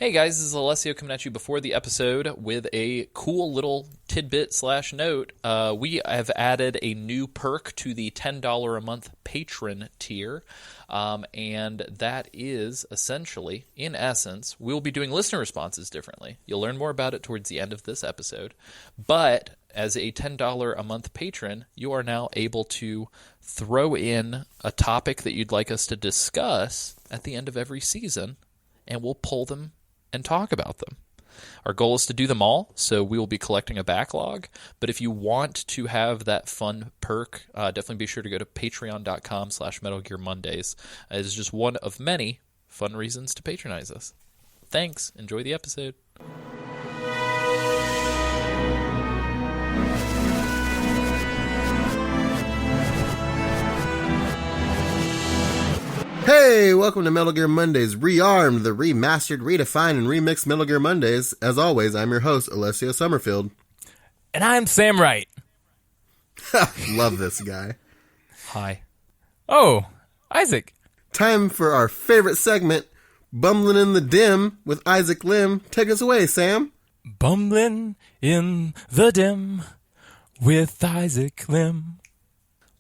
Hey guys, this is Alessio coming at you before the episode with a cool little tidbit/note. We have added a new perk to the $10 a month patron tier, and that is essentially, in essence, we'll be doing listener responses differently. You'll learn more about it towards the end of this episode, but as a $10 a month patron, you are now able to throw in a topic that you'd like us to discuss at the end of every season, and we'll pull them and talk about them. Our goal is to do them all, so we will be collecting a backlog. But if you want to have that fun perk, definitely be sure to go to patreon.com/Metal Gear Mondays. It is just one of many fun reasons to patronize us. Thanks. Enjoy the episode. Hey, welcome to Metal Gear Mondays, rearmed, the remastered, redefined, and remixed Metal Gear Mondays. As always, I'm your host, Alessio Summerfield. And I'm Sam Wright. Love this guy. Hi. Oh, Isaac. Time for our favorite segment, Bumbling in the Dim with Isaac Lim. Take us away, Sam. Bumbling in the dim with Isaac Lim.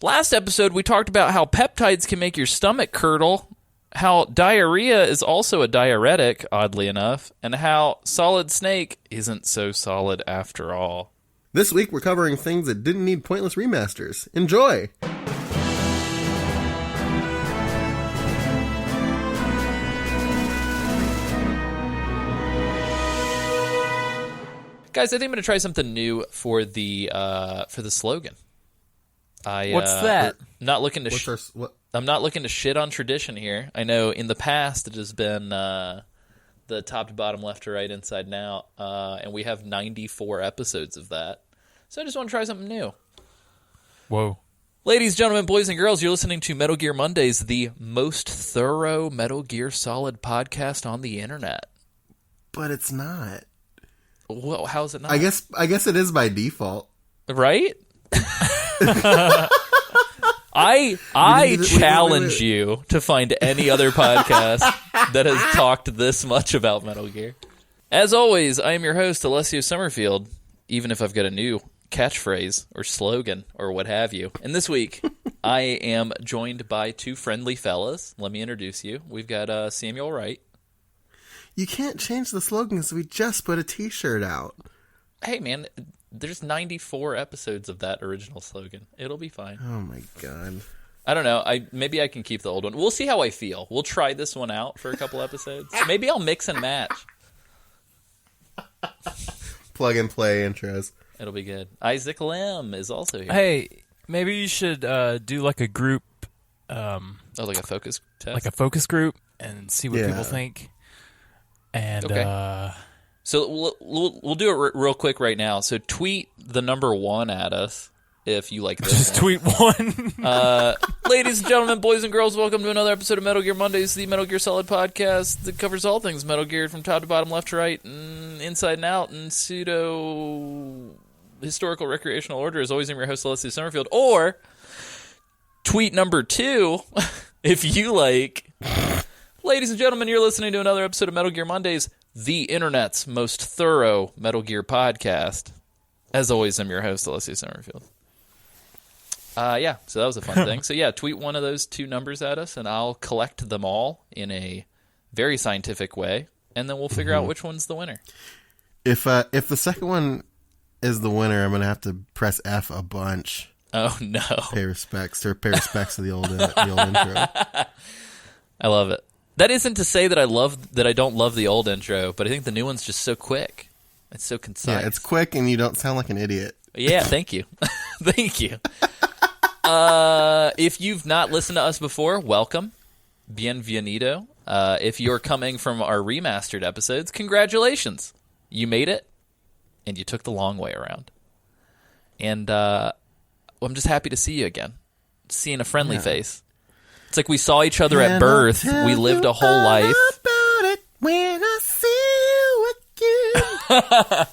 Last episode, we talked about how peptides can make your stomach curdle, how diarrhea is also a diuretic, oddly enough, and how Solid Snake isn't so solid after all. This week, we're covering things that didn't need pointless remasters. Enjoy! Guys, I think I'm going to try something new for the slogan. What's that? Not looking to I'm not looking to shit on tradition here. I know in the past it has been the top to bottom, left to right, inside and out, and we have 94 episodes of that. So I just want to try something new. Whoa. Ladies, gentlemen, boys, and girls, you're listening to Metal Gear Mondays, the most thorough Metal Gear Solid podcast on the internet. But it's not. Well, how is it not? I guess it is by default. Right? I challenge you to find any other podcast that has talked this much about Metal Gear. As always, I am your host, Alessio Summerfield, even if I've got a new catchphrase or slogan or what have you. And this week, I am joined by two friendly fellas. Let me introduce you. We've got Samuel Wright. You can't change the slogan because we just put a t-shirt out. Hey, man, there's 94 episodes of that original slogan. It'll be fine. Oh, my God. I don't know. Maybe I can keep the old one. We'll see how I feel. We'll try this one out for a couple episodes. Maybe I'll mix and match. Plug and play intros. It'll be good. Isaac Lim is also here. Hey, maybe you should do like a group. Like a focus test? Like a focus group and see what people think. And, okay. So we'll do it real quick right now. So tweet the number 1 at us if you like this. Just tweet one. Ladies and gentlemen, boys and girls, welcome to another episode of Metal Gear Mondays, the Metal Gear Solid podcast that covers all things Metal Gear from top to bottom, left to right, and inside and out, and pseudo historical recreational order. As always, I'm your host, Alessio Summerfield. Or tweet number 2 if you like. Ladies and gentlemen, you're listening to another episode of Metal Gear Mondays, the internet's most thorough Metal Gear podcast. As always, I'm your host, Alessio Summerfield. So that was a fun thing. So yeah, tweet one of those 2 numbers at us, and I'll collect them all in a very scientific way, and then we'll figure out which one's the winner. If the second one is the winner, I'm going to have to press F a bunch. Oh, no. Pay respects to the old intro. I love it. That isn't to say that I don't love the old intro, but I think the new one's just so quick. It's so concise. Yeah, it's quick and you don't sound like an idiot. Yeah, thank you. Thank you. If you've not listened to us before, welcome. Bienvenido. If you're coming from our remastered episodes, congratulations. You made it, and you took the long way around. And I'm just happy to see you again. Seeing a friendly face. It's like we saw each other at birth. We lived a whole life. About it when I see you again.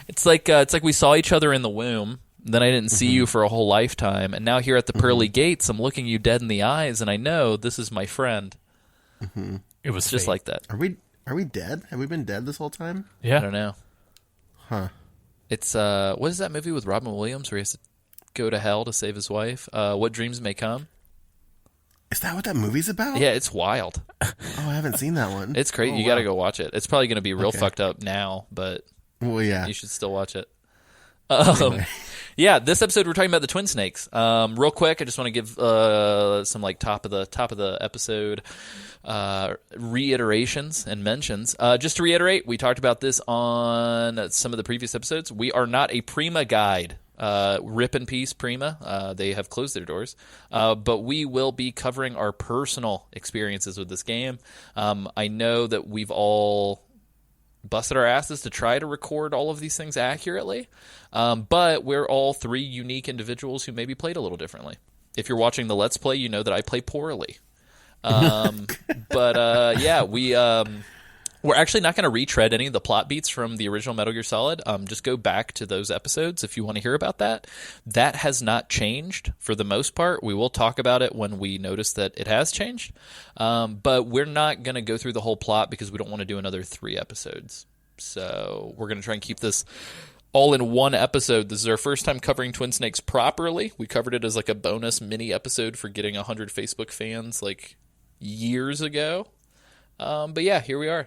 It's like we saw each other in the womb. Then I didn't see you for a whole lifetime, and now here at the pearly gates, I'm looking you dead in the eyes, and I know this is my friend. It was just fate. like that. Are Are we dead? Have we been dead this whole time? Yeah. I don't know. Huh. It's what is that movie with Robin Williams where he has to go to hell to save his wife? What Dreams May Come? Is that what that movie's about? Yeah, it's wild. Oh, I haven't seen that one. It's crazy. Oh, You got to go watch it. It's probably going to be real fucked up now, but Well, yeah. you should still watch it. Anyway. Yeah, this episode we're talking about the Twin Snakes. Real quick, I just want to give some like top of the episode reiterations and mentions. Just to reiterate, we talked about this on some of the previous episodes. We are not a Prima guide. Rip in peace, Prima. They have closed their doors. But we will be covering our personal experiences with this game. I know that we've all busted our asses to try to record all of these things accurately. But we're all three unique individuals who maybe played a little differently. If you're watching the Let's Play, you know that I play poorly. But yeah, we're actually not going to retread any of the plot beats from the original Metal Gear Solid. Just go back to those episodes if you want to hear about that. That has not changed for the most part. We will talk about it when we notice that it has changed. But we're not going to go through the whole plot because we don't want to do another 3 episodes. So we're going to try and keep this all in one episode. This is our first time covering Twin Snakes properly. We covered it as like a bonus mini episode for getting 100 Facebook fans like years ago. But yeah, here we are.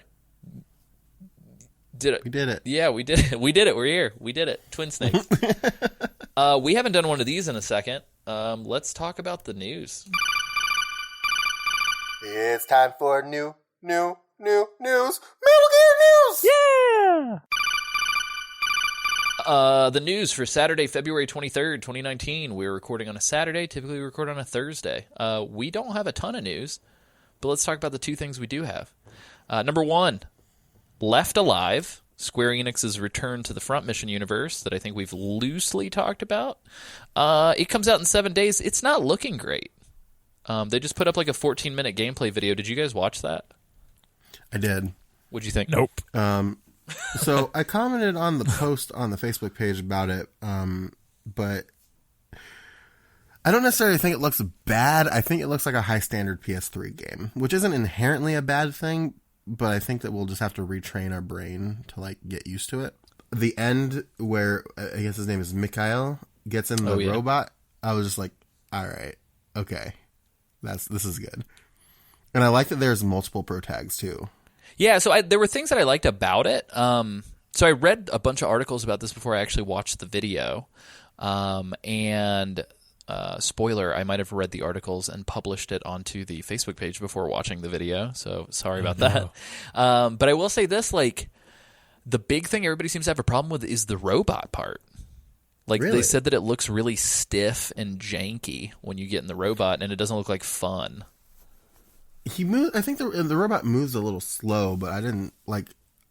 Did it. We did it. Yeah, we did it. We did it. We're here. We did it. Twin Snakes. We haven't done one of these in a second. Let's talk about the news. It's time for new news. Metal Gear news! Yeah! The news for Saturday, February 23rd, 2019. We're recording on a Saturday. Typically, we record on a Thursday. We don't have a ton of news, but let's talk about the 2 things we do have. Number 1, Left Alive, Square Enix's return to the Front Mission universe that I think we've loosely talked about. It comes out in 7 days. It's not looking great. They just put up like a 14-minute gameplay video. Did you guys watch that? I did. What'd you think? Nope. So I commented on the post on the Facebook page about it, but I don't necessarily think it looks bad. I think it looks like a high-standard PS3 game, which isn't inherently a bad thing, but I think that we'll just have to retrain our brain to like get used to it. The end where I guess his name is Mikhail gets in the robot, I was just like, all right, okay, this is good. And I like that there's multiple pro tags too. Yeah, so there were things that I liked about it. So I read a bunch of articles about this before I actually watched the video. And spoiler, I might have read the articles and published it onto the Facebook page before watching the video. So sorry about that. But I will say this, like, the big thing everybody seems to have a problem with is the robot part. Like, Really? They said that it looks really stiff and janky when you get in the robot, and it doesn't look like fun. He moves. I think the robot moves a little slow, but I don't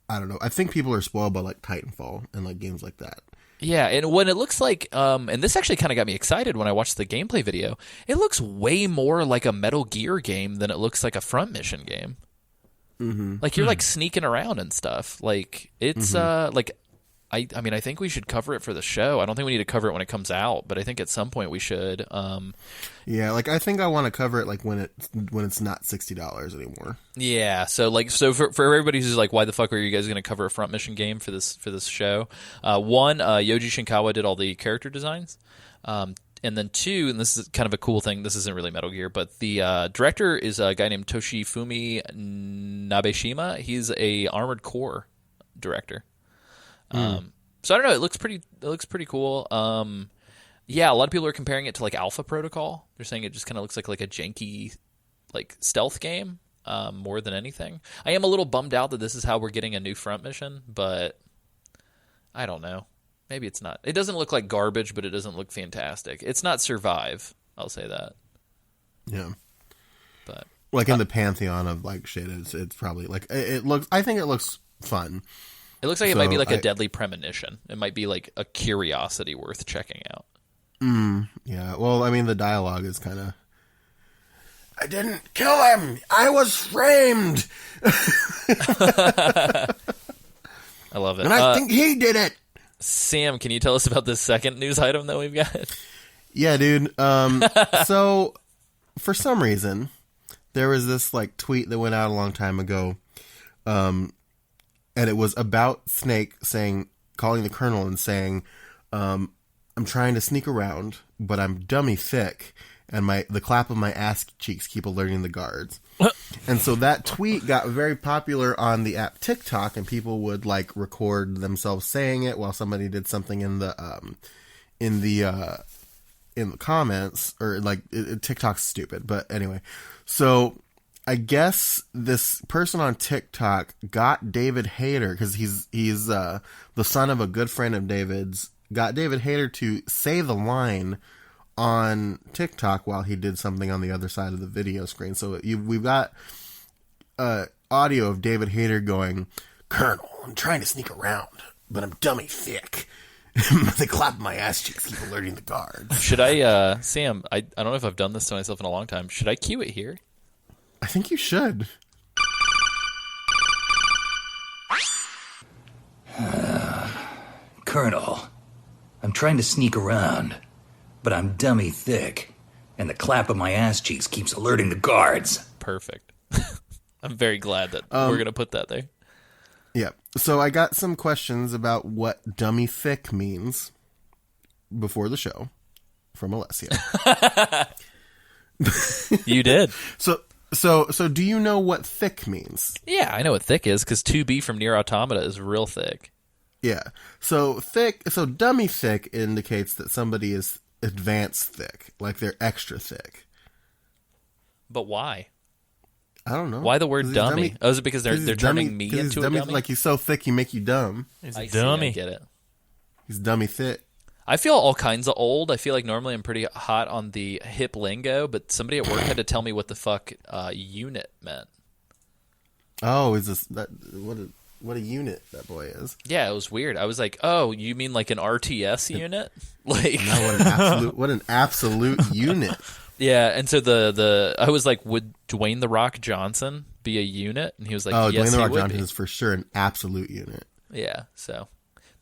know. I think people are spoiled by like Titanfall and like games like that. Yeah, and when it looks like, and this actually kind of got me excited when I watched the gameplay video, it looks way more like a Metal Gear game than it looks like a Front Mission game. Mm-hmm. Like, you're like sneaking around and stuff. Like, it's, like, I mean, I think we should cover it for the show. I don't think we need to cover it when it comes out, but I think at some point we should. Yeah, like I think I want to cover it like when it's not $60 anymore. Yeah, so for everybody who's like, why the fuck are you guys going to cover a Front Mission game for this show? One, Yoji Shinkawa did all the character designs, and then 2, and this is kind of a cool thing. This isn't really Metal Gear, but the director is a guy named Toshifumi Nabeshima. He's a Armored Core director. So I don't know. It looks pretty cool. Yeah, a lot of people are comparing it to like Alpha Protocol. They're saying it just kind of looks like a janky, like stealth game more than anything. I am a little bummed out that this is how we're getting a new Front Mission, but I don't know. Maybe it's not. It doesn't look like garbage, but it doesn't look fantastic. It's not Survive. I'll say that. Yeah, but like in the pantheon of like shit, it's probably like it looks. I think it looks fun. It looks like it might be like a Deadly Premonition. It might be like a curiosity worth checking out. Yeah, well, I mean, the dialogue is kind of... I didn't kill him! I was framed! I love it. And I think he did it! Sam, can you tell us about this second news item that we've got? Yeah, dude. So, for some reason, there was this like tweet that went out a long time ago and it was about Snake calling the Colonel and saying, "I'm trying to sneak around, but I'm dummy thick, and the clap of my ass cheeks keep alerting the guards." And so that tweet got very popular on the app TikTok, and people would like record themselves saying it while somebody did something in the comments, or like TikTok's stupid, but anyway. So I guess this person on TikTok got David Hayter, because he's the son of a good friend of David's, got David Hayter to say the line on TikTok while he did something on the other side of the video screen. So we've got audio of David Hayter going, "Colonel, I'm trying to sneak around, but I'm dummy thick. The clap of my ass cheeks keep alerting the guards." Should I, Sam, I don't know if I've done this to myself in a long time. Should I cue it here? I think you should. "Colonel, I'm trying to sneak around, but I'm dummy thick, and the clap of my ass cheeks keeps alerting the guards." Perfect. I'm very glad that we're going to put that there. Yeah. So I got some questions about what dummy thick means before the show from Alessia. You did. So do you know what thick means? Yeah, I know what thick is, because 2B from Nier Automata is real thick. Yeah. So dummy thick indicates that somebody is advanced thick, like they're extra thick. But why? I don't know. Why the word dummy? Oh, is it because they're turning me into a dummy? Like he's so thick, he make you dumb. He's I a dummy. see, I get it. He's dummy thick. I feel all kinds of old. I feel like normally I'm pretty hot on the hip lingo, but somebody at work had to tell me what the fuck unit meant. Oh, is this that what a unit that boy is? Yeah, it was weird. I was like, "Oh, you mean like an RTS unit?" Like, no, what an absolute unit. Yeah, and so I was like, "Would Dwayne the Rock Johnson be a unit?" And he was like, "Oh, yes, Dwayne the Rock he would Johnson be." is for sure an absolute unit." Yeah, so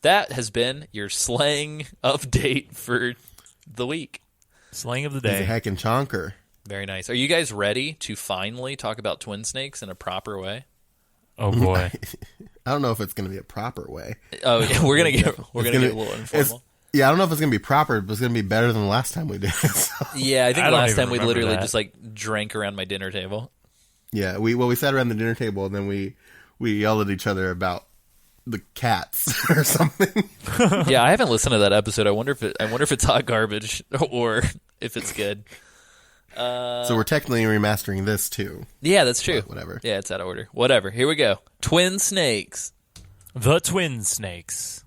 that has been your slang update for the week. Slang of the He's a day. heckin' chonker. Very nice. Are you guys ready to finally talk about twin snakes in a proper way? Oh boy. I don't know if it's going to be a proper way. Oh, yeah, we're gonna get a little It's, informal. yeah, I don't know if it's going to be proper, but it's going to be better than the last time we did it. So. Yeah, I think I don't last even time we remember literally that. just like drank around my dinner table. Yeah, we sat around the dinner table and then we yelled at each other about the cats or something. Yeah, I haven't listened to that episode. I wonder if it's hot garbage or if it's good. So we're technically remastering this too. Yeah, that's true. But whatever. Yeah, it's out of order. Whatever. Here we go. Twin snakes. The twin snakes.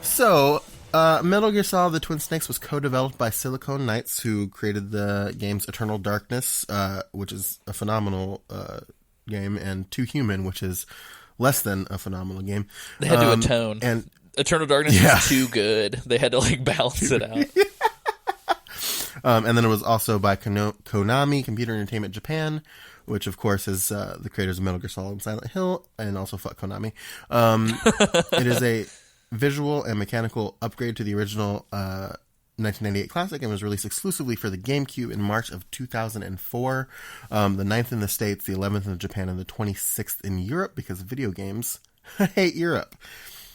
So, Metal Gear Solid: The Twin Snakes was co-developed by Silicon Knights, who created the games Eternal Darkness, which is a phenomenal game, and Too Human, which is less than a phenomenal game. They had to atone. And Eternal Darkness was too good. They had to like balance it out. and then it was also by Konami, Computer Entertainment Japan, which of course is the creators of Metal Gear Solid and Silent Hill, and also fuck Konami. It is a visual and mechanical upgrade to the original 1998 classic, and was released exclusively for the GameCube in March of 2004. The 9th in the States, the 11th in Japan, and the 26th in Europe, because video games hate Europe.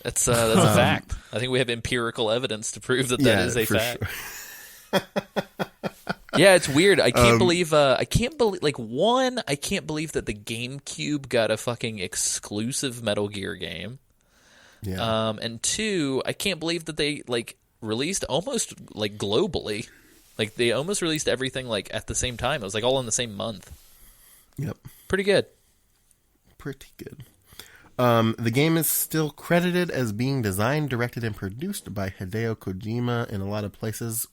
That's a fact. I think we have empirical evidence to prove that is a fact. Sure. Yeah, it's weird. I can't believe I can't believe that the GameCube got a fucking exclusive Metal Gear game. Yeah. And two, I can't believe that they like released almost like globally. Like they almost released everything like at the same time. It was like all in the same month. Yep. Pretty good. Pretty good. The game is still credited as being designed, directed, and produced by Hideo Kojima in a lot of places,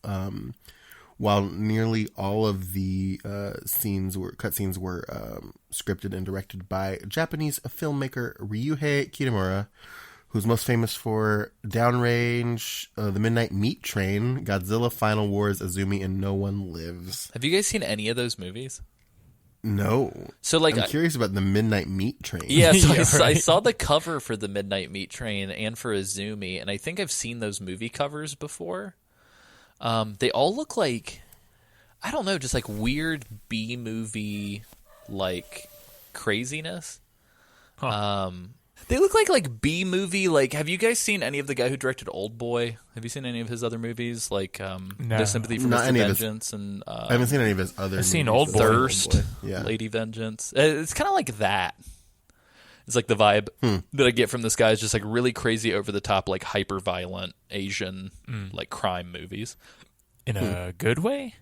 while nearly all of the cutscenes were scripted and directed by Japanese filmmaker Ryuhei Kitamura, who's most famous for Downrange, The Midnight Meat Train, Godzilla, Final Wars, Azumi, and No One Lives. Have you guys seen any of those movies? No. So, like, I'm curious about The Midnight Meat Train. Yeah, so Yeah, I right. saw the cover for the Midnight Meat Train and for Azumi, and I think I've seen those movie covers before. They all look like, I don't know, just like weird B-movie like craziness. Huh. They look like B-movie. Like, have you guys seen any of the guy who directed Old Boy? Have you seen any of his other movies? Like, No. No Sympathy for Not Mr. any of his- Vengeance and I haven't seen any of his other I've seen movies. Old Boy. Thirst, Yeah. Lady Vengeance. It's kind of like that. It's like the vibe that I get from this guy is just like really crazy, over the top, like hyper violent Asian like crime movies. In a good way?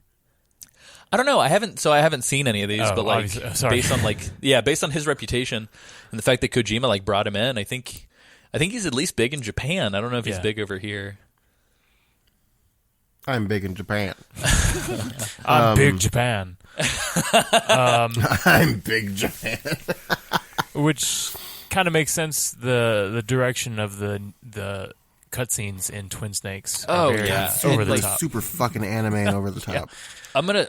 I don't know. I haven't seen any of these, Oh, but like obviously. Sorry. based on his reputation and the fact that Kojima like brought him in, I think he's at least big in Japan. I don't know if he's Yeah. big over here. I'm big in Japan. I'm Big Japan. I'm big Japan. Which kind of makes sense. The direction of the cutscenes in Twin Snakes. Are Oh, very yeah. over the like top. super fucking anime and over the top. I'm gonna.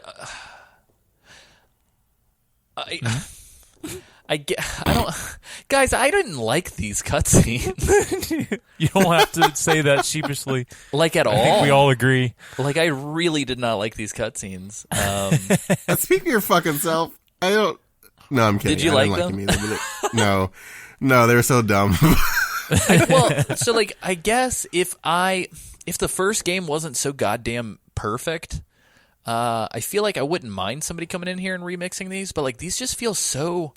I don't, guys. I didn't like these cutscenes You don't have to say that sheepishly. like at all. I think we all agree. Like, I really did not like these cutscenes. Speak for your fucking self. I don't. No, I'm kidding. Did you I like didn't like them either. No, they were so dumb. Well, so like, I guess if the first game wasn't so goddamn perfect, I feel like I wouldn't mind somebody coming in here and remixing these. But like, these just feel so.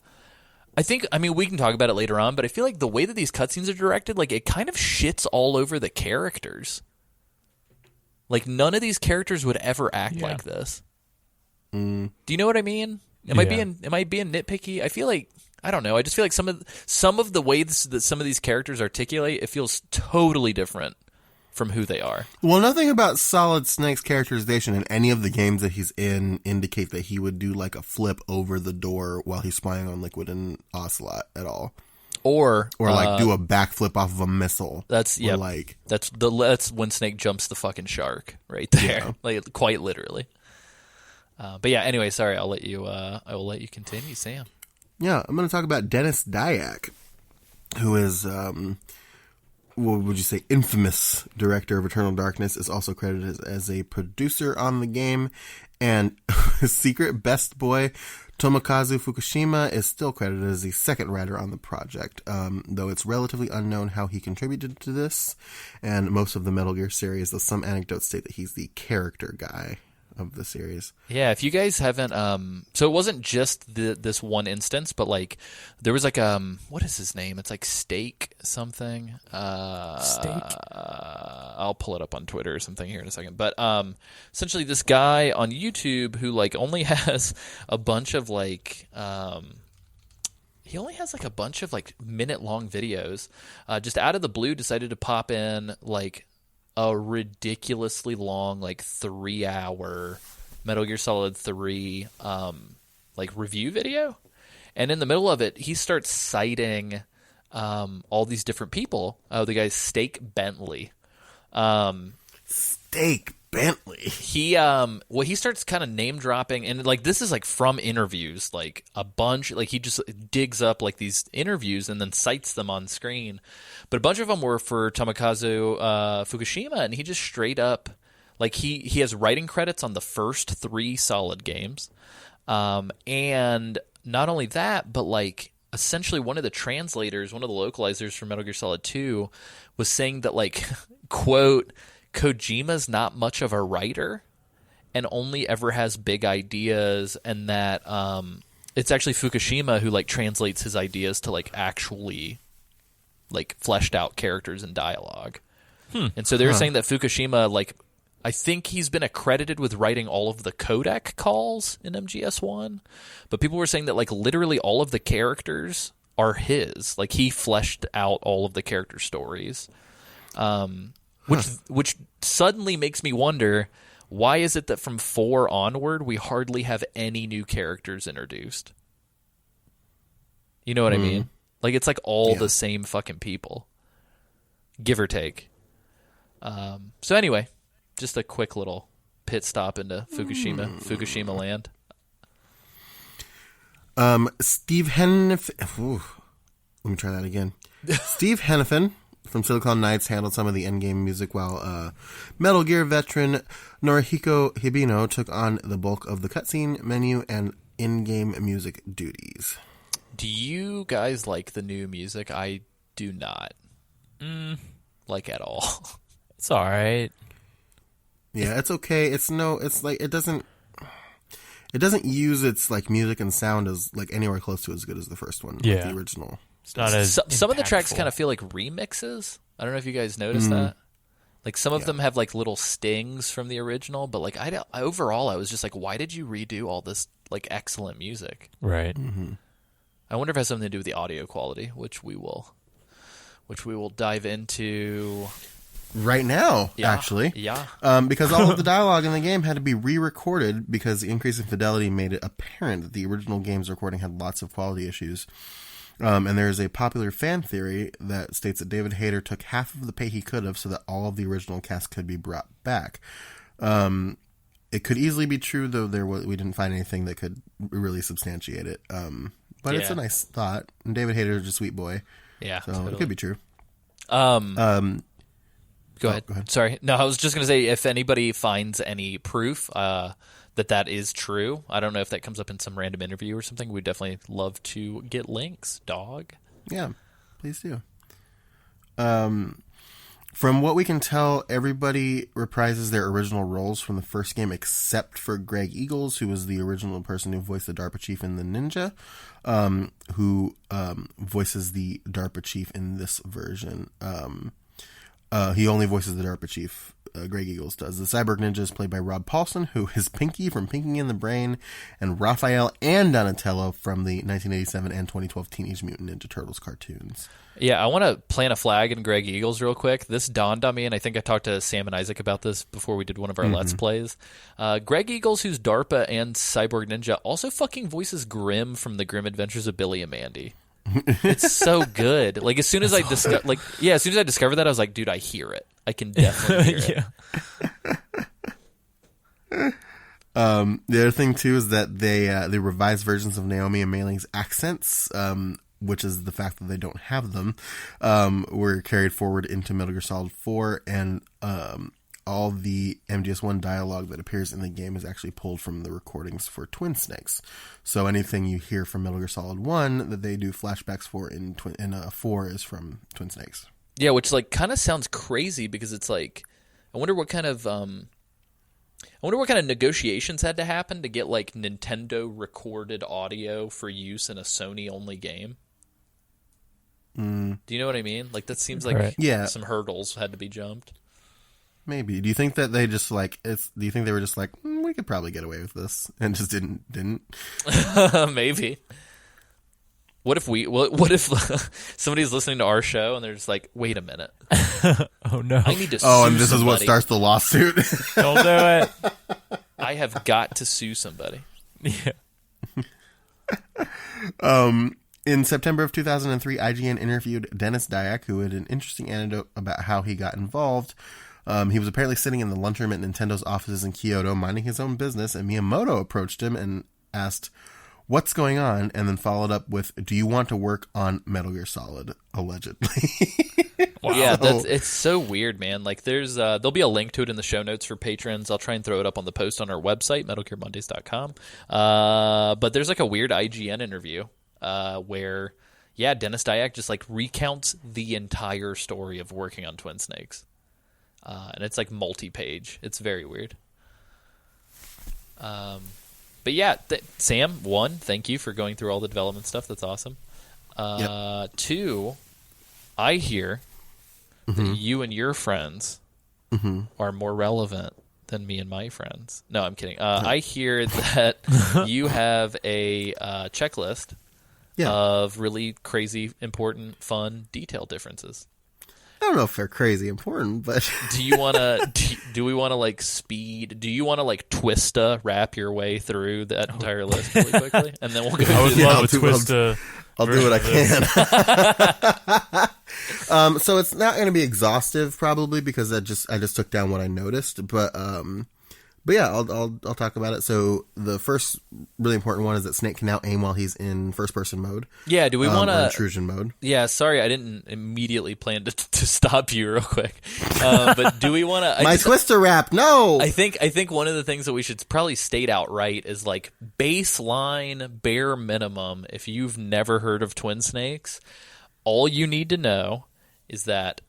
I mean, we can talk about it later on, but I feel like the way that these cutscenes are directed, like, it kind of shits all over the characters. Like, none of these characters would ever act like this. Do you know what I mean? Am I being nitpicky? I feel like, I don't know. I just feel like some of the ways that some of these characters articulate, it feels totally different from who they are. Well, nothing about Solid Snake's characterization in any of the games that he's in indicate that he would do like a flip over the door while he's spying on Liquid and Ocelot at all, Or like do a backflip off of a missile. That's Or, yeah. like That's when Snake jumps the fucking shark right there, Yeah. like quite literally. But yeah. Anyway, sorry. I will let you continue, Sam. yeah. I'm going to talk about Dennis Dyack, who is what would you say, infamous director of Eternal Darkness, is also credited as a producer on the game, and his secret best boy Tomokazu Fukushima is still credited as the second writer on the project, though it's relatively unknown how he contributed to this, and most of the Metal Gear series, though some anecdotes state that he's the character guy of the series. Yeah, if you guys haven't, so it wasn't just this one instance, but like there was like what is his name? It's like Steak something. Steak? I'll pull it up on Twitter or something here in a second. But essentially, this guy on YouTube who like only has a bunch of like he only has like a bunch of like minute-long videos. Just out of the blue, decided to pop in like a ridiculously long, like 3-hour Metal Gear Solid 3 like review video, and in the middle of it, he starts citing all these different people. The guy's Steak Bentley. Steak Bentley. He starts kind of name dropping, and like this is like from interviews, like a bunch. Like he just digs up like these interviews and then cites them on screen. But a bunch of them were for Tomokazu Fukushima, and he just straight up like he has writing credits on the first 3 Solid games, and not only that, but like essentially one of the translators, one of the localizers for Metal Gear Solid 2, was saying that like quote, Kojima's not much of a writer and only ever has big ideas, and that it's actually Fukushima who like translates his ideas to like actually like fleshed out characters and dialogue. And so they were saying that Fukushima, like, I think he's been accredited with writing all of the codec calls in MGS1, but people were saying that like literally all of the characters are his. Like he fleshed out all of the character stories. Which suddenly makes me wonder, why is it that from 4 onward we hardly have any new characters introduced? You know what I mean? Like it's like all the same fucking people. give or take. So anyway, just a quick little pit stop into Fukushima land. Steve Hennepin. Let me try that again. Steve Hennepin from Silicon Knights handled some of the endgame music, while Metal Gear veteran Norihiko Hibino took on the bulk of the cutscene, menu, and in-game music duties. Do you guys like the new music? I do not. Like at all. It's all right. Yeah, it's okay. It doesn't use its like music and sound as like anywhere close to as good as the first one, like the original. It's not as some of the tracks kind of feel like remixes. I don't know if you guys noticed that. Like some of them have like little stings from the original, but like overall I was just like, why did you redo all this like excellent music? right. Mm-hmm. I wonder if it has something to do with the audio quality, which we will dive into Right now, actually. Yeah. Because all of the dialogue in the game had to be re-recorded because the increase in fidelity made it apparent that the original game's recording had lots of quality issues. And there's a popular fan theory that states that David Hayter took half of the pay he could have so that all of the original cast could be brought back. It could easily be true, though we didn't find anything that could really substantiate it. But it's a nice thought. And David Hayter is a sweet boy. Yeah, so totally. it could be true. Go ahead. Sorry. No, I was just going to say, if anybody finds any proof that is true, I don't know if that comes up in some random interview or something. We'd definitely love to get links, dog. Yeah, please do. From what we can tell, everybody reprises their original roles from the first game except for Greg Eagles, who was the original person who voiced the DARPA chief in the Ninja, who voices the DARPA chief in this version. He only voices the DARPA chief. Greg Eagles does. The Cyborg Ninja is played by Rob Paulson, who is Pinky from Pinky and the Brain, and Raphael and Donatello from the 1987 and 2012 Teenage Mutant Ninja Turtles cartoons. Yeah, I want to plant a flag in Greg Eagles real quick. This dawned on me, and I think I talked to Sam and Isaac about this before we did one of our Let's Plays. Greg Eagles, who's DARPA and Cyborg Ninja, also fucking voices Grim from The Grim Adventures of Billy and Mandy. It's so good. Like as soon as I discovered that, I was like, dude, I hear it. I can definitely hear it. The other thing too is that they revised versions of Naomi and Mei Ling's accents, which is the fact that they don't have them, were carried forward into Metal Gear Solid 4, and all the MGS1 dialogue that appears in the game is actually pulled from the recordings for Twin Snakes. So anything you hear from Metal Gear Solid 1 that they do flashbacks for in 4 is from Twin Snakes. Yeah, which like kind of sounds crazy because it's like, I wonder what kind of negotiations had to happen to get like Nintendo recorded audio for use in a Sony only game. Do you know what I mean? Like that seems like some hurdles had to be jumped. Maybe. Do you think that they just like do you think they were just like, we could probably get away with this and just didn't? Maybe. What if somebody's listening to our show and they're just like, wait a minute. Oh no. I need to sue and this somebody. is what starts the lawsuit. Don't do it. I have got to sue somebody. Yeah. In September of 2003, IGN interviewed Dennis Dyack, who had an interesting anecdote about how he got involved. He was apparently sitting in the lunchroom at Nintendo's offices in Kyoto, minding his own business, and Miyamoto approached him and asked, "What's going on?" and then followed up with, "Do you want to work on Metal Gear Solid?" Allegedly. Wow. Yeah, it's so weird, man. Like there'll be a link to it in the show notes for patrons. I'll try and throw it up on the post on our website, metalgearmondays.com. But there's like a weird IGN interview where Dennis Dyack just like recounts the entire story of working on Twin Snakes. And it's like multi-page. It's very weird. But yeah, Sam, 1, thank you for going through all the development stuff. That's awesome. 2, I hear that you and your friends are more relevant than me and my friends. No, I'm kidding. I hear that you have a checklist of really crazy, important, fun, detail differences. I don't know if they're crazy important, but do you want to? Do we want to like speed? Do you want to like twista wrap your way through that entire list really quickly, and then we'll go? I would love a twista. I'll do what I can. So it's not going to be exhaustive probably because I just took down what I noticed, but yeah, I'll talk about it. So the first really important one is that Snake can now aim while he's in first person mode. Yeah, do we want to intrusion mode? Yeah, sorry, I didn't immediately plan to stop you real quick. But do we want to? My Twister rap, no. I think one of the things that we should probably state outright is like baseline, bare minimum. If you've never heard of Twin Snakes, all you need to know is that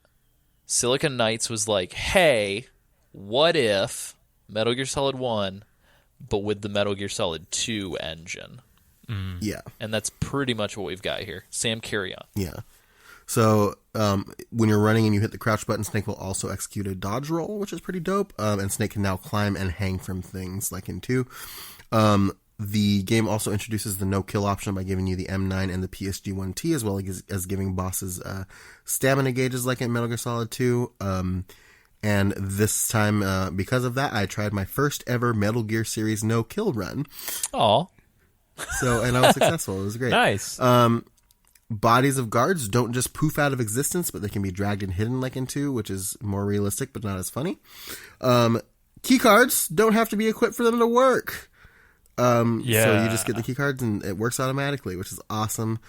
Silicon Knights was like, "Hey, what if Metal Gear Solid 1, but with the Metal Gear Solid 2 engine?" Yeah. And that's pretty much what we've got here. Sam, carry on. Yeah. So when you're running and you hit the crouch button, Snake will also execute a dodge roll, which is pretty dope. And Snake can now climb and hang from things like in 2. The game also introduces the no-kill option by giving you the M9 and the PSG-1T, as well as giving bosses stamina gauges like in Metal Gear Solid 2. And this time, because of that, I tried my first ever Metal Gear series no-kill run. Aw. So, and I was successful. It was great. Nice. Bodies of guards don't just poof out of existence, but they can be dragged and hidden like in 2, which is more realistic, but not as funny. Key cards don't have to be equipped for them to work. So you just get the key cards and it works automatically, which is awesome.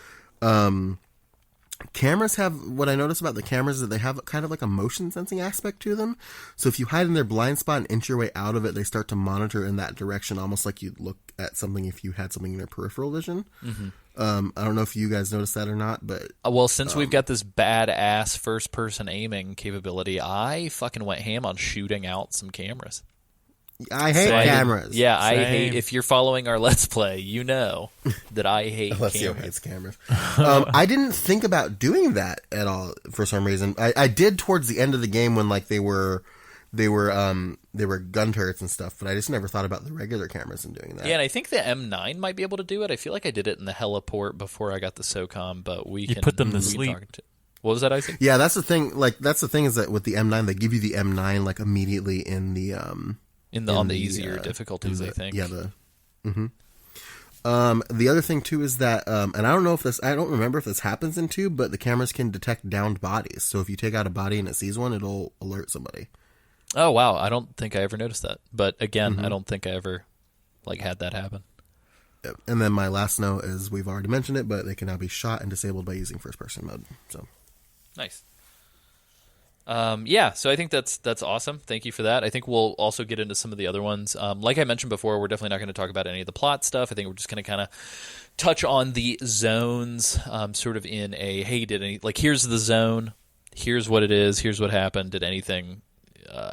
Cameras have, what I noticed about the cameras is that they have kind of like a motion sensing aspect to them. So if you hide in their blind spot and inch your way out of it, they start to monitor in that direction, almost like you'd look at something if you had something in your peripheral vision. Mm-hmm. I don't know if you guys noticed that or not, but... Well, since we've got this badass first-person aiming capability, I fucking went ham on shooting out some cameras. I hate cameras. Yeah, I hate... If you're following our Let's Play, you know that I hate Alessio cameras. hates cameras. I didn't think about doing that at all for some reason. I did towards the end of the game when like they were gun turrets and stuff, but I just never thought about the regular cameras and doing that. Yeah, and I think the M9 might be able to do it. I feel like I did it in the heliport before I got the SOCOM, but we can put them to sleep. What was that, Isaac? Yeah, that's the thing. Like that's the thing is that with the M9, they give you the M9 like immediately in the on the easier difficulties, I think. Yeah, the other thing too is that, and I don't remember if this happens in 2, but the cameras can detect downed bodies. So if you take out a body and it sees one, it'll alert somebody. Oh wow, I don't think I ever noticed that. But again, I don't think I ever had that happen. Yep. And then my last note is we've already mentioned it, but they can now be shot and disabled by using first person mode. So nice. Yeah, so I think that's awesome. Thank you for that. I think we'll also get into some of the other ones. Like I mentioned before, we're definitely not going to talk about any of the plot stuff. I think we're just going to kind of touch on the zones, sort of in a, hey, here's the zone, here's what it is, here's what happened, did anything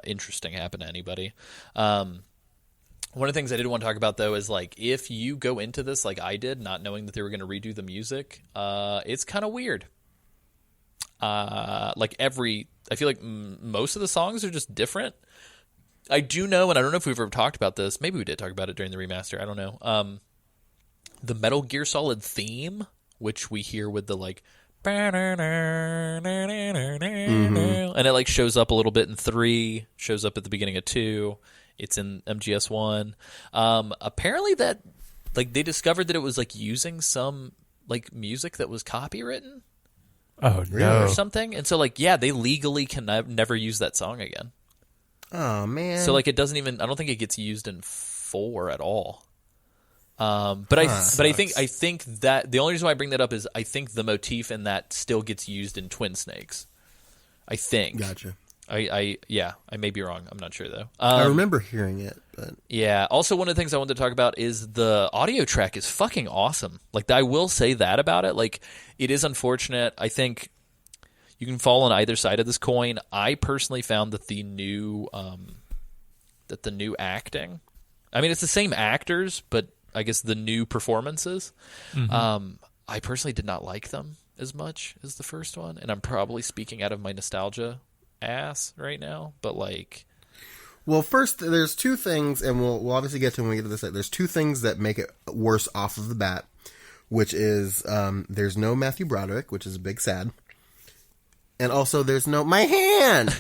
interesting happen to anybody? One of the things I did want to talk about, though, is like if you go into this like I did, not knowing that they were going to redo the music, it's kind of weird. I feel like most of the songs are just different. I do know, and I don't know if we've ever talked about this. Maybe we did talk about it during the remaster. I don't know. The Metal Gear Solid theme, which we hear with the like, and it like shows up a little bit in 3, shows up at the beginning of 2. It's in MGS1. Apparently that like they discovered that it was like using some like music that was copywritten. Oh, no. Or something. And so, like, yeah, they legally can never use that song again. Oh, man. So, like, it doesn't even... I don't think it gets used in 4 at all. But I think that... The only reason why I bring that up is I think the motif in that still gets used in Twin Snakes. I think. Gotcha. I may be wrong. I'm not sure, though. I remember hearing it, but... Yeah. Also, one of the things I wanted to talk about is the audio track is fucking awesome. Like, I will say that about it. Like, it is unfortunate. I think you can fall on either side of this coin. I personally found that the new acting... I mean, it's the same actors, but I guess the new performances, I personally did not like them as much as the first one. And I'm probably speaking out of my nostalgia ass right now, but like, well, first there's 2 things, and we'll obviously get to when we get to this. There's 2 things that make it worse off of the bat, which is there's no Matthew Broderick, which is a big sad, and also there's no my hand.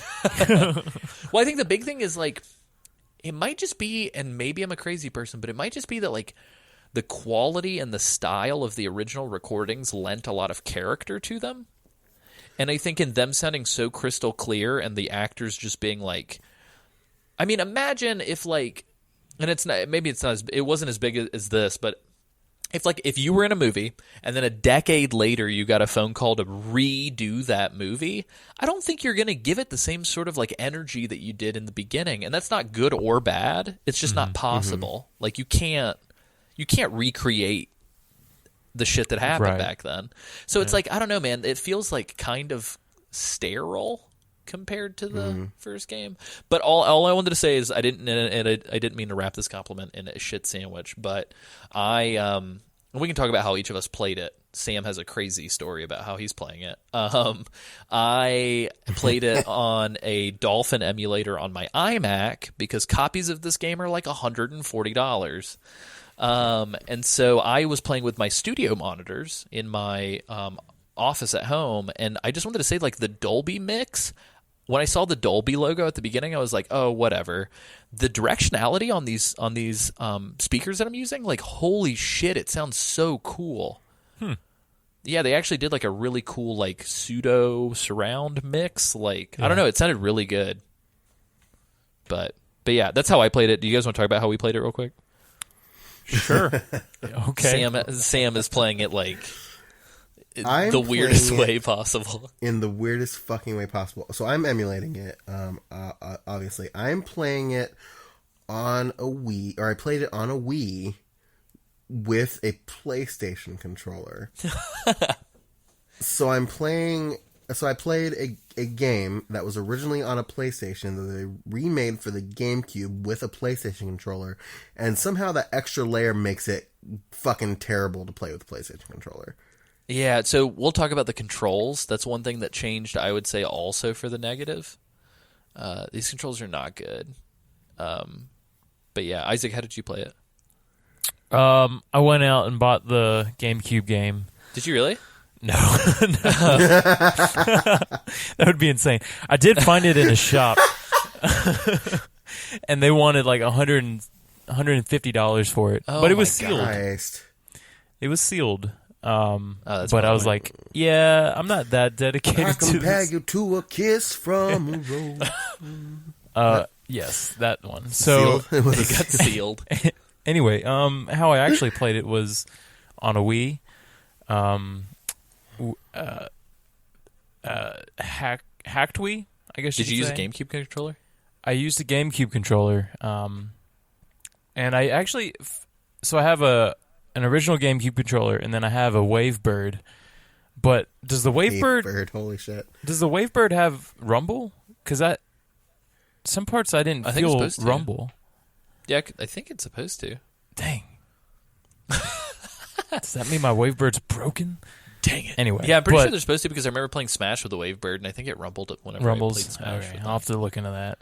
Well, I think the big thing is like it might just be, and maybe I'm a crazy person, but it might just be that like the quality and the style of the original recordings lent a lot of character to them. And I think in them sounding so crystal clear and the actors just being like, I mean, imagine if like, and it's not, maybe it's not, it wasn't as big as this, but if you were in a movie and then a decade later you got a phone call to redo that movie, I don't think you're going to give it the same sort of like energy that you did in the beginning. And that's not good or bad. It's just not possible. Like you can't recreate the shit that happened back then. So it's like, I don't know, man, it feels like kind of sterile compared to the first game. But all I wanted to say is I didn't mean to wrap this compliment in a shit sandwich, but we can talk about how each of us played it. Sam has a crazy story about how he's playing it. I played it on a Dolphin emulator on my iMac because copies of this game are like $140. And so I was playing with my studio monitors in my office at home, and I just wanted to say, like, the Dolby mix, when I saw the Dolby logo at the beginning, I was like, oh, whatever. The directionality on these speakers that I'm using, like, holy shit, it sounds so cool. Yeah, they actually did like a really cool like pseudo surround mix. Like, I don't know, it sounded really good. But yeah, that's how I played it. Do you guys want to talk about how we played it real quick? Sure. Okay. Sam is playing it like the weirdest way possible. In the weirdest fucking way possible. So I'm emulating it. Obviously, I'm playing it on a Wii, or I played it on a Wii with a PlayStation controller. So I played a game that was originally on a PlayStation that they remade for the GameCube with a PlayStation controller, and somehow that extra layer makes it fucking terrible to play with a PlayStation controller. Yeah, so we'll talk about the controls. That's one thing that changed, I would say, also for the negative. These controls are not good. But yeah, Isaac, how did you play it? I went out and bought the GameCube game. Did you really? No. That would be insane. I did find it in a shop. And they wanted like $150 for it. Oh, but it was sealed. Christ. It was sealed. That's but I was like, yeah, I'm not that dedicated I to compare this. you to a kiss from a rose. Yes, that one. So Sealed? It was It got sealed. anyway, how I actually played it was on a Wii. Hacked Wii, I guess. Did you use a say. GameCube controller? I used a GameCube controller, and I actually, so I have an original GameCube controller, and then I have a Wavebird. But does the Wavebird, holy shit, does the Wavebird have rumble? Because some parts I didn't feel rumble. Yeah, I think it's supposed to. Dang. Does that mean my Wavebird's broken? Dang it. Anyway. Yeah, I'm pretty sure they're supposed to, because I remember playing Smash with the Wavebird, and I think it rumbled whenever I played Smash. Okay, I'll have to look into that.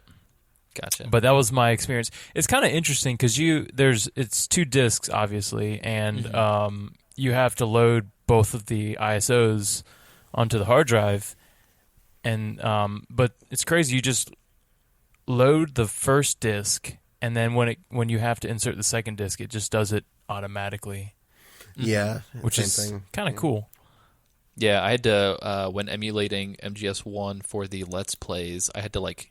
Gotcha. But that was my experience. It's kind of interesting because it's 2 discs, obviously, and you have to load both of the ISOs onto the hard drive. And but it's crazy. You just load the first disc, and then when you have to insert the second disc, it just does it automatically. Yeah, which is kind of cool. Yeah, I had to when emulating MGS1 for the Let's Plays, I had to like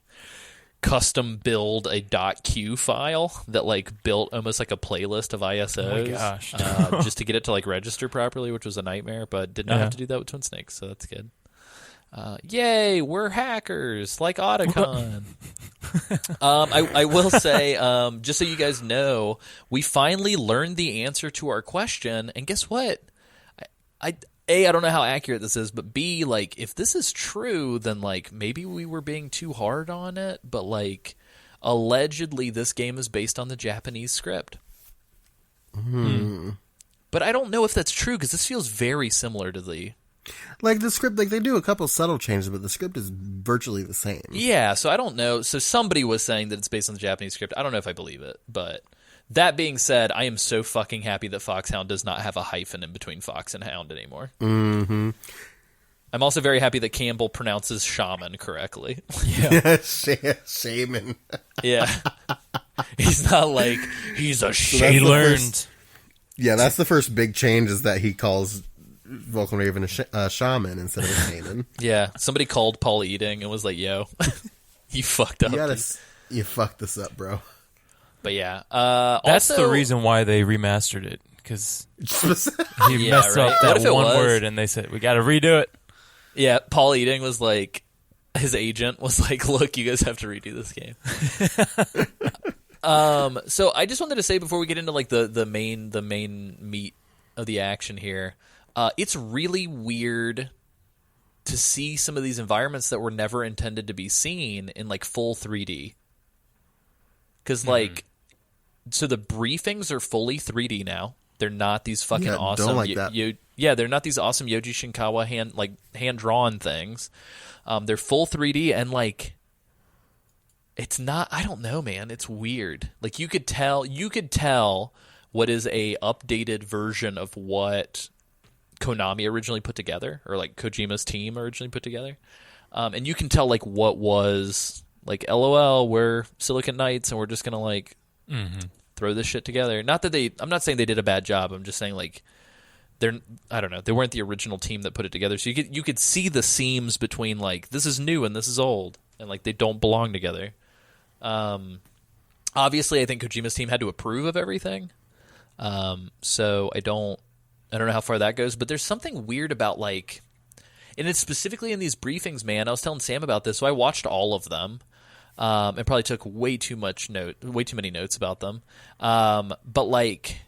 custom build a .q file that like built almost like a playlist of ISOs. Oh my gosh. Just to get it to like register properly, which was a nightmare, but did not have to do that with Twin Snakes, so that's good. Yay, we're hackers like Otacon. I will say, just so you guys know, we finally learned the answer to our question, and guess what? I don't know how accurate this is, but B, like, if this is true, then like maybe we were being too hard on it, but like allegedly this game is based on the Japanese script. But I don't know if that's true, because this feels very similar to the script. Like, they do a couple subtle changes, but the script is virtually the same. Yeah, so I don't know. So somebody was saying that it's based on the Japanese script. I don't know if I believe it, but that being said, I am so fucking happy that Foxhound does not have a hyphen in between Fox and Hound anymore. Mm-hmm. I'm also very happy that Campbell pronounces shaman correctly. Yeah. Shaman. Yeah. He's not like, he's a shaman. He learned. Yeah, that's the first big change, is that he calls Vulcan Raven a shaman instead of a shaman. Yeah, somebody called Paul Eating and was like, "Yo, you fucked up. You fucked this up, bro." But yeah, that's also, the reason why they remastered it, because he Yeah, messed right. up What if that it one was? word, and they said we got to redo it. Yeah, Paul Eating was like, his agent was like, "Look, you guys have to redo this game." So I just wanted to say before we get into like the main meat of the action here, it's really weird to see some of these environments that were never intended to be seen in like full 3D. Because like, so the briefings are fully 3D now. They're not these fucking awesome. Don't like that. They're not these awesome Yoji Shinkawa hand drawn things. They're full 3D and like, it's not. I don't know, man. It's weird. Like you could tell what is a updated version of what Konami originally put together, or like Kojima's team originally put together, and you can tell like what was like, LOL, we're Silicon Knights and we're just gonna like throw this shit together. Not that I'm not saying they did a bad job. I'm just saying like I don't know. They weren't the original team that put it together, so you could see the seams between like this is new and this is old, and like they don't belong together. Obviously, I think Kojima's team had to approve of everything. So I don't know how far that goes, but there's something weird about like, and it's specifically in these briefings, man. I was telling Sam about this, so I watched all of them, and probably took way too many notes about them. But like,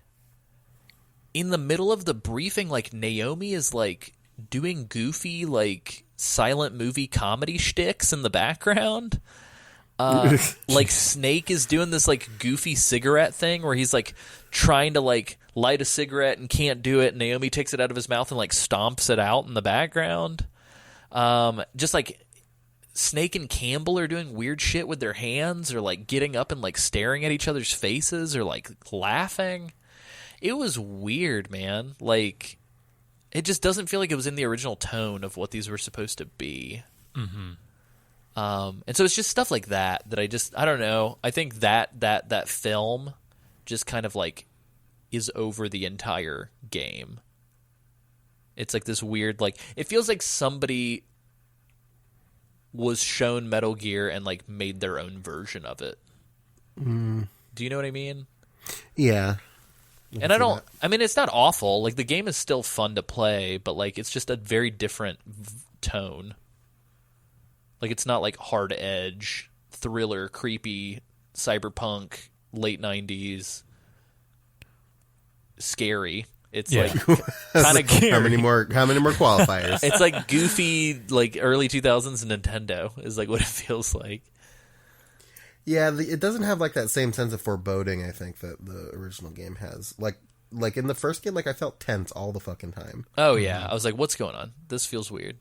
in the middle of the briefing, like Naomi is like doing goofy like silent movie comedy shticks in the background. Like Snake is doing this like goofy cigarette thing where he's like trying to like light a cigarette and can't do it. Naomi takes it out of his mouth and like stomps it out in the background. Just like Snake and Campbell are doing weird shit with their hands, or like getting up and like staring at each other's faces, or like laughing. It was weird, man. Like, it just doesn't feel like it was in the original tone of what these were supposed to be. And so it's just stuff like that I don't know. I think that film just kind of like is over the entire game. It's like this weird, like, it feels like somebody was shown Metal Gear and like made their own version of it. Do you know what I mean? Yeah. And I mean, it's not awful. Like, the game is still fun to play, but like, it's just a very different tone. Like, it's not like hard edge, thriller, creepy, cyberpunk, late 90s, scary. It's like kind of how many more qualifiers? It's like goofy, like early 2000s Nintendo is like what it feels like. Yeah, it doesn't have like that same sense of foreboding, I think, that the original game has. Like in the first game, like I felt tense all the fucking time. Oh yeah, I was like, what's going on? This feels weird.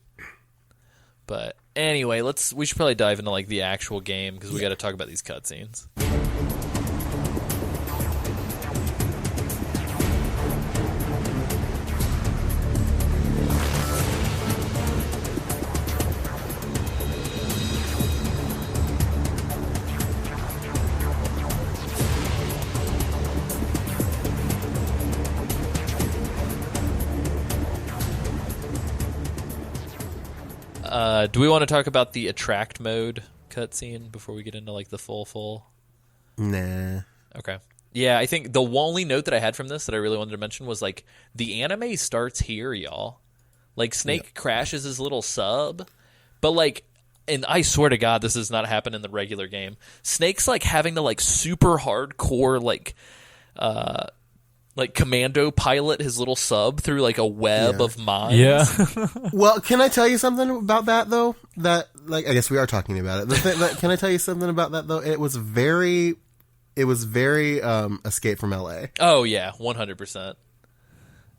But anyway, we should probably dive into like the actual game, because we got to talk about these cutscenes. Do we want to talk about the attract mode cutscene before we get into like the full? Nah. Okay. Yeah, I think the only note that I had from this that I really wanted to mention was like the anime starts here, y'all. Like Snake crashes his little sub, but like, and I swear to God, this does not happen in the regular game. Snake's like having to like super hardcore like commando pilot his little sub through like a web of mines. Yeah. Well, can I tell you something about that though? That, like, I guess we are talking about it. Can I tell you something about that though? It was very Escape from LA. Oh yeah, 100%.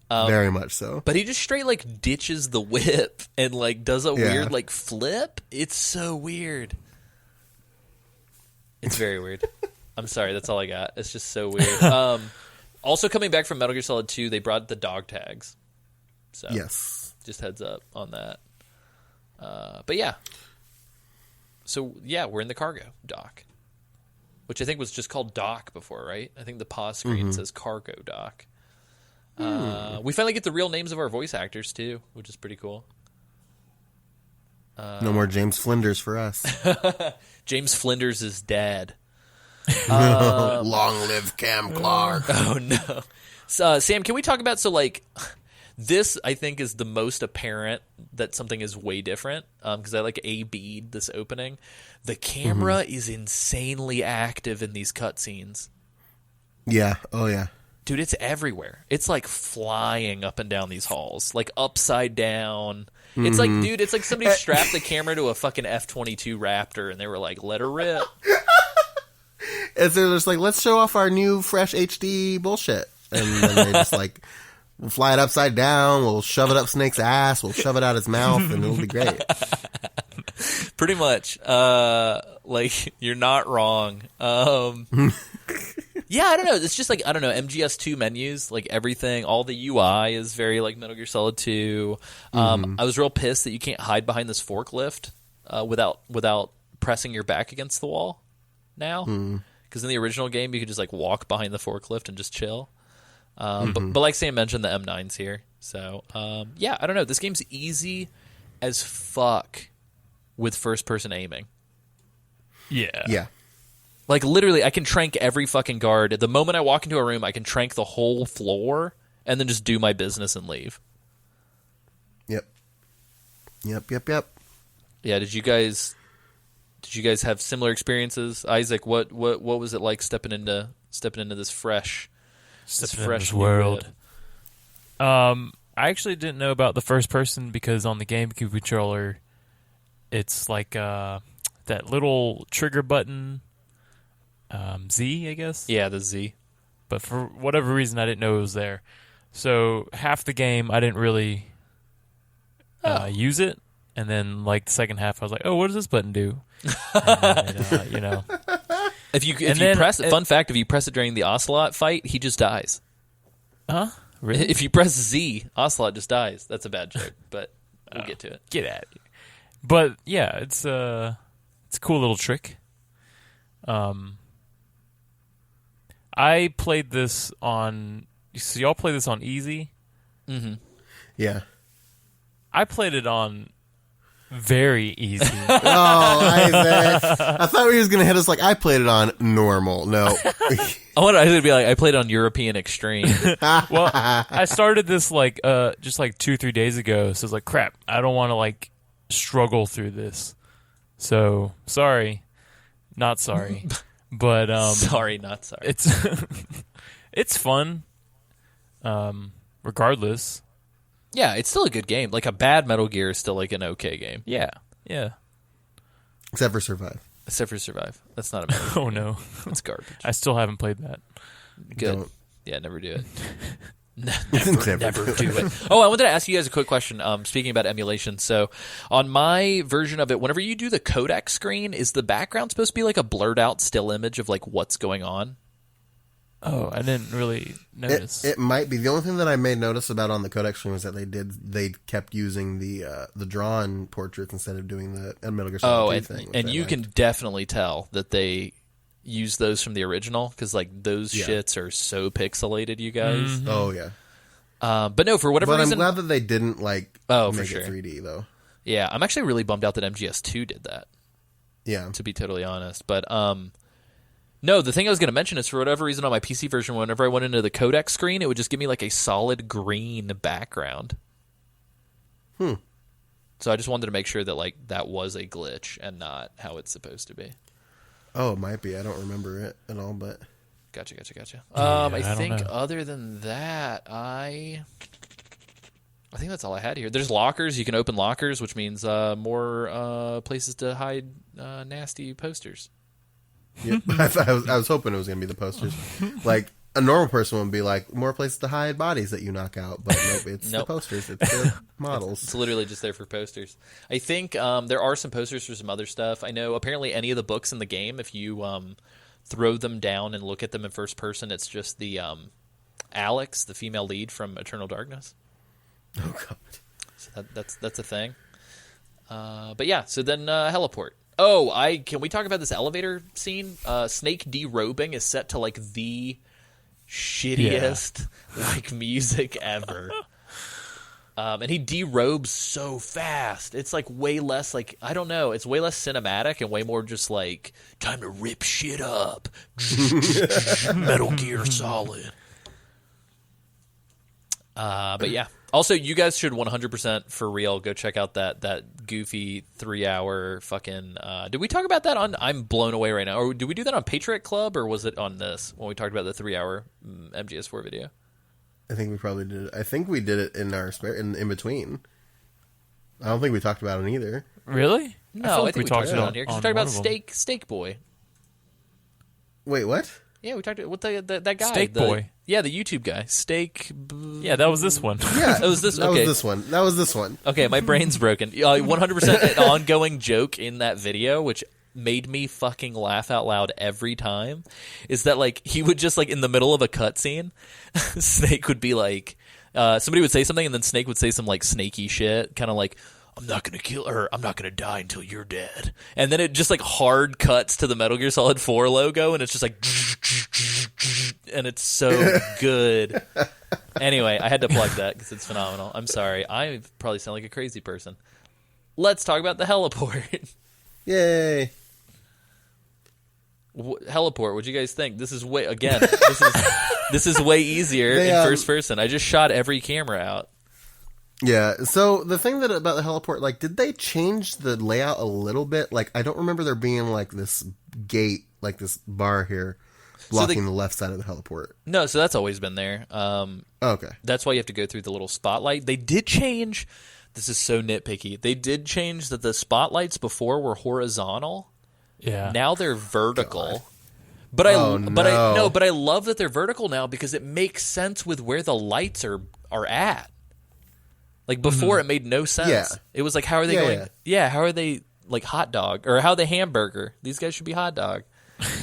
Very much so. But he just straight like ditches the whip and like does a weird like flip. It's so weird. It's very weird. I'm sorry, that's all I got. It's just so weird. Also, coming back from Metal Gear Solid 2, they brought the dog tags. So yes, just heads up on that. But yeah. So yeah, we're in the cargo dock, which I think was just called dock before, right? I think the pause screen says cargo dock. We finally get the real names of our voice actors too, which is pretty cool. No more James Flinders for us. James Flinders' dad. Long live Cam Clark. Oh no. So, Sam, can we talk about this? I think is the most apparent that something is way different because I A/B'd this opening. The camera is insanely active in these cutscenes. Yeah. Oh yeah. Dude, it's everywhere. It's like flying up and down these halls, like upside down. It's like, dude, it's like somebody strapped the camera to a fucking F-22 Raptor and they were like, let her rip. And they're just like, let's show off our new fresh HD bullshit. And then they just like, we'll fly it upside down, we'll shove it up Snake's ass, we'll shove it out his mouth, and it'll be great. Pretty much. You're not wrong. Yeah, I don't know. It's just like, I don't know, MGS2 menus, like everything, all the UI is very like Metal Gear Solid 2. I was real pissed that you can't hide behind this forklift without pressing your back against the wall now. Because in the original game, you could just like walk behind the forklift and just chill. But like Sam mentioned, the M9's here. So, yeah, I don't know. This game's easy as fuck with first-person aiming. Yeah. Yeah. Like, literally, I can trank every fucking guard. The moment I walk into a room, I can trank the whole floor and then just do my business and leave. Yep. Yeah, did you guys have similar experiences? Isaac, what was it like stepping into this fresh world? I actually didn't know about the first person because on the GameCube controller, it's like that little trigger button, Z, I guess. Yeah, the Z. But for whatever reason, I didn't know it was there. So half the game, I didn't really use it, and then like the second half, I was like, "Oh, what does this button do?" And, you know. If you press it, fun fact: if you press it during the Ocelot fight, he just dies. Huh? Really? If you press Z, Ocelot just dies. That's a bad joke, but we'll get to it. Get at it. But yeah, it's a cool little trick. I played this on. So y'all play this on easy? Mm-hmm. Yeah. I played it on very easy. Oh, Isaac. I thought he was going to hit us like, I played it on normal. No. I want Isaac to be like, I played on European Extreme. Well, I started this just 2-3 days ago, so I was like, crap, I don't want to struggle through this. So, sorry. Not sorry. But sorry, not sorry. It's fun. Regardless. Yeah, it's still a good game. Like a bad Metal Gear is still like an okay game. Yeah. Except for Survive. That's not a Metal Gear. Oh no, it's garbage. I still haven't played that. Good. Don't. Yeah, never do it. Never do it. Oh, I wanted to ask you guys a quick question. Speaking about emulation, so on my version of it, whenever you do the codec screen, is the background supposed to be like a blurred out still image of like what's going on? Oh, I didn't really notice. It might be. The only thing that I made notice about on the codec screen was that they kept using the drawn portraits instead of doing the Metal Gear Solid 2 thing. And you can definitely tell that they use those from the original because like those shits are so pixelated, you guys. Mm-hmm. Oh yeah. But no, for whatever reason, I'm glad that they didn't make it 3D though. Yeah, I'm actually really bummed out that MGS2 did that. Yeah, to be totally honest, but no, the thing I was going to mention is for whatever reason on my PC version, whenever I went into the codec screen, it would just give me like a solid green background. So I just wanted to make sure that like that was a glitch and not how it's supposed to be. Oh, it might be. I don't remember it at all, but Gotcha. I think know. other than that, I think that's all I had here. There's lockers. You can open lockers, which means more places to hide nasty posters. yep. I was hoping it was going to be the posters. Like a normal person would be like more places to hide bodies that you knock out, but nope, it's the posters. It's the models. It's literally just there for posters. I think there are some posters for some other stuff. I know apparently any of the books in the game, if you throw them down and look at them in first person, it's just the Alex, the female lead from Eternal Darkness. Oh god. So that's a thing. But yeah, so then heliport. Oh, can we talk about this elevator scene? Snake derobing is set to like the shittiest like music ever. And he derobes so fast. It's like way less like, I don't know, it's way less cinematic and way more just like time to rip shit up. Metal Gear Solid. But yeah. Also, you guys should 100% for real go check out that goofy 3-hour fucking. Did we talk about that on? I'm blown away right now. Or did we do that on Patriot Club, or was it on this when we talked about the 3-hour MGS4 video? I think we probably did it. I think we did it in our in between. I don't think we talked about it either. Really? No, I think we talked about it on here because we on talked about one of them. Steak Boy. Wait, what? Yeah, we talked about that guy. Steak Boy. Yeah, the YouTube guy. Yeah, that was this one. Yeah, that was this. That Okay. was this one. That was this one. Okay, my brain's broken. 100% an ongoing joke in that video, which made me fucking laugh out loud every time, is that like he would just like in the middle of a cutscene, Snake would be like, somebody would say something and then Snake would say some like snaky shit, kind of like, I'm not gonna kill her, I'm not gonna die until you're dead, and then it just like hard cuts to the Metal Gear Solid 4 logo and it's just like and it's so good. Anyway, I had to plug that because it's phenomenal. I'm sorry, I probably sound like a crazy person. Let's talk about the heliport. Yay. Heliport, what'd you guys think? This is way this is way easier in first person. I just shot every camera out. Yeah, so the thing that about the heliport, like, did they change the layout a little bit? Like, I don't remember there being like this gate, like this bar here blocking the left side of the heliport. No, so that's always been there. Okay. That's why you have to go through the little spotlight. They did change, this is so nitpicky, they did change that the spotlights before were horizontal. Yeah. Now they're vertical. God. But I no. love that they're vertical now because it makes sense with where the lights are at. Like before it made no sense. Yeah. It was like, how are they going? Yeah, how are they like hot dog or how are they hamburger? These guys should be hot dog.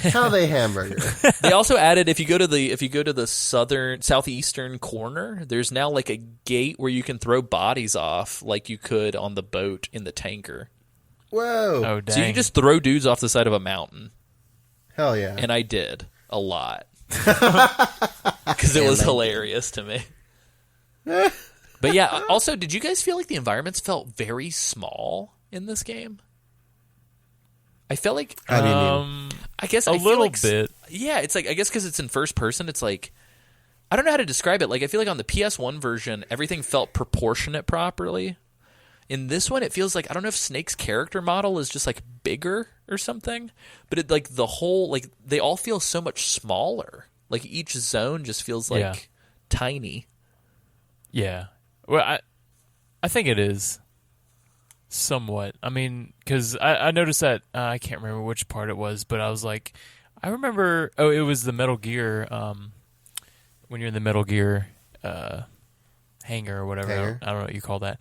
How they hamburger. They also added if you go to the southeastern corner, there's now like a gate where you can throw bodies off like you could on the boat in the tanker. Whoa. Oh, dang. So you can just throw dudes off the side of a mountain. Hell yeah. And I did a lot. Because it was hilarious to me. But yeah, also, did you guys feel like the environments felt very small in this game? I felt like... How do you mean? I guess a I feel little like, bit. Yeah, it's like, I guess because it's in first person, it's like... I don't know how to describe it. Like, I feel like on the PS1 version, everything felt proportionate properly. In this one, it feels like, I don't know if Snake's character model is just like bigger or something, but it like the whole, like they all feel so much smaller. Like each zone just feels like tiny. Yeah. Well, I think it is somewhat. I mean, because I noticed that, I can't remember which part it was, but I was like, I remember, it was the Metal Gear, when you're in the Metal Gear hangar or whatever. Hangar? I don't know what you call that.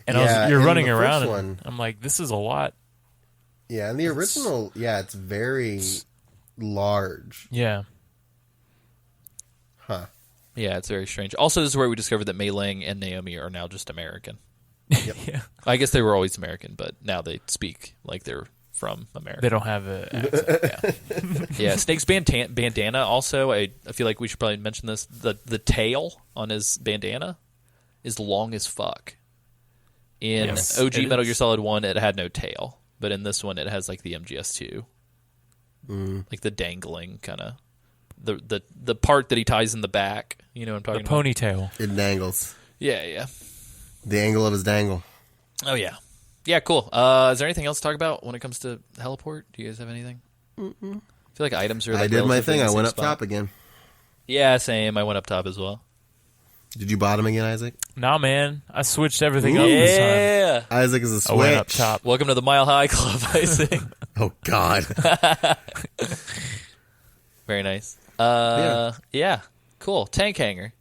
And you're running around, and I'm like, this is a lot. Yeah, and the original, it's very large. Yeah. Huh. Yeah, it's very strange. Also, this is where we discovered that Mei Ling and Naomi are now just American. Yep. Yeah. I guess they were always American, but now they speak like they're from America. They don't have an accent. Yeah, Snake's bandana also, I feel like we should probably mention this. The tail on his bandana is long as fuck. In Yes, OG it Metal is. Gear Solid 1, it had no tail. But in this one, it has like the MGS2. Like the dangling kind of... The part that he ties in the back. You know what I'm talking The about? ponytail. It dangles. Yeah. The angle of his dangle. Oh, yeah. Yeah, cool. Is there anything else to talk about when it comes to Heliport? Do you guys have anything? I feel like items are like I did my relatively thing. in I the went same up spot. top again. Yeah, same. I went up top as well. Did you bottom again, Isaac? Nah, man. I switched everything up this time. Yeah. Isaac is a switch. I went up top. Welcome to the Mile High Club, I think. Oh, God. Very nice. Yeah. Cool. Tank hanger.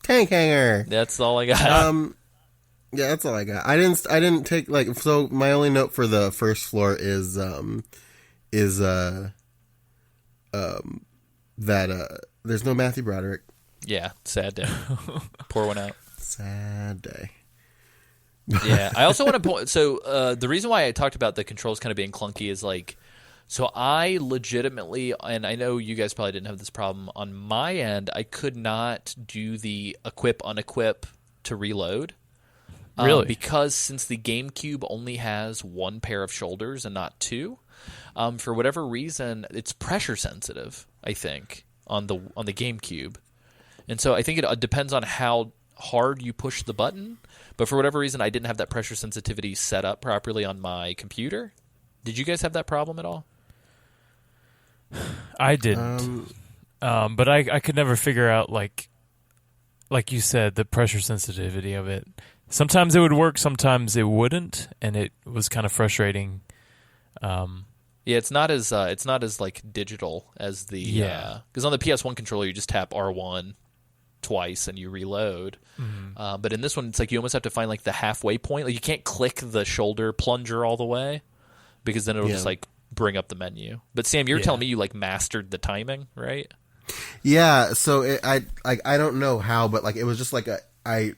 Tank hanger. That's all I got. Yeah, that's all I got. I didn't take like, so my only note for the first floor is that there's no Matthew Broderick. Yeah, sad day. Pour one out. Sad day. Yeah, I also want to point. So the reason why I talked about the controls kind of being clunky is like, So I legitimately, and I know you guys probably didn't have this problem on my end, I could not do the equip, unequip to reload. Really? Because since the GameCube only has one pair of shoulders and not two, for whatever reason, it's pressure sensitive, I think, on the GameCube. And so I think it depends on how hard you push the button. But for whatever reason, I didn't have that pressure sensitivity set up properly on my computer. Did you guys have that problem at all? I didn't, but I could never figure out like you said, the pressure sensitivity of it. Sometimes it would work, sometimes it wouldn't, and it was kind of frustrating. Yeah, it's not as like digital as the because on the PS1 controller you just tap R1 twice and you reload. Mm-hmm. But in this one, it's like you almost have to find like the halfway point. Like you can't click the shoulder plunger all the way because then it'll just like bring up the menu. But Sam, you're telling me you like mastered the timing, right? Yeah. So I don't know how, but like it was just like I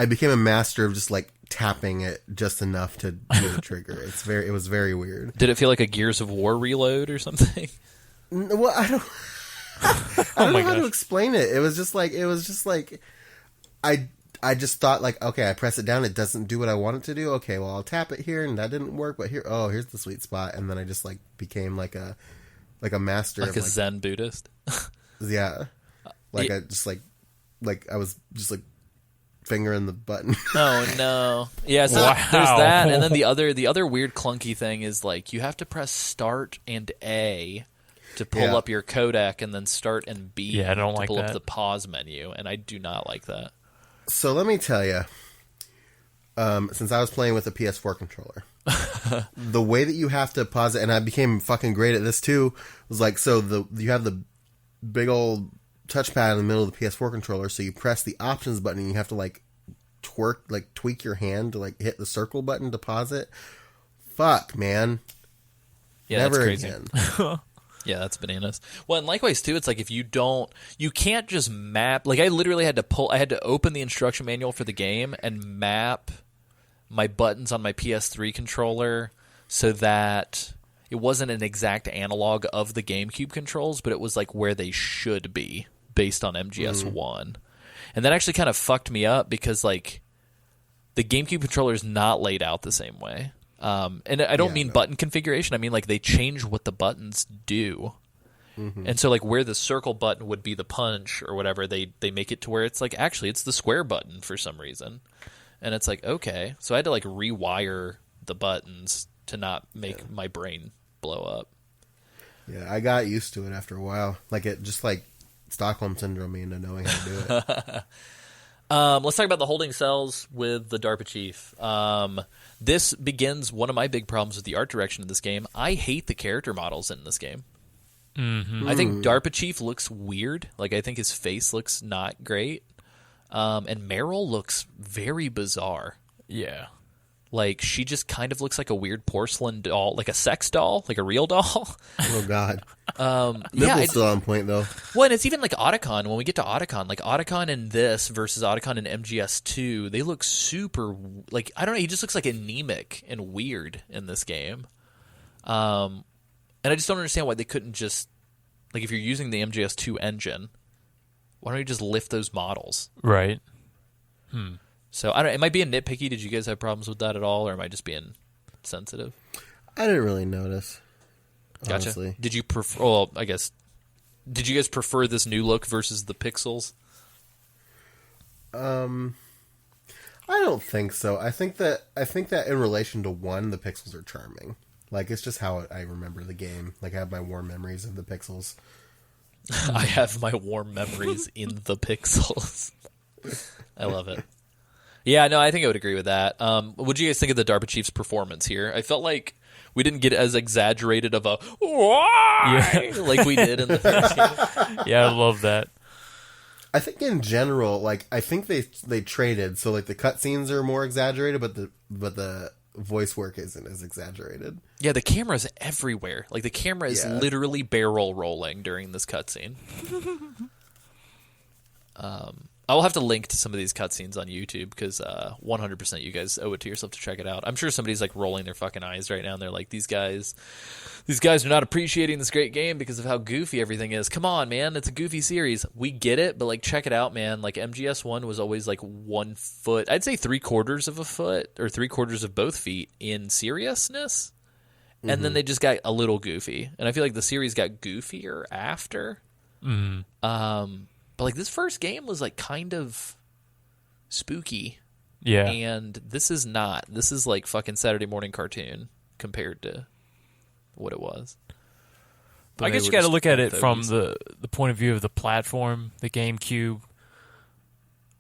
became a master of just like tapping it just enough to do the trigger. It was very weird. Did it feel like a Gears of War reload or something? Well, I don't know how to explain it. It was just like I just thought like, okay, I press it down, it doesn't do what I want it to do. Okay, well I'll tap it here, and that didn't work. But here's the sweet spot, and then I just like became like a master, like of, a like, Zen Buddhist. Yeah, like I just like I was just like fingering the button. Oh no! Yeah, so wow. There's that, and then the other weird clunky thing is like you have to press Start and A to pull up your codec, and then Start and B I don't to like pull up that. the pause menu, and I do not like that. So let me tell you, since I was playing with a PS4 controller, the way that you have to pause it, and I became fucking great at this too, was like, so you have the big old touchpad in the middle of the PS4 controller, so you press the options button, and you have to like tweak your hand to like hit the circle button to pause it. Fuck, man. Yeah, Never that's crazy. again. Yeah, that's bananas. Well, and likewise too, it's like if you can't just map. Like I literally had to open the instruction manual for the game and map my buttons on my PS3 controller so that it wasn't an exact analog of the GameCube controls, but it was like where they should be based on MGS1. And that actually kind of fucked me up because like the GameCube controller is not laid out the same way. And I don't mean button configuration. I mean like they change what the buttons do. Mm-hmm. And so like where the circle button would be the punch or whatever, they make it to where it's like actually it's the square button for some reason. And it's like, okay. So I had to like rewire the buttons to not make my brain blow up. Yeah, I got used to it after a while. Like it just like Stockholm syndrome me into knowing how to do it. Let's talk about the holding cells with the DARPA chief. This begins one of my big problems with the art direction of this game. I hate the character models in this game. Mm-hmm. I think DARPA chief looks weird. Like I think his face looks not great. And Meryl looks very bizarre. Yeah. Like she just kind of looks like a weird porcelain doll, like a sex doll, like a real doll. Oh God. Nipple's still on point though. Well, and it's even like Otacon. When we get to Otacon, like Otacon in this versus Otacon in MGS2, they look super like I don't know. He just looks like anemic and weird in this game. And I just don't understand why they couldn't just like if you're using the MGS2 engine, why don't you just lift those models? Right. So I don't. Am I being nitpicky? Did you guys have problems with that at all, or am I just being sensitive? I didn't really notice. Gotcha. Honestly. Did you prefer? Well, I guess. Did you guys prefer this new look versus the pixels? I don't think so. I think that in relation to one, the pixels are charming. Like it's just how I remember the game. Like I have my warm memories of the pixels. I have my warm memories in the pixels. I love it. Yeah, no, I think I would agree with that. What do you guys think of the DARPA chief's performance here? I felt like we didn't get as exaggerated of a why like we did in the first game. Yeah, I love that. I think in general, like I think they traded. So like the cutscenes are more exaggerated, but the voice work isn't as exaggerated. Yeah, the camera's everywhere. Like the camera is literally barrel rolling during this cutscene. I'll have to link to some of these cutscenes on YouTube because 100% you guys owe it to yourself to check it out. I'm sure somebody's like rolling their fucking eyes right now, and they're like, these guys are not appreciating this great game because of how goofy everything is. Come on, man, it's a goofy series. We get it, but like, check it out, man. Like, MGS1 was always like 1 foot, I'd say 3/4 of a foot or 3/4 of both feet in seriousness, and then they just got a little goofy. And I feel like the series got goofier after. But like, this first game was like kind of spooky. Yeah. And this is not. This is like fucking Saturday morning cartoon compared to what it was. But I guess you got to look at it from the point of view of the platform, the GameCube.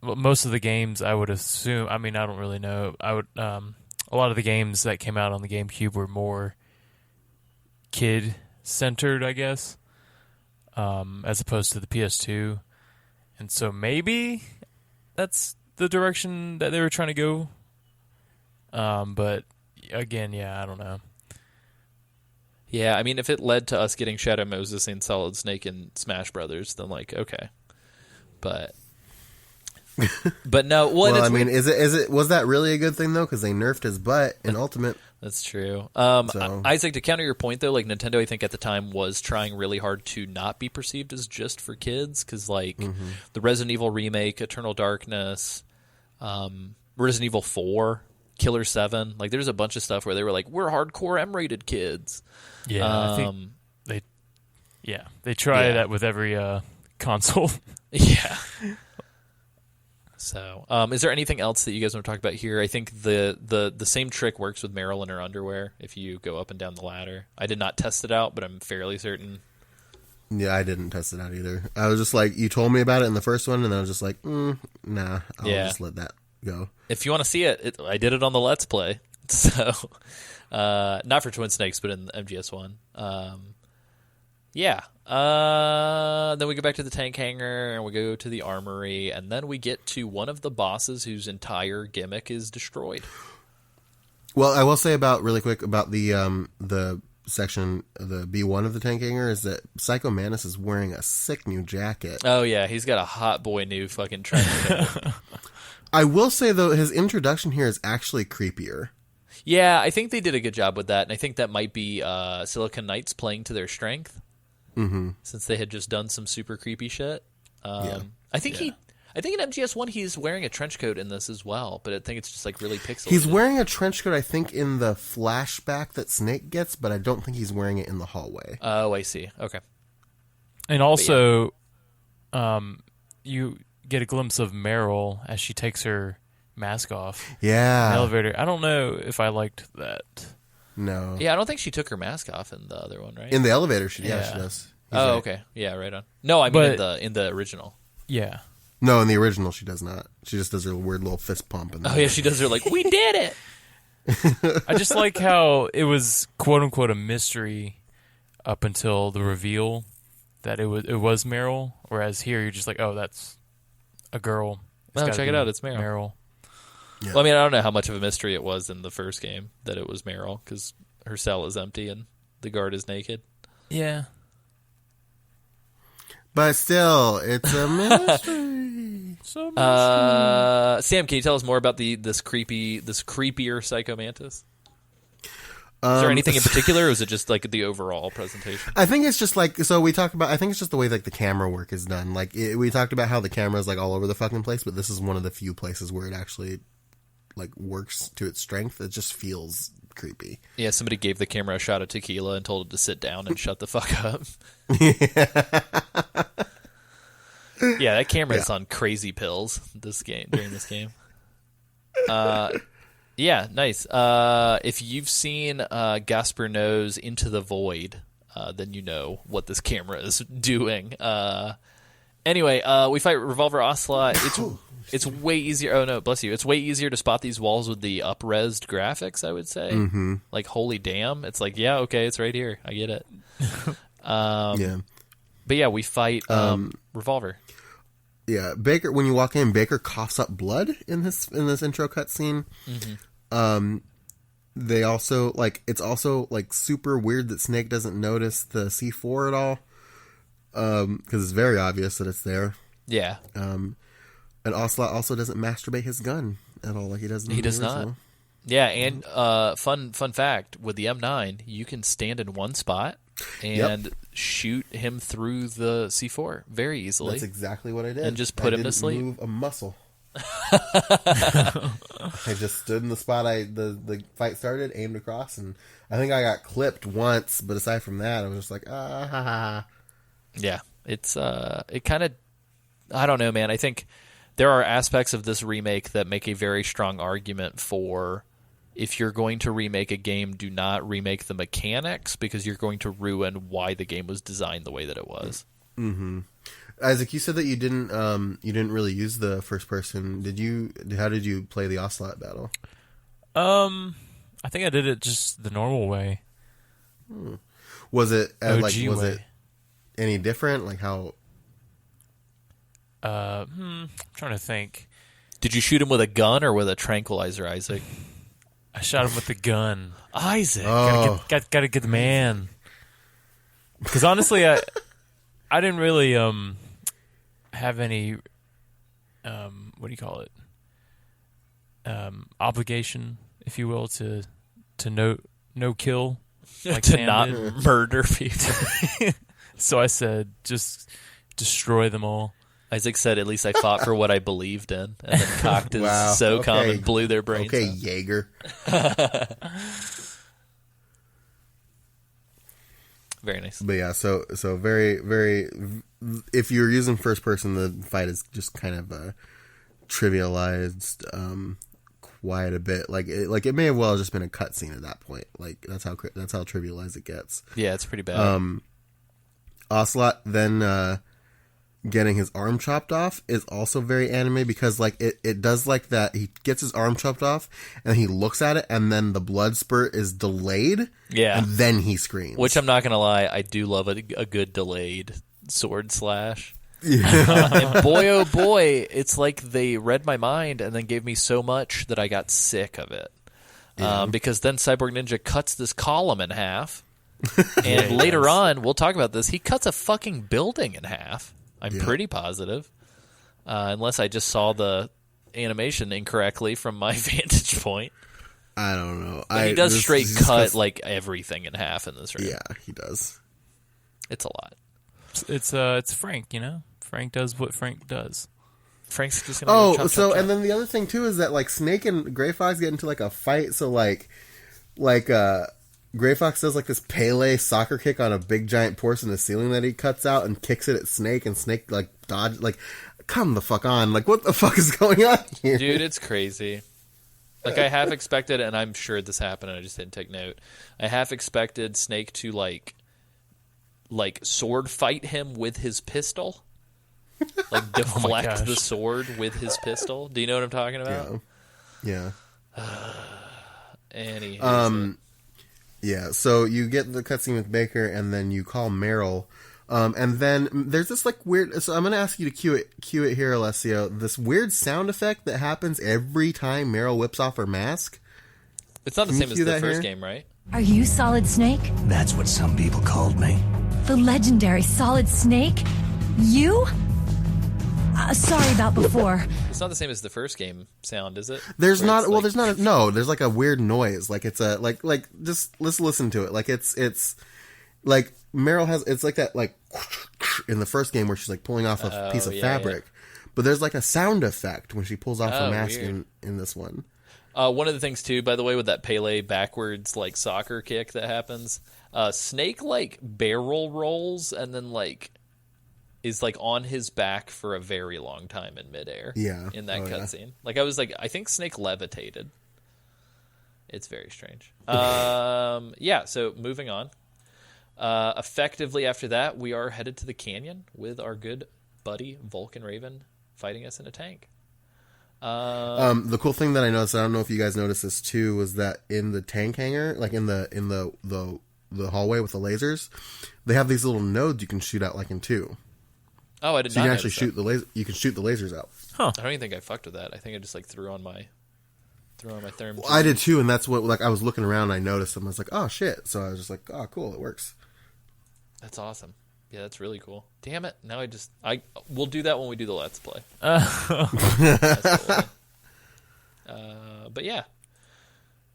Well, most of the games, I would assume, I mean, I don't really know. A lot of the games that came out on the GameCube were more kid-centered, I guess, as opposed to the PS2. And so maybe that's the direction that they were trying to go. But again, yeah, I don't know. Yeah, I mean, if it led to us getting Shadow Moses and Solid Snake and Smash Brothers, then like, okay. But no. Well, I mean, was that really a good thing though? Because they nerfed his butt in Ultimate. That's true. Isaac, to counter your point though, like Nintendo, I think at the time was trying really hard to not be perceived as just for kids, because like the Resident Evil remake, Eternal Darkness, Resident Evil 4, Killer 7, like there's a bunch of stuff where they were like, we're hardcore M-rated kids. Yeah, I think they try that with every console. Yeah. So, is there anything else that you guys want to talk about here? I think the same trick works with Meryl in her underwear if you go up and down the ladder. I did not test it out, but I'm fairly certain. Yeah, I didn't test it out either. I was just like, you told me about it in the first one, and I was just like, nah, I'll just let that go. If you want to see it, I did it on the Let's Play. So, not for Twin Snakes, but in MGS1. Yeah. Then we go back to the tank hangar, and we go to the armory, and then we get to one of the bosses whose entire gimmick is destroyed. Well, I will say really quick about the section, the B1 of the tank hangar, is that Psycho Mantis is wearing a sick new jacket. Oh yeah, he's got a hot boy new fucking trench coat. I will say though, his introduction here is actually creepier. Yeah, I think they did a good job with that, and I think that might be Silicon Knights playing to their strength. Since they had just done some super creepy shit. I think in MGS1 he's wearing a trench coat in this as well, but I think it's just like really pixelated. He's wearing a trench coat, I think, in the flashback that Snake gets, but I don't think he's wearing it in the hallway. Oh, I see. Okay. And also, you get a glimpse of Meryl as she takes her mask off. Yeah. In the elevator. I don't know if I liked that. No. Yeah, I don't think she took her mask off in the other one, right? In the elevator, she does. Oh, okay. Yeah, right on. No, I mean in the original. Yeah. No, in the original, she does not. She just does her weird little fist pump. Oh, yeah, she does her like, we did it! I just like how it was, quote-unquote, a mystery up until the reveal that it was Meryl, whereas here you're just like, oh, that's a girl. Oh, check it out, it's Meryl. Yeah. Well, I mean, I don't know how much of a mystery it was in the first game that it was Meryl, because her cell is empty and the guard is naked. Yeah. But still, it's a mystery. Sam, can you tell us more about this creepier Psycho Mantis? Is there anything in particular, or is it just like the overall presentation? I think it's just like, so we talked about, I think it's just the way like the camera work is done. Like we talked about how the camera is like all over the fucking place, but this is one of the few places where it actually like works to its strength. It just feels creepy. Yeah, somebody gave the camera a shot of tequila and told it to sit down and shut the fuck up. Yeah, that camera is on crazy pills during this game. Yeah, nice. If you've seen Gaspar Noé's Into the Void, then you know what this camera is doing. Anyway, we fight Revolver Ocelot. It's way easier. Oh no, bless you. It's way easier to spot these walls with the up-resed graphics, I would say. Mm-hmm. Like, holy damn. It's like, yeah, okay, it's right here. I get it. Yeah. But yeah, we fight Revolver. Yeah, Baker. When you walk in, Baker coughs up blood in this intro cutscene. Mm-hmm. They also it's also super weird that Snake doesn't notice the C4 at all, because it's very obvious that it's there. Yeah. And Ocelot also doesn't masturbate his gun at all like he does in He the does original. not. Yeah, and fun fact, with the M9, you can stand in one spot and shoot him through the C4 very easily. That's exactly what I did. And just put him to didn't sleep. Move a muscle. I just stood in the spot the fight started, aimed across, and I think I got clipped once, but aside from that, I was just like, ah, ha, ha. Yeah, it's it kind of, I don't know, man. I think there are aspects of this remake that make a very strong argument for, if you're going to remake a game, do not remake the mechanics, because you're going to ruin why the game was designed the way that it was. Mm-hmm. Isaac, you said that you didn't really use the first person. How did you play the Ocelot battle? I think I did it just the normal way. Was it OG was way. it any different? Like how? I'm trying to think. Did you shoot him with a gun or with a tranquilizer, Isaac? I shot him with the gun. Isaac. Oh. Gotta get the man. Because honestly, I didn't really have any what do you call it, obligation, if you will, to no kill, like to Sam not did. murder people. So I said, just destroy them all. Isaac said, at least I fought for what I believed in, and then cocked his Wow. SOCOM Okay. and blew their brains Okay, out. Jaeger. Very nice. But yeah, so very, very. If you're using first person, the fight is just kind of trivialized quite a bit. Like it may have well just been a cutscene at that point. Like that's how trivialized it gets. Yeah, it's pretty bad. Ocelot then getting his arm chopped off is also very anime, because like it does like that. He gets his arm chopped off and he looks at it, and then the blood spurt is delayed. Yeah. And then he screams. Which, I'm not going to lie, I do love a good delayed sword slash. Yeah. And boy, oh boy, it's like they read my mind and then gave me so much that I got sick of it. Because then Cyborg Ninja cuts this column in half. And later on, we'll talk about this, he cuts a fucking building in half. I'm pretty positive. Unless I just saw the animation incorrectly from my vantage point. I don't know. But he does straight cut like everything in half in this room. Yeah, he does. It's a lot. It's Frank, you know? Frank does what Frank does. Frank's just gonna go chop, chop, chop. And then the other thing too is that like Snake and Gray Fox get into like a fight. So like Gray Fox does like this Pele soccer kick on a big giant portion of the ceiling that he cuts out and kicks it at Snake, and Snake like dodge, like, come the fuck on, like what the fuck is going on here, Dude? It's crazy. Like, I half expected, and I'm sure this happened, and I just didn't take note. I half expected Snake to like sword fight him with his pistol, like deflect the sword with his pistol. Do you know what I'm talking about? Yeah. And he hates it. Yeah, so you get the cutscene with Baker, and then you call Meryl, and then there's this like weird. So I'm going to ask you to cue it here, Alessio. This weird sound effect that happens every time Meryl whips off her mask. It's not the Can you same as cue the that first here? game, right? Are you Solid Snake? That's what some people called me. The legendary Solid Snake? You? Sorry about before. It's not the same as the first game sound, is it? There's Where not. it's Well, like- there's not. No, there's like a weird noise. Like it's a like just let's listen to it. Like it's like Meryl has. It's like that like in the first game where she's like pulling off a piece of fabric. But there's like a sound effect when she pulls off her mask weird. in this one. One of the things too, by the way, with that Pele backwards like soccer kick that happens, Snake like barrel rolls and then like is like on his back for a very long time in midair. Yeah. In that Oh, yeah. cutscene, like I was like, I think Snake levitated. It's very strange. Yeah. So moving on. Effectively after that, we are headed to the canyon with our good buddy Vulcan Raven fighting us in a tank. The cool thing that I noticed, I don't know if you guys noticed this too, was that in the tank hangar, like in the hallway with the lasers, they have these little nodes you can shoot out like in two. Oh, I did So not you can actually notice shoot the laser. You can shoot the lasers out. that. I don't even think I fucked with that. I think I just like threw on my therm. I did too, and that's what like I was looking around, and I noticed them. I was like, oh shit! So I was just like, oh cool, it works. That's awesome. Yeah, that's really cool. Damn it! Now we'll do that when we do the Let's Play. But yeah,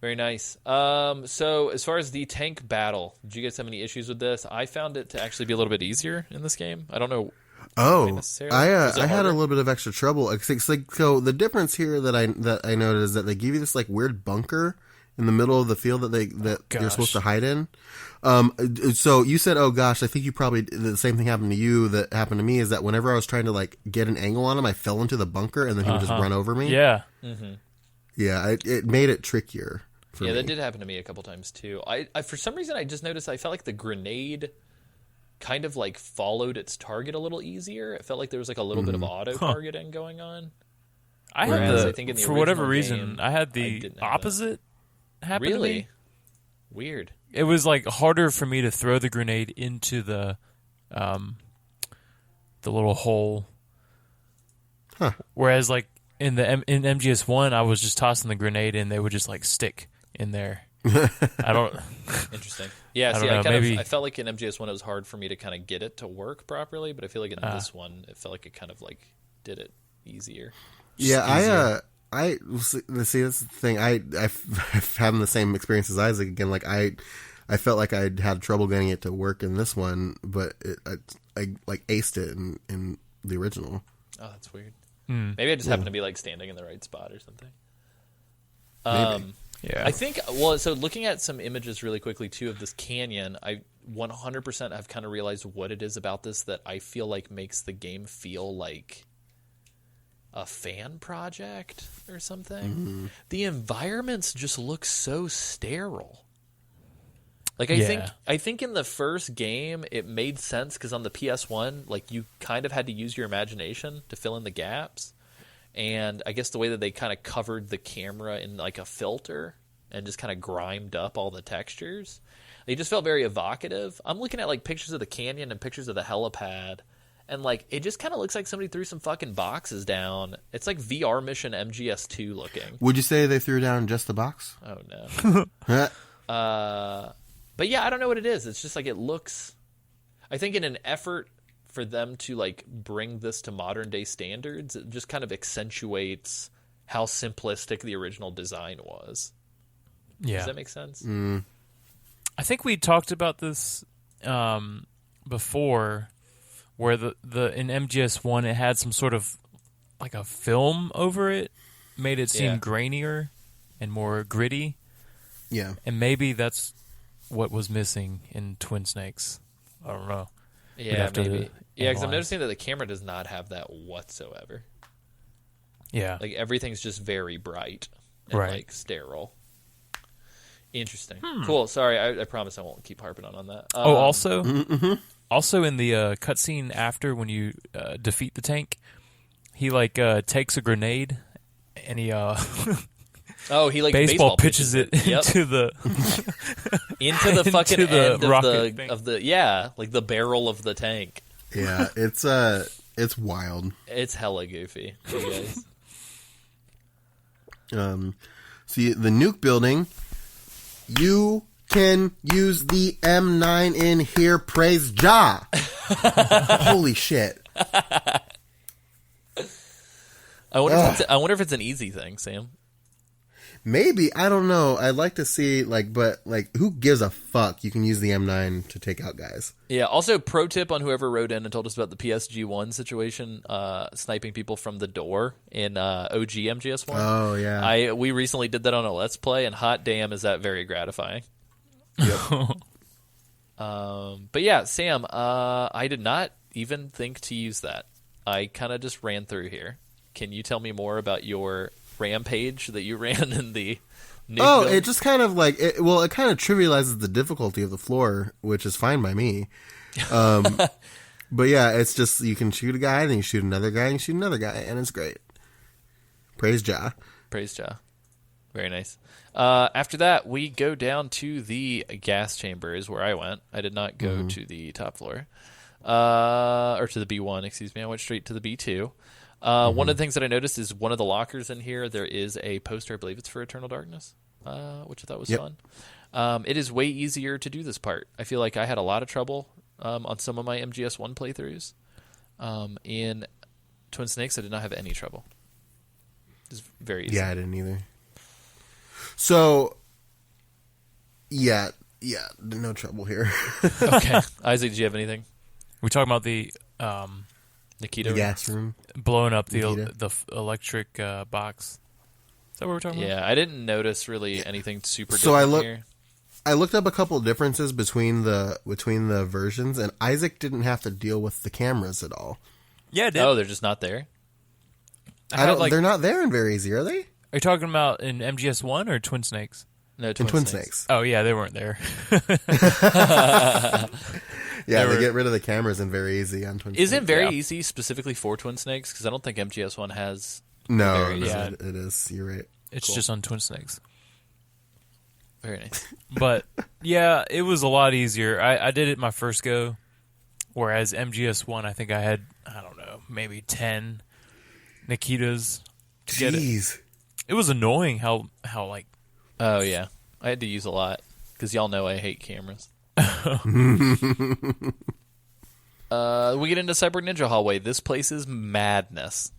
very nice. So as far as the tank battle, did you guys have any issues with this? I found it to actually be a little bit easier in this game. I don't know. Oh, I had a little bit of extra trouble. It's like, so the difference here that I noted is that they give you this like weird bunker in the middle of the field that you're supposed to hide in. So you said, "Oh gosh," I think you probably the same thing happened to you that happened to me. Is that whenever I was trying to like get an angle on him, I fell into the bunker and then he would just run over me. Yeah, yeah, it made it trickier. For me. That did happen to me a couple times too. I for some reason I just noticed I felt like the grenade kind of like followed its target a little easier. It felt like there was like a little bit of auto targeting going on. I think in the for whatever reason I had the opposite happen to me. Weird. It was like harder for me to throw the grenade into the little hole. Huh. Whereas like in MGS1 I was just tossing the grenade and they would just like stick in there. I don't. Interesting. Yeah. I felt like in MGS1 it was hard for me to kind of get it to work properly, but I feel like in this one it felt like it kind of like did it easier. Yeah, I see. That's the thing. I'm having the same experience as Isaac again. Like I felt like I had trouble getting it to work in this one, but I like aced it in the original. Oh, that's weird. Maybe I just happened to be like standing in the right spot or something. Maybe. Yeah. I think. So looking at some images really quickly too of this canyon, I 100% have kind of realized what it is about this that I feel like makes the game feel like a fan project or something. The environments just look so sterile. Like I think in the first game it made sense because on the PS1, like you kind of had to use your imagination to fill in the gaps, and I guess the way that they kind of covered the camera in like a filter and just kind of grimed up all the textures, they just felt very evocative. I'm looking at like pictures of the canyon and pictures of the helipad. And, like, it just kind of looks like somebody threw some fucking boxes down. It's like VR Mission MGS2 looking. Would you say they threw down just the box? Oh, no. But, yeah, I don't know what it is. It's just like it looks... I think in an effort for them to, like, bring this to modern-day standards, it just kind of accentuates how simplistic the original design was. Yeah. Does that make sense? I think we talked about this before... where the in MGS1 it had some sort of like a film over it, made it seem grainier and more gritty. Yeah. And maybe that's what was missing in Twin Snakes. I don't know. Yeah, maybe. Yeah, because I'm noticing that the camera does not have that whatsoever. Yeah. Like everything's just very bright and like sterile. Interesting. Cool. Sorry, I promise I won't keep harping on that. Also in the cutscene after when you defeat the tank, he like takes a grenade and he he like baseball pitches it into the into the fucking into the end rocket of the like the barrel of the tank. Yeah, it's wild. It's hella goofy, you guys. See the nuke building. You can use the M9 in here. Praise Jah. Holy shit. I wonder if it's an easy thing, Sam. Maybe. I don't know. I'd like to see, but who gives a fuck? You can use the M9 to take out guys. Yeah, also, pro tip on whoever wrote in and told us about the PSG-1 situation, sniping people from the door in OG MGS1. Oh, yeah. We recently did that on a Let's Play, and hot damn is that very gratifying. Yep. But yeah, Sam, I did not even think to use that. I kind of just ran through here. Can you tell me more about your rampage that you ran in the new build? It just kind of it kind of trivializes the difficulty of the floor, which is fine by me. But yeah, it's just you can shoot a guy, then you shoot another guy, and you shoot another guy, and it's great. Praise Jah. Praise Jah. Very nice. After that, we go down to the gas chamber is where I went. I did not go to the top floor. Or to the B1, excuse me. I went straight to the B2. One of the things that I noticed is one of the lockers in here, there is a poster, I believe it's for Eternal Darkness, which I thought was fun. It is way easier to do this part. I feel like I had a lot of trouble on some of my MGS1 playthroughs. In Twin Snakes, I did not have any trouble. It was very easy. Yeah, I didn't either. So, yeah, no trouble here. Okay. Isaac, did you have anything? We talking about the Nikita? The gas room. blowing up the Nikita? electric box. Is that what we're talking about? Yeah, I didn't notice really anything super So different here. I looked up a couple of differences between the versions, and Isaac didn't have to deal with the cameras at all. Yeah, it did. Oh, they're just not there? I don't. They're not there in Very Easy, are they? Are you talking about in MGS1 or Twin Snakes? No, In Twin Snakes. Oh, yeah, they weren't there. Yeah, they get rid of the cameras in Very Easy on Twin Snakes. Isn't Very Yeah. Easy specifically for Twin Snakes? Because I don't think MGS1 has... No, Very no, Easy. it is. You're right. It's Cool. just on Twin Snakes. Very nice. But, yeah, it was a lot easier. I did it my first go, whereas MGS1, I think I had, I don't know, maybe 10 Nikitas to get it. Jeez. It was annoying how like, Oh, yeah. I had to use a lot. Because y'all know I hate cameras. We get into Cyborg Ninja Hallway. This place is madness.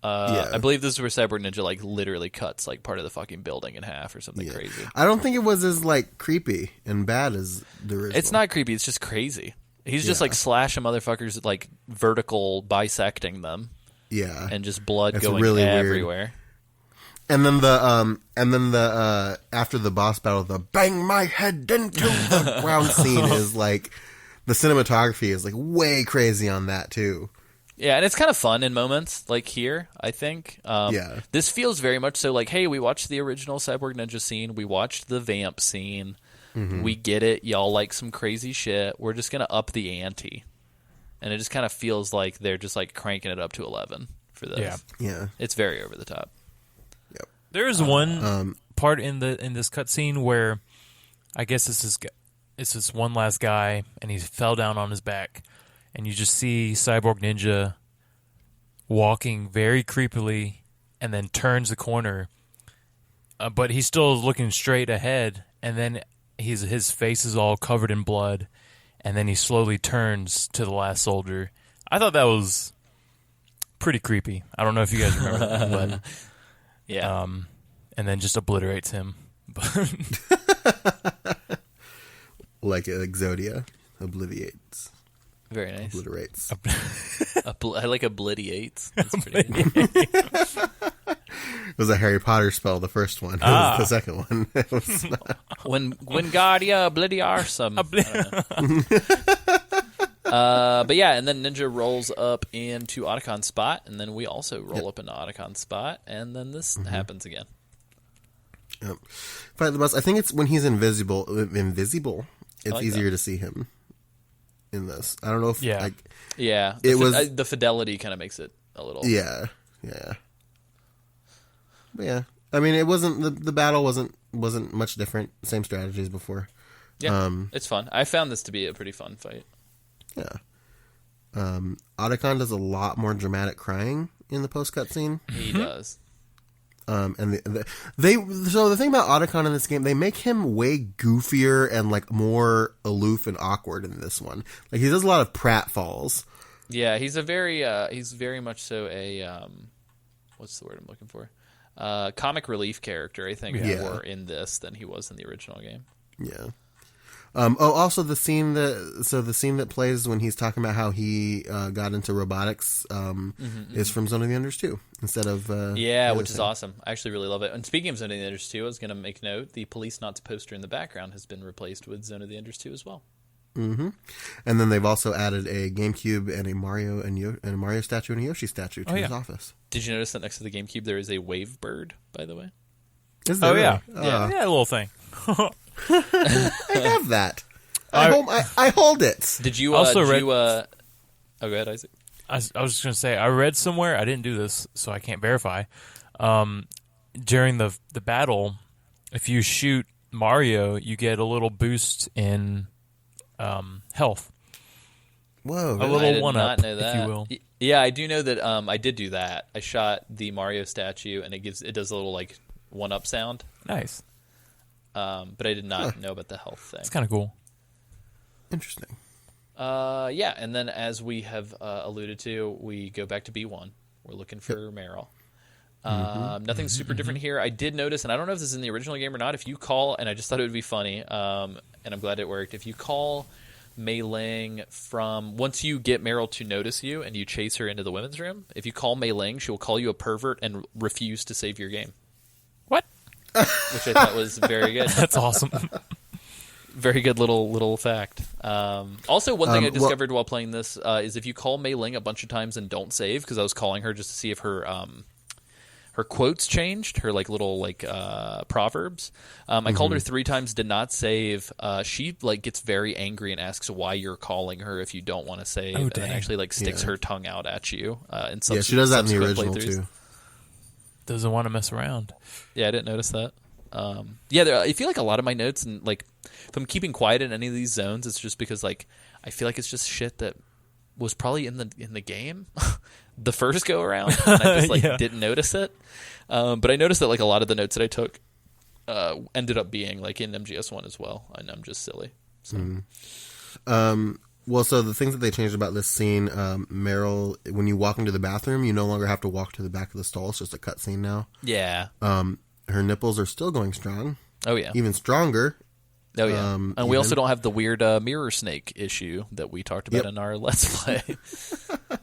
Yeah. I believe this is where Cyborg Ninja like literally cuts like part of the fucking building in half or something Yeah. crazy. I don't think it was as like creepy and bad as the original. It's not creepy. It's just crazy. He's just Yeah. like slashing motherfuckers, like vertical bisecting them, Yeah. and just blood It's going really weird. everywhere. And then the after the boss battle, the bang my head into the ground scene is like, the cinematography is like way crazy on that too. Yeah, and it's kind of fun in moments like here, I think. Yeah. This feels very much so like, hey, we watched the original Cyborg Ninja scene. We watched the Vamp scene. Mm-hmm. We get it. Y'all like some crazy shit. We're just going to up the ante. And it just kind of feels like they're just like cranking it up to 11 for this. Yeah. Yeah. It's very over the top. Yep. there is one part in this cutscene where I guess it's this one last guy, and he fell down on his back, and you just see Cyborg Ninja walking very creepily, and then turns the corner, but he's still looking straight ahead, and then his face is all covered in blood, and then he slowly turns to the last soldier. I thought that was pretty creepy. I don't know if you guys remember that, but Yeah. and then just obliterates him. Like Exodia obliviates, Very nice. obliterates. I like obliterates. That's pretty good. It was a Harry Potter spell, the first one. It was the second one. It was not. Wingardia Oblitiarsum. But yeah, and then Ninja rolls up into Otacon's spot, and then we also roll up into Otacon's spot, and then this happens again. Yep. Fight the boss. I think it's when he's invisible. It's like easier to see him in this. I don't know if Yeah. like, Yeah, It was- the fidelity kind of makes it a little. yeah. But yeah. I mean, it wasn't the battle wasn't much different. Same strategies before. Yeah, it's fun. I found this to be a pretty fun fight. Yeah. Otacon does a lot more dramatic crying in the post cutscene. He does. And so the thing about Otacon in this game, they make him way goofier and like more aloof and awkward in this one. Like he does a lot of pratfalls. Yeah, he's very much so a what's the word I'm looking for? Comic relief character, I think, Yeah. more in this than he was in the original game. Yeah. Also the scene that plays when he's talking about how he got into robotics is from Zone of the Enders 2 instead of Yeah, the which other is thing. awesome. I actually really love it. And speaking of Zone of the Enders 2, I was going to make note, the Police Knots poster in the background has been replaced with Zone of the Enders 2 as well. And then they've also added a GameCube and a Mario and a Mario statue and a Yoshi statue to his office. Did you notice that next to the GameCube there is a wave bird, by the way? Is Oh there yeah, really? yeah, a little thing. I have that. I hold it. Did you Also did read- you oh, go ahead, Isaac. I was just gonna say, I read somewhere, I didn't do this, so I can't verify. During the battle, if you shoot Mario, you get a little boost in health. Whoa. A really? little I did one-up, not know if that. you will. Yeah, I do know that. I did do that. I shot the Mario statue, and it does a little like one-up sound. Nice. But I did not know about the health thing. It's kind of cool. Interesting. Yeah, and then as we have alluded to, we go back to B1. We're looking for Meryl. Nothing super different here. I did notice, and I don't know if this is in the original game or not, if you call, and I just thought it would be funny, and I'm glad it worked, if you call Mei Ling once you get Meryl to notice you and you chase her into the women's room, if you call Mei Ling, she will call you a pervert and refuse to save your game. What? Which I thought was very good. That's awesome. Very good little fact. Also, one thing I discovered while playing this is if you call Mei Ling a bunch of times and don't save, because I was calling her just to see if her quotes changed, her little proverbs. I called her 3 times, did not save. She gets very angry and asks why you're calling her if you don't want to save, and then actually sticks her tongue out at you. She does that in the original too. Doesn't want to mess around. Yeah, I didn't notice that. I feel like a lot of my notes, and if I'm keeping quiet in any of these zones, it's just because I feel like it's just shit that was probably in the game the first go around, and I just didn't notice it. But I noticed that a lot of the notes that I took ended up being in MGS1 as well, and I'm just silly. So. Well, so the things that they changed about this scene, Meryl, when you walk into the bathroom, you no longer have to walk to the back of the stall. It's just a cut scene now. Yeah. Her nipples are still going strong. Oh, yeah. Even stronger. Oh, yeah. And we also don't have the weird mirror snake issue that we talked about in our Let's Play.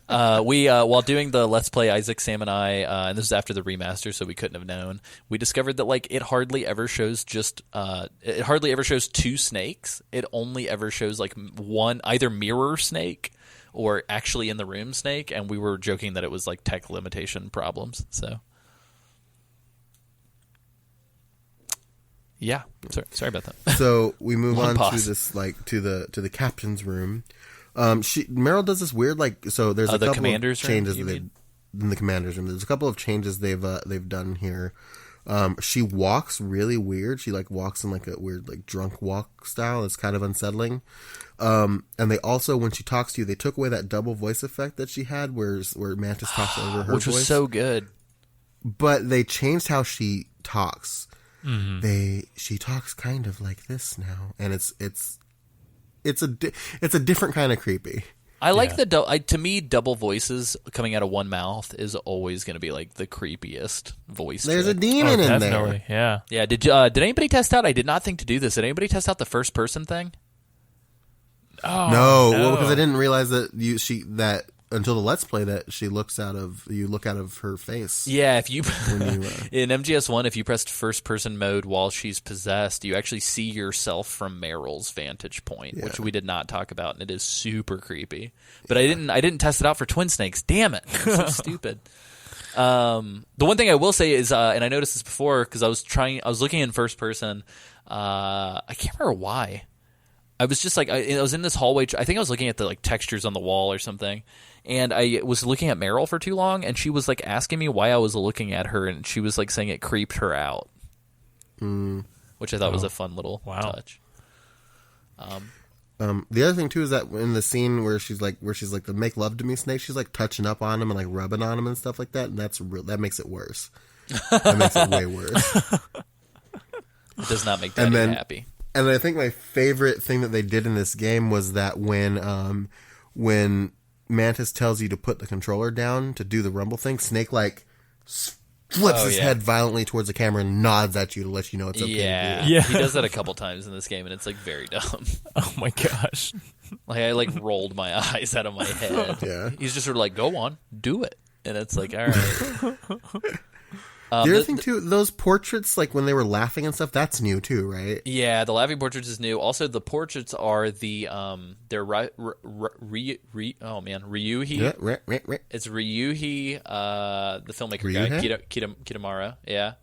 While doing the Let's Play, Isaac, Sam, and I, and this is after the remaster, so we couldn't have known, we discovered that it hardly ever shows it hardly ever shows 2 snakes. It only ever shows one, either mirror snake or actually in the room snake, and we were joking that it was tech limitation problems. So yeah, sorry about that. So we move on pause. to this to the captain's room. Meryl does this weird so there's a couple of changes in the commander's room. There's a couple of changes they've done here. She walks really weird. She walks in a weird drunk walk style. It's kind of unsettling. And they also, when she talks to you, they took away that double voice effect that she had, where Mantis talks over her which voice. was so good. But they changed how she talks. Mm-hmm. She talks kind of like this now, and it's a different kind of creepy. I like to me, double voices coming out of one mouth is always going to be the creepiest voice. There's a demon in definitely. there. Yeah. Did anybody test out? I did not think to do this. Did anybody test out the first person thing? Oh, no. Well, because I didn't realize that until the Let's Play that you look out of her face. Yeah, if you in MGS1, if you pressed first person mode while she's possessed, you actually see yourself from Meryl's vantage point, which we did not talk about, and it is super creepy. But I didn't test it out for Twin Snakes. Damn it, I'm so stupid. The one thing I will say is, and I noticed this before because I was looking in first person. I can't remember why. I was just I was in this hallway. I think I was looking at the textures on the wall or something, and I was looking at Meryl for too long, and she was asking me why I was looking at her, and she was saying it creeped her out, which I thought was a fun little touch. The other thing too is that in the scene where she's the make love to me snake, she's touching up on him and rubbing on him and stuff like that, and that makes it worse. That makes it way worse. It does not make Daddy happy. And I think my favorite thing that they did in this game was that when Mantis tells you to put the controller down to do the rumble thing, Snake flips his head violently towards the camera and nods at you to let you know it's okay. Yeah, he does that a couple times in this game, and it's very dumb. Oh my gosh! I rolled my eyes out of my head. Yeah, he's just sort of go on, do it, and it's all right. The other thing too, those portraits, like when they were laughing and stuff, that's new too, right? Yeah, the laughing portraits is new. Also, the portraits are the they're Ryuhi. Yeah, right. It's Ryuhi, the filmmaker guy, Kitamura. Yeah,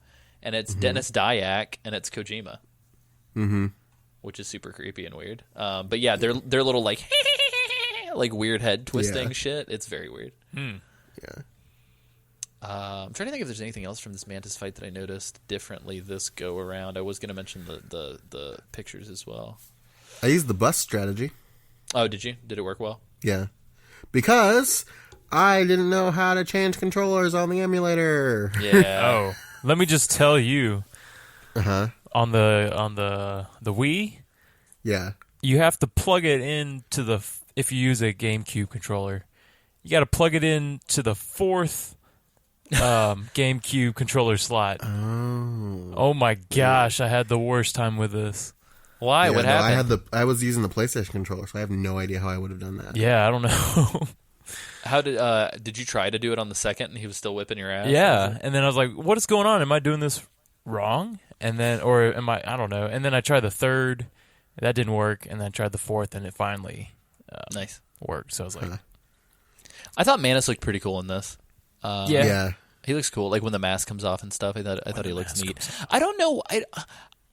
and it's Dennis Dyack, and it's Kojima. Mm-hmm. Which is super creepy and weird. But yeah, they're little like like weird head twisting shit. It's very weird. Hmm. Yeah. I'm trying to think if there's anything else from this Mantis fight that I noticed differently this go around. I was going to mention the pictures as well. I used the bus strategy. Oh, did you? Did it work well? Yeah. Because I didn't know how to change controllers on the emulator. Yeah. Oh, let me just tell you. Uh-huh. On the Wii, yeah, you have to plug it into the if you use a GameCube controller, you got to plug it in to the fourth GameCube controller slot. Oh my gosh, I had the worst time with this. Why? Yeah, What no, happened? I was using the PlayStation controller, so I have no idea how I would have done that. Yeah, I don't know. How did you try to do it on the second and he was still whipping your ass? Yeah, and then I was like, what is going on? Am I doing this wrong? And then, or am I don't know. And then I tried the third, that didn't work, and then I tried the fourth, and it finally Nice. worked. So I was like, I thought Manus looked pretty cool in this. Yeah. He looks cool, like when the mask comes off and stuff. I thought he looks neat. I don't know.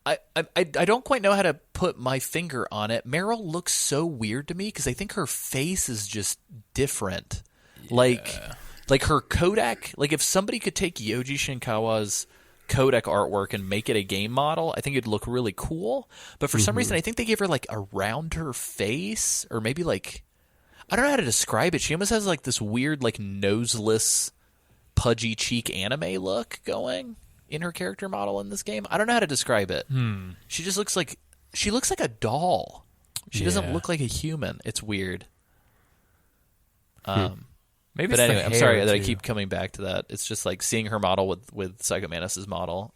I don't quite know how to put my finger on it. Meryl looks so weird to me because I think her face is just different. Like her Kodak. Like if somebody could take Yoji Shinkawa's Kodak artwork and make it a game model, I think it'd look really cool. But for some reason, I think they gave her like around her face, or maybe like, I don't know how to describe it. She almost has like this weird like noseless, pudgy cheek anime look going in her character model in this game. I don't know how to describe it. She just looks like a doll. She doesn't look like a human. It's weird. maybe. But it's anyway, the I'm hair, sorry that I too. keep coming back to that. It's just like seeing her model with Psycho Mantis's model.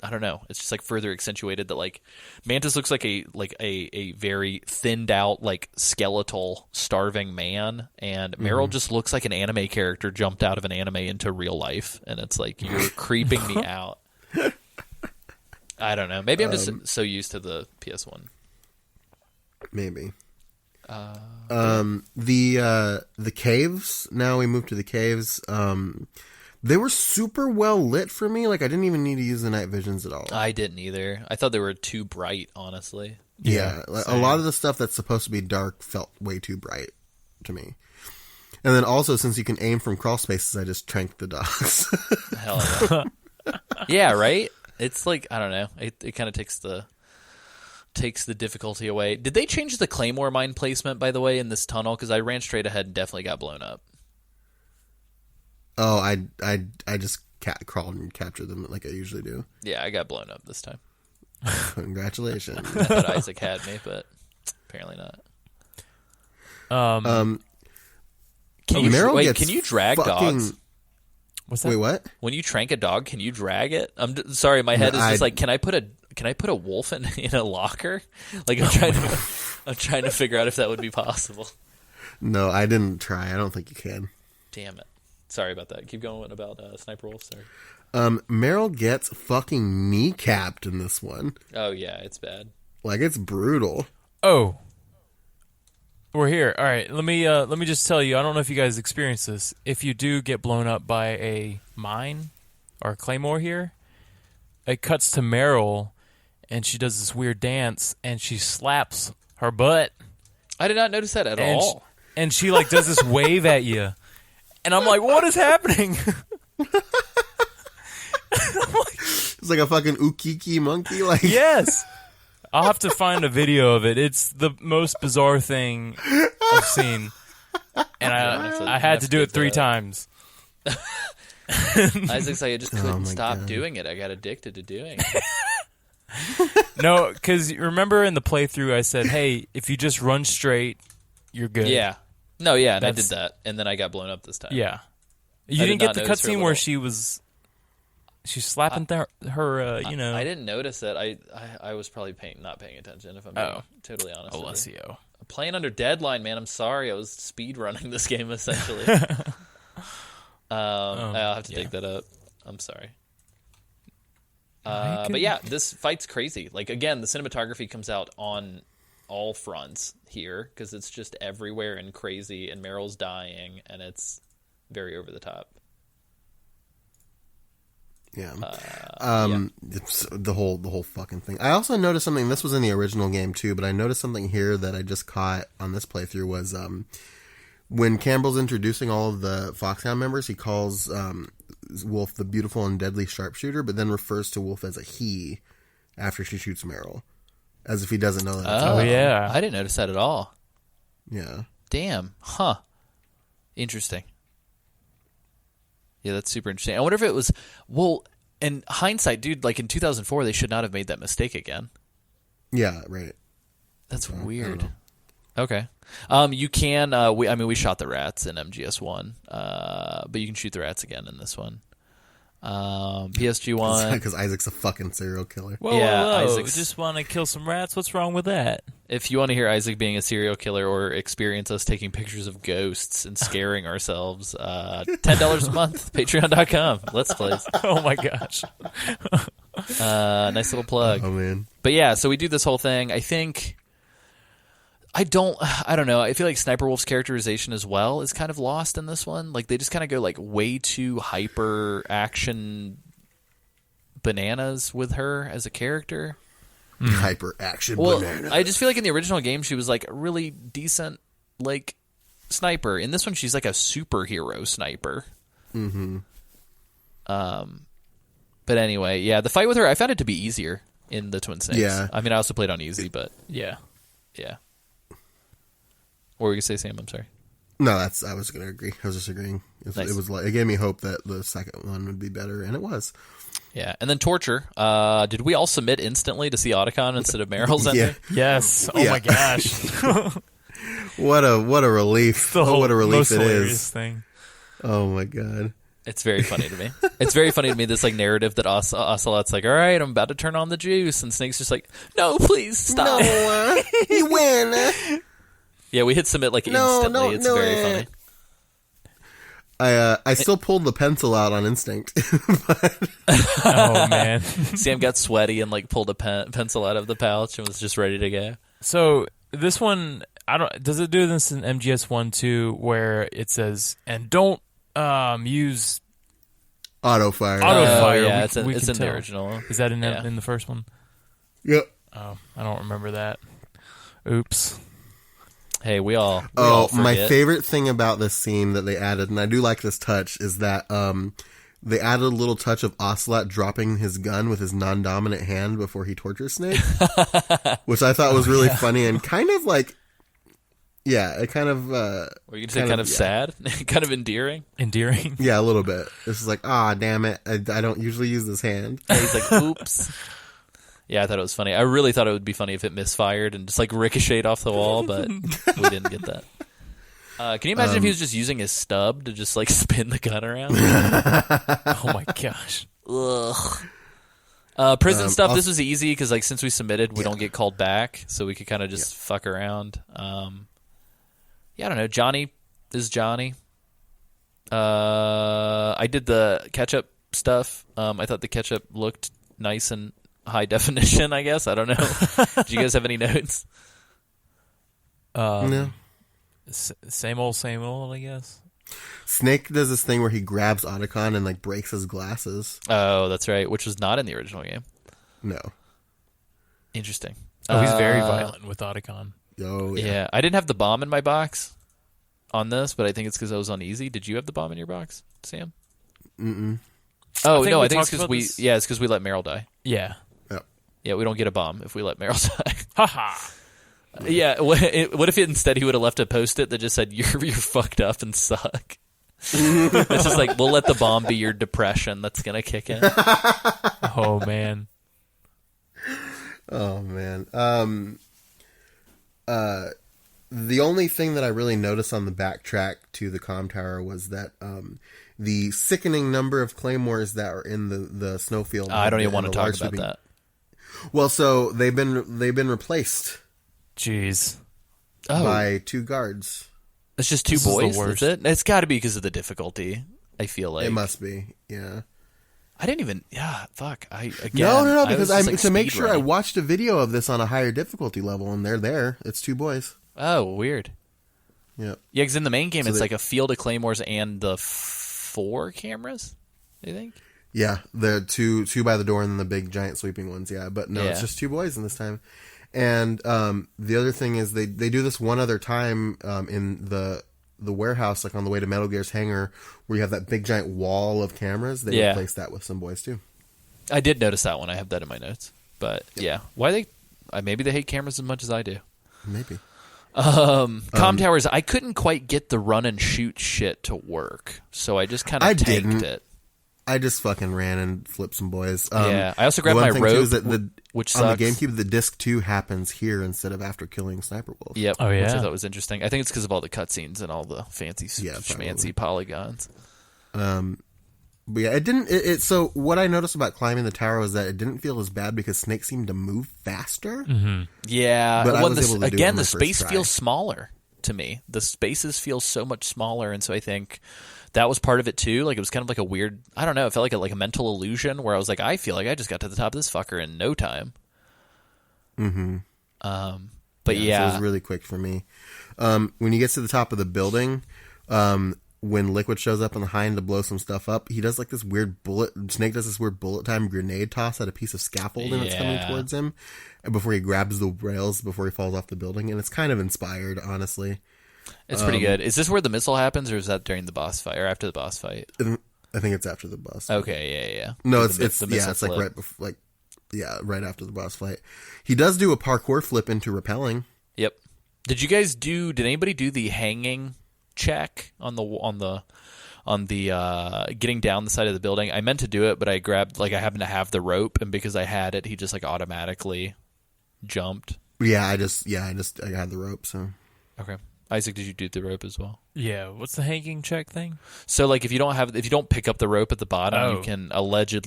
I don't know. It's just like further accentuated that like Mantis looks like a very thinned out like skeletal starving man, and Meryl just looks like an anime character jumped out of an anime into real life, and it's like you're creeping me out. I don't know. Maybe I'm just so used to the PS1. Maybe. The caves. Now we move to the caves. They were super well lit for me. Like I didn't even need to use the night visions at all. I didn't either. I thought they were too bright, honestly. Yeah, like, a lot of the stuff that's supposed to be dark felt way too bright to me. And then also, since you can aim from crawl spaces, I just tranked the dogs. Hell yeah. Yeah, right? It's like, I don't know. It kind of takes the difficulty away. Did they change the Claymore mine placement, by the way, in this tunnel? Because I ran straight ahead and definitely got blown up. Oh, I just crawled and captured them like I usually do. Yeah, I got blown up this time. Congratulations. I thought Isaac had me, but apparently not. Can you, Meryl wait, gets can you drag fucking- dogs? What's that? Wait, what? When you trank a dog, can you drag it? Sorry, my head is just I- like, can I put a wolf in a locker? Like I'm trying to figure out if that would be possible. No, I didn't try. I don't think you can. Damn it. Sorry about that. Keep going about Sniper Wolf. Sorry. Meryl gets fucking kneecapped in this one. Oh yeah, it's bad. Like it's brutal. Oh, we're here. All right, let me just tell you. I don't know if you guys experienced this. If you do get blown up by a mine or a claymore here, it cuts to Meryl, and she does this weird dance, and she slaps her butt. I did not notice that at and all. And she like does this wave at you, and I'm like, what is happening? It's like a fucking ukiki monkey. Like Yes. I'll have to find a video of it. It's the most bizarre thing I've seen. And I had to do it 3 times. Isaac's like, I just couldn't my stop God. doing it. I got addicted to doing it. No, because remember in the playthrough I said, hey, if you just run straight, you're good. Yeah. No, yeah, and I did That's- that, and then I got blown up this time. Yeah. You did didn't get not the notice her cutscene where little- she's slapping her, you know. I didn't notice it. I was probably not paying attention, if I'm being totally honest with you. Alessio. Playing under deadline, man. I'm sorry. I was speed running this game, essentially. I'll have to dig that up. I'm sorry. But yeah, this fight's crazy. Like, again, the cinematography comes out on all fronts here because it's just everywhere and crazy, and Meryl's dying, and it's very over the top. Yeah. It's the whole fucking thing. I also noticed something. This was in the original game too, but I noticed something here that I just caught on this playthrough was when Campbell's introducing all of the Foxhound members, he calls Wolf the beautiful and deadly sharpshooter, but then refers to Wolf as a he after she shoots Meryl, as if he doesn't know that. Oh, yeah. I didn't notice that at all. Yeah. Damn. Huh. Interesting. Yeah, that's super interesting. I wonder if it was... Well, in hindsight, dude, like in 2004, they should not have made that mistake again. Yeah, right. That's weird. Okay. You can. We shot the rats in MGS1, but you can shoot the rats again in this one. PSG1 because Isaac's a fucking serial killer. Whoa, Yeah, whoa, Isaac's- just want to kill some rats? What's wrong with that? If you want to hear Isaac being a serial killer or experience us taking pictures of ghosts and scaring ourselves, $10 a month, patreon.com. Let's Plays. Oh my gosh. Nice little plug. Oh man. But yeah, so we do this whole thing. I don't know. I feel like Sniper Wolf's characterization as well is kind of lost in this one. Like, they just kind of go like way too hyper action bananas with her as a character. Hyper action Well, banana. I just feel like in the original game she was like a really decent like sniper. In this one she's like a superhero sniper. Mm-hmm. But anyway, yeah, the fight with her, I found it to be easier in the Twin Snakes. Yeah. I mean, I also played on easy, but Yeah. yeah. What were you gonna say, Sam? I'm sorry. No, I was gonna agree. I was just agreeing. Nice. It was like it gave me hope that the second one would be better, and it was. Yeah, and then Torture. Did we all submit instantly to see Otacon instead of Meryl's Yeah. ending? Yes. Oh Yeah. my gosh. What a relief! The What a relief most it hilarious is! thing. Oh my god! It's very funny to me. It's very funny to me, this like narrative that Ocelot's like, all right, I'm about to turn on the juice, and Snake's just like, no, please stop. You win. Yeah, we hit submit like No, instantly. no, It's no, very funny. I still pulled the pencil out on instinct. Oh man. Sam got sweaty and like pulled a pencil out of the pouch and was just ready to go. So this one, does it do this in MGS1 too, where it says, and don't use Auto fire. Auto fire. Yeah, We- it's we in can the tell. original. Is that in Yeah. in the first one? Yep. Oh, I don't remember that. Oops. Hey, we all My forget. favorite thing about this scene that they added, and I do like this touch, is that they added a little touch of Ocelot dropping his gun with his non-dominant hand before he tortures Snake, which I thought was really funny and kind of like, yeah, it kind of. Were you gonna say kind of yeah. sad, kind of endearing? Endearing. Yeah, a little bit. This is like, damn it, I don't usually use this hand. And he's like, oops. Yeah, I thought it was funny. I really thought it would be funny if it misfired and just like ricocheted off the wall, but we didn't get that. Can you imagine if he was just using his stub to just like spin the gun around? Oh my gosh. Ugh. Prison stuff. Also- This was easy because like since we submitted, we don't get called back, so we could kind of just fuck around. Yeah, I don't know. Johnny is Johnny. I did the ketchup stuff. I thought the ketchup looked nice and high definition, I guess. I don't know. Did you guys have any notes? No. Same old, I guess. Snake does this thing where he grabs Otacon and like breaks his glasses. Oh, that's right, which was not in the original game. No. Interesting. Oh, he's very violent with Otacon. Oh Yeah. yeah. I didn't have the bomb in my box on this, but I think it's because I was on easy. Did you have the bomb in your box, Sam? Mm-mm. Oh, think no, we I think it's talked because about we... this. Yeah, it's because we let Meryl die. Yeah. Yep. Yeah, we don't get a bomb if we let Meryl die. Haha. Yeah, what if instead he would have left a post-it that just said, you're fucked up and suck? It's just like, we'll let the bomb be your depression that's going to kick in. Oh man. Oh man. The only thing that I really noticed on the backtrack to the comm tower was that the sickening number of claymores that are in the snowfield. I don't even want to and the talk large about sweeping- that. Well, so they've been replaced Jeez. Oh, by 2 guards. it's just 2 This is the boys, worst. that's it? It's got to be because of the difficulty, I feel like. It must be. Yeah. I didn't even... Yeah, fuck. Again, No, I because was just, like, to make sure I speedrunning. watched a video of this on a higher difficulty level, and they're there. It's 2 boys. Oh, weird. Yep. Yeah, because in the main game, So it's they- like a field of claymores and the 4 cameras, do you think? Yeah, the two by the door and then the big giant sweeping ones. Yeah, but no, it's Yeah. just 2 boys in this time. And the other thing is they do this one other time in the warehouse, like on the way to Metal Gear's hangar, where you have that big giant wall of cameras. They Yeah. replaced that with some boys too. I did notice that one. I have that in my notes. But yeah, why they? Maybe they hate cameras as much as I do. Maybe. Comm towers. I couldn't quite get the run and shoot shit to work, so I just kind I of tanked didn't. it. I just fucking ran and flipped some boys. Yeah, I also grabbed my rope, which on sucks. the GameCube, the disc 2 happens here instead of after killing Sniper Wolf. Yep. Oh, yeah? Which I thought was interesting. I think it's because of all the cutscenes and all the fancy schmancy polygons. But yeah, it didn't. So what I noticed about climbing the tower was that it didn't feel as bad because Snake seemed to move faster. Mm-hmm. Yeah, but I was able to do it on my the first space try. feels smaller to me. The spaces feel so much smaller, and so I think that was part of it too. Like it was kind of like a weird. I don't know. It felt like a mental illusion where I was like, I feel like I just got to the top of this fucker in no time. Mm-hmm. But So it yeah, was really quick for me. When he gets to the top of the building, when Liquid shows up on the hind to blow some stuff up, he does like this weird bullet. Snake does this weird bullet time grenade toss at a piece of scaffolding that's coming towards him, and before he grabs the rails before he falls off the building, and it's kind of inspired, honestly. it's pretty good. Is this where the missile happens, or is that during the boss fight or after the boss fight? I think it's after the boss. Okay, yeah. No, The it's missile it's like flip. right before, right after the boss fight. He does do a parkour flip into rappelling. Yep. Did anybody do the hanging check on the getting down the side of the building? I meant to do it, but I happened to have the rope, and because I had it, he just like automatically jumped. Yeah, I had the rope, so. Okay. Isaac, did you do the rope as well? Yeah, what's the hanging check thing? So like if you don't pick up the rope at the bottom, Oh.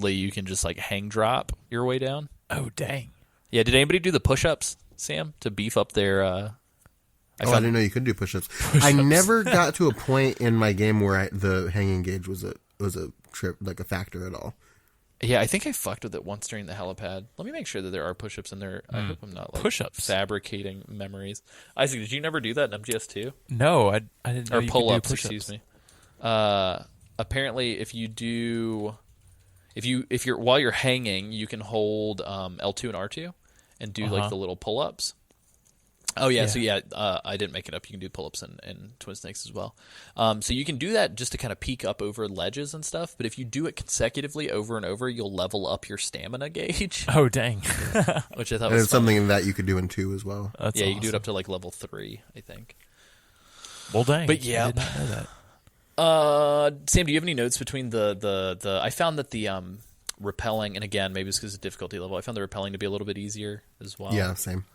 you can just like hang drop your way down. Oh, dang. Yeah, did anybody do the push-ups, Sam, to beef up their I didn't know you could do push-ups. I never got to a point in my game where the hanging gauge was a trip, like a factor at all. Yeah, I think I fucked with it once during the helipad. Let me make sure that there are push-ups in there. I hope I'm not like Push-ups. fabricating memories. Isaac, did you never do that in MGS2? No, I didn't know Or you could do pull-ups, push-ups. excuse me. Apparently, if you're while you're hanging, you can hold L2 and R2 and do like the little pull-ups. Oh yeah, so I didn't make it up. You can do pull-ups in Twin Snakes as well. So you can do that just to kind of peek up over ledges and stuff. But if you do it consecutively over and over, you'll level up your stamina gauge, Oh, dang. which I thought And was it's funny. something that you could do in 2 as well. That's Yeah, you can do it awesome. up to like level 3, I think. Well, dang. But I yeah. did not know that. Sam, do you have any notes between the I found that the repelling, and again, maybe it's because of difficulty level, I found the repelling to be a little bit easier as well. Yeah, same.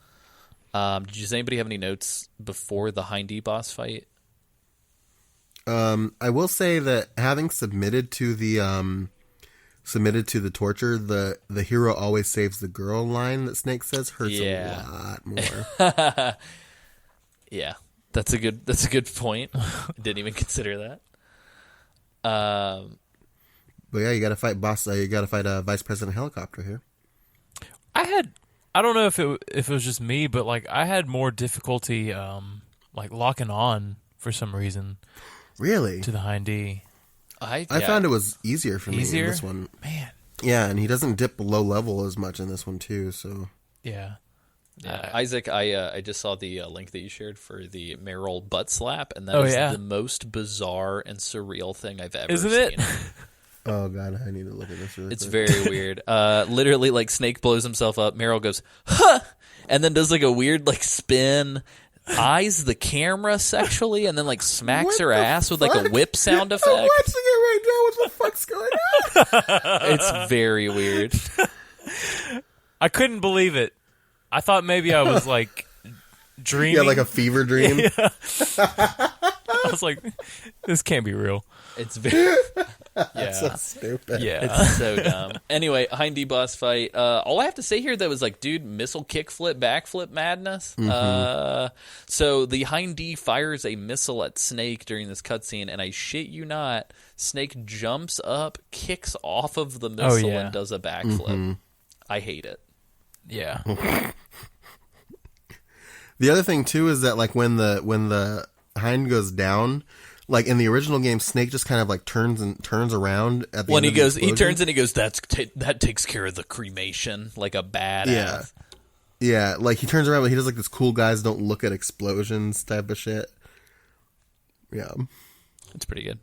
Does anybody have any notes before the Hindy boss fight? I will say that having submitted to the torture, the hero always saves the girl line that Snake says hurts a lot more. Yeah, that's a good point. Didn't even consider that. But yeah, you got to fight Vice President Helicopter here. I don't know if it was just me, but like I had more difficulty like locking on for some reason Really? to the Hindy. I found it was easier for me in this one. Man. Yeah, and he doesn't dip below level as much in this one too. So Yeah. Isaac, I just saw the link that you shared for the Meryl butt slap, and that Oh, is yeah. the most bizarre and surreal thing I've ever Isn't seen. it? oh god, I need to look at this. Really It's quick. very weird. Literally, like Snake blows himself up. Meryl goes, "Huh," and then does like a weird like spin, eyes the camera sexually, and then like smacks What her the ass with like a fuck? whip sound I'm effect. watching it right now. What the fuck's going on? It's very weird. I couldn't believe it. I thought maybe I was like dreaming. Yeah, like a fever dream. I was like, this can't be real. It's very So stupid. Yeah. It's so dumb. Anyway, Hindy boss fight. All I have to say here, that was like, dude, missile kickflip, backflip madness. So the Hindy fires a missile at Snake during this cutscene, and I shit you not, Snake jumps up, kicks off of the missile, yeah. and does a backflip. I hate it. Yeah. The other thing too is that like when the hind goes down, like in the original game, Snake just kind of like turns around at the When end he of the goes, he explosion. turns and he goes, that takes care of the cremation, like a badass. Yeah, like he turns around, but he does like this cool guys don't look at explosions type of shit. Yeah. It's pretty good.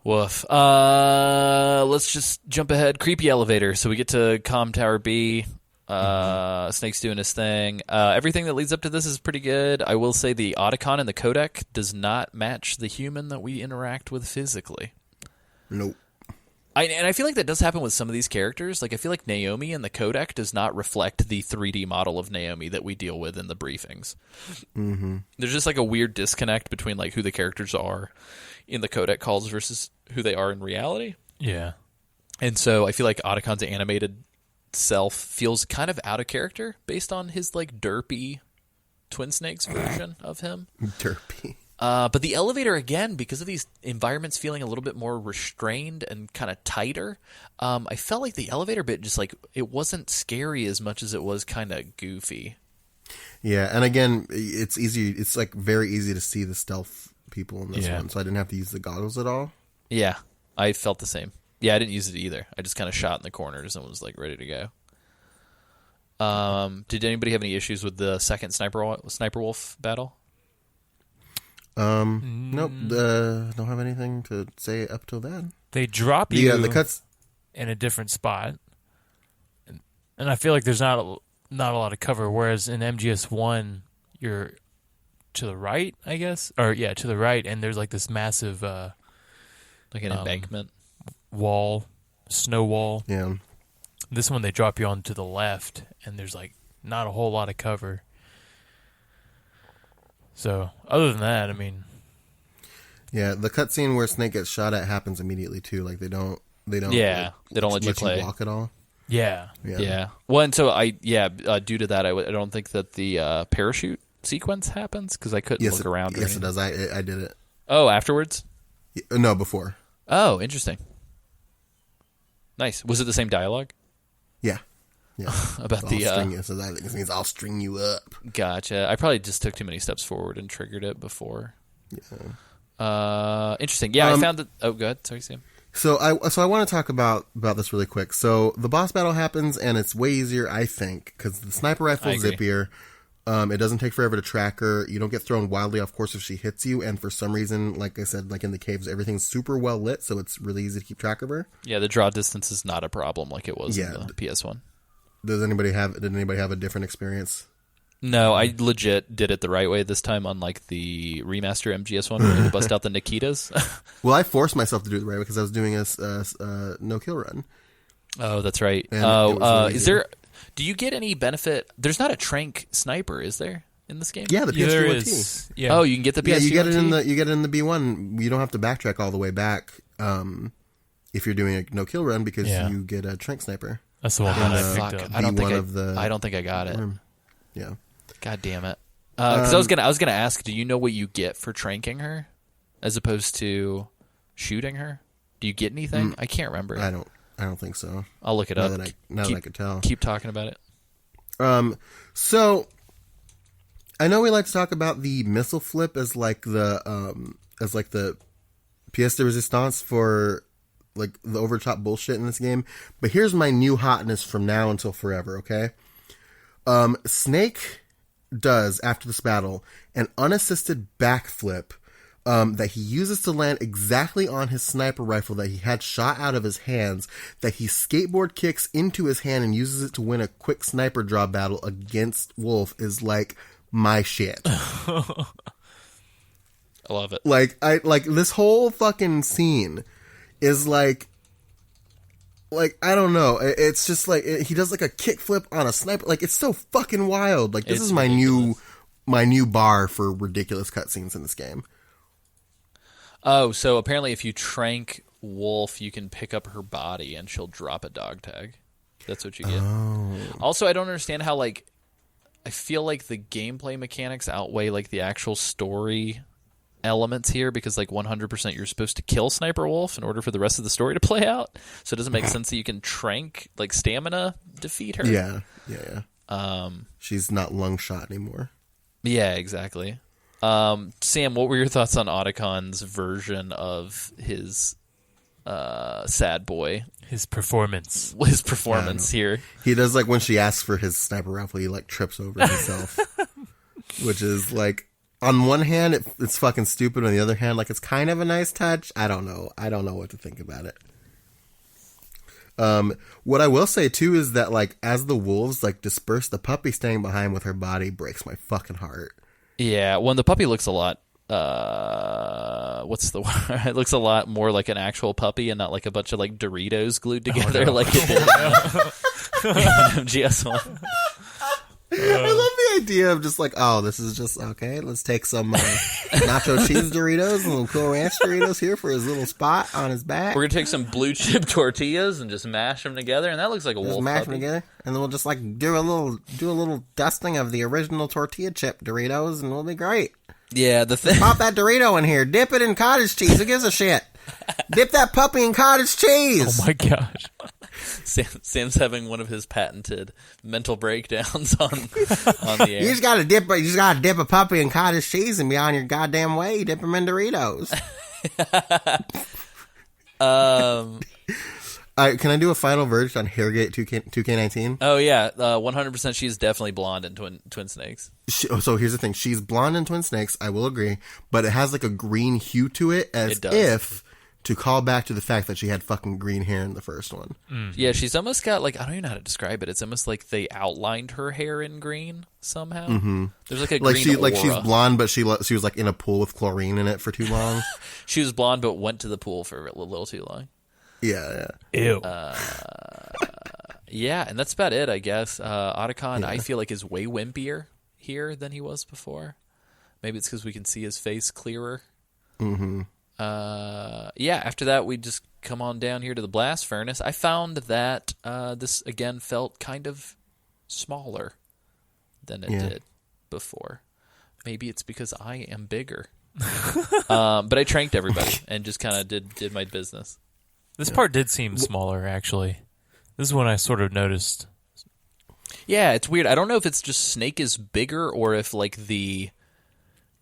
Woof. Let's just jump ahead. Creepy elevator. So we get to Comm Tower B. Snake's doing his thing. Everything that leads up to this is pretty good. I will say the Otacon and the codec does not match the human that we interact with physically. Nope. And I feel like that does happen with some of these characters. Like, I feel like Naomi in the codec does not reflect the 3D model of Naomi that we deal with in the briefings. Mm-hmm. There's just like a weird disconnect between like who the characters are in the codec calls versus who they are in reality. Yeah. And so I feel like Otacon's animated self feels kind of out of character based on his like derpy Twin Snakes version of him. Derpy. But the elevator, again, because of these environments feeling a little bit more restrained and kind of tighter, I felt like the elevator bit just like it wasn't scary as much as it was kind of goofy. Yeah, and again, it's easy. It's like very easy to see the stealth people in this Yeah. one, so I didn't have to use the goggles at all. Yeah, I felt the same. Yeah, I didn't use it either. I just kind of shot in the corners and was like ready to go. Did anybody have any issues with the second Sniper Wolf battle? Nope. Don't have anything to say up till then. They drop you The cuts. in a different spot, and I feel like there's not a lot of cover. Whereas in MGS1, you're to the right, I guess, or yeah, to the right, and there's like this massive Like an embankment? wall, snow wall. Yeah. This one they drop you on to the left, and there's like not a whole lot of cover. So other than that, I mean, Yeah, the cutscene where Snake gets shot at happens immediately too. Like they don't. Yeah, they don't let you play. walk at all. yeah, Yeah. Well, and so due to that, I don't think that the parachute sequence happens because I couldn't look around. Yes, it does. I did it. Oh, afterwards? No, before. Oh, interesting. Nice. Was it the same dialogue? Yeah. Yeah. About I'll string you, so that means I'll string you up. Gotcha. I probably just took too many steps forward and triggered it before. Yeah. Interesting. Yeah, I found that. Oh, go ahead. Sorry, Sam. So I want to talk about this really quick. So the boss battle happens, and it's way easier, I think, because the sniper rifle is zippier. It doesn't take forever to track her. You don't get thrown wildly off course if she hits you. And for some reason, like I said, like in the caves, everything's super well lit, so it's really easy to keep track of her. Yeah, the draw distance is not a problem like it was in the PS1. Did anybody have a different experience? No, I legit did it the right way this time, unlike the remaster MGS1 where you bust out the Nikitas. Well, I forced myself to do it the right way because I was doing a no-kill run. Oh, that's right. And it was really is easy. there? Do you get any benefit? There's not a trank sniper, is there, in this game? Yeah, the yeah, there PS2 is. Yeah. Oh, you can get the PS2. Yeah, you get it in the B1. You don't have to backtrack all the way back if you're doing a no-kill run because you get a trank sniper. That's the one that I Fuck. picked up. I don't B1 think I got it. Yeah. God damn it. Because I was gonna ask, do you know what you get for tranking her, as opposed to shooting her? Do you get anything? I can't remember. I don't think so. I'll look it up. Now that I could tell. Keep talking about it. So I know we like to talk about the missile flip as like the pièce de résistance for like the over the top bullshit in this game. But here's my new hotness from now until forever, okay? Snake does, after this battle, an unassisted backflip that he uses to land exactly on his sniper rifle that he had shot out of his hands, that he skateboard kicks into his hand and uses it to win a quick sniper draw battle against Wolf is like my shit. I love it. Like this whole fucking scene is like I don't know. It's just like he does like a kickflip on a sniper. Like it's so fucking wild. Like this is my new bar for ridiculous cutscenes in this game. Oh, so apparently if you trank Wolf, you can pick up her body and she'll drop a dog tag. That's what you get. Oh. Also, I don't understand how I feel like the gameplay mechanics outweigh like the actual story elements here because 100% you're supposed to kill Sniper Wolf in order for the rest of the story to play out. So it doesn't make sense that you can trank stamina defeat her. Yeah. She's not lung shot anymore. Yeah, exactly. Sam, what were your thoughts on Otacon's version of his sad boy? His performance Here. He does when she asks for his sniper rifle, he trips over himself, which is on one hand it's fucking stupid. On the other hand, it's kind of a nice touch. I don't know what to think about it. What I will say too is that as the wolves disperse, the puppy staying behind with her body breaks my fucking heart. Yeah, the puppy looks a lot what's the word? It looks a lot more like an actual puppy and not like a bunch of like Doritos glued together like it did in GS1. I love the idea of just like, oh, this is just okay. Let's take some nacho cheese Doritos and some Cool Ranch Doritos here for his little spot on his back. We're gonna take some blue chip tortillas and just mash them together, and that looks like a wolf mash puppy. them together, and then we'll just like do a little dusting of the original tortilla chip Doritos, and we'll be great. Yeah, the thing. Pop that Dorito in here, dip it in cottage cheese. Who gives a shit? Dip that puppy in cottage cheese. Oh my gosh. Sam's having one of his patented mental breakdowns on the air. You just gotta dip a puppy in cottage cheese and be on your goddamn way. Dip them in Doritos. Can I do a final verdict on Hairgate 2K19? Oh yeah, 100%. She's definitely blonde in Twin Snakes. So here's the thing: she's blonde in Twin Snakes. I will agree, but it has like a green hue to it, as if to call back to the fact that she had fucking green hair in the first one. Yeah, she's almost got like, I don't even know how to describe it. It's almost like they outlined her hair in green somehow. Mm-hmm. There's like a green aura. She's blonde, but she was like in a pool with chlorine in it for too long. She was blonde, but went to the pool for a little too long. Yeah. Ew. Yeah, and that's about it, I guess. Otacon, I feel like, is way wimpier here than he was before. Maybe it's because we can see his face clearer. Mm-hmm. Yeah, after that, we just come on down here to the blast furnace. I found that this, again, felt kind of smaller than it did before. Maybe it's because I am bigger. But I tranked everybody and just kind of did my business. This part did seem smaller, actually. This is when I sort of noticed. Yeah, it's weird. I don't know if it's just Snake is bigger or if like the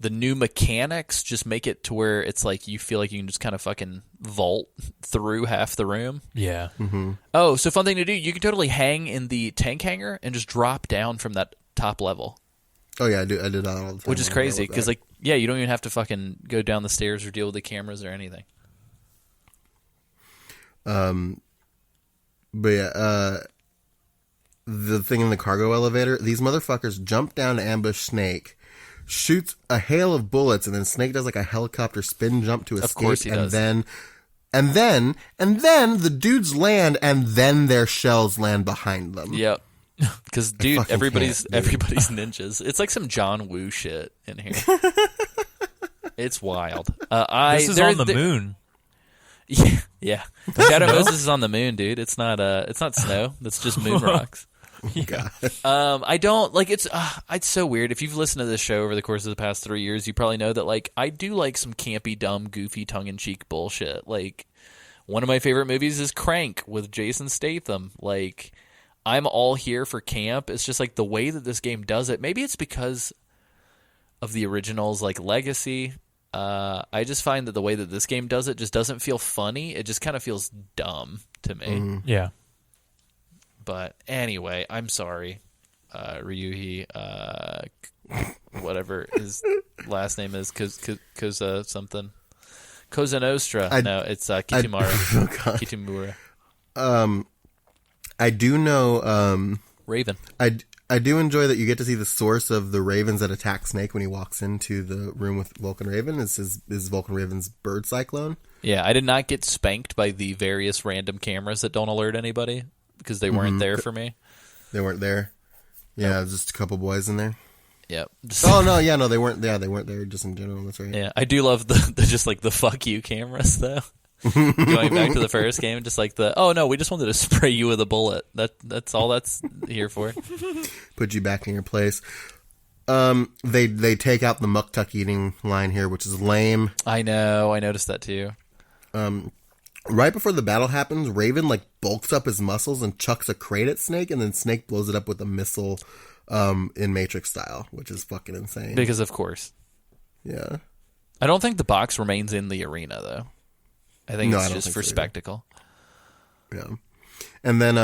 new mechanics just make it to where it's like you feel like you can just kind of fucking vault through half the room. Yeah. Mm-hmm. Oh, so fun thing to do. You can totally hang in the tank hangar and just drop down from that top level. Oh yeah, I did that all the time. Which is crazy because like, yeah, you don't even have to fucking go down the stairs or deal with the cameras or anything. But yeah, the thing in the cargo elevator, these motherfuckers jump down to ambush Snake, shoots a hail of bullets, and then Snake does like a helicopter spin jump to escape. Of course he does. And then the dudes land, and then their shells land behind them. Yep. Because dude, everybody's can't, dude. ninjas. It's like some John Woo shit in here. It's wild. This is on the moon. Yeah. Shadow Moses is on the moon, dude. It's not snow. That's just moon rocks. Yeah. I don't like it's so weird. If you've listened to this show over the course of the past 3 years, you probably know that like I do like some campy, dumb, goofy, tongue-in-cheek bullshit. Like one of my favorite movies is Crank with Jason Statham. Like I'm all here for camp. It's just like the way that this game does it. Maybe it's because of the original's like legacy. I just find that the way that this game does it just doesn't feel funny. It just kind of feels dumb to me. Mm-hmm. Yeah. But anyway, I'm sorry, Ryuhi, whatever his last name is, Koza something. Koza Nostra. No, it's Kitamura. Kitamura. I do know... Raven. I do enjoy that you get to see the source of the ravens that attack Snake when he walks into the room with Vulcan Raven. It's his Vulcan Raven's bird cyclone. Yeah, I did not get spanked by the various random cameras that don't alert anybody because they weren't there for me. They weren't there. Yeah, just a couple boys in there. Yep. Oh no, yeah, no, they weren't. Yeah, they weren't there. Just in general, that's right. Yeah, I do love the just like the fuck you cameras though. Going back to the first game, just like oh no, we just wanted to spray you with a bullet. That's all that's here for. Put you back in your place. They take out the muktuk eating line here, which is lame. I know, I noticed that too. Right before the battle happens, Raven like bulks up his muscles and chucks a crate at Snake, and then Snake blows it up with a missile in Matrix style, which is fucking insane. Because of course. Yeah. I don't think the box remains in the arena though. I think it's just for spectacle. Yeah. And then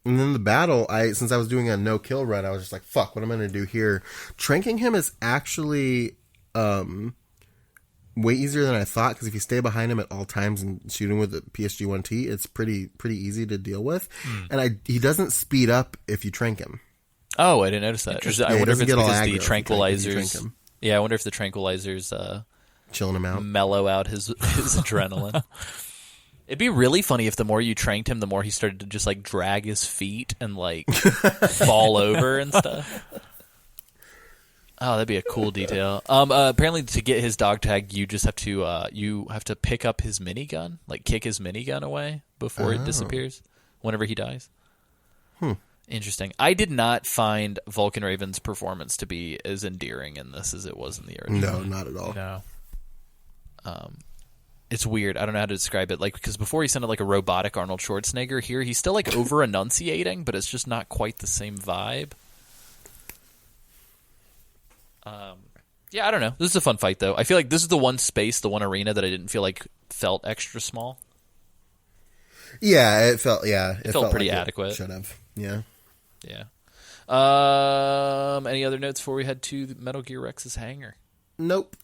the battle, since I was doing a no-kill run, I was just like, fuck, what am I going to do here? Tranking him is actually way easier than I thought, because if you stay behind him at all times and shoot him with the PSG-1T, it's pretty easy to deal with. And he doesn't speed up if you trank him. Oh, I didn't notice that. I wonder if it's because the tranquilizers... him. Yeah, I wonder if the tranquilizers... chilling him out. mellow out his adrenaline. It'd be really funny if the more you trained him, the more he started to just like drag his feet and like fall over and stuff. Oh, that'd be a cool detail. Apparently, to get his dog tag, you just have to pick up his minigun, like kick his minigun away before it disappears. Whenever he dies. Interesting. I did not find Vulcan Raven's performance to be as endearing in this as it was in the original. No, not at all. No. It's weird. I don't know how to describe it. Like, because before he sounded like a robotic Arnold Schwarzenegger. Here, he's still like over enunciating, but it's just not quite the same vibe. Yeah, I don't know. This is a fun fight, though. I feel like this is the one space, the one arena that I didn't feel like felt extra small. Yeah, it felt pretty like adequate. Should have. Yeah. Yeah. Any other notes before we head to Metal Gear Rex's hangar? Nope.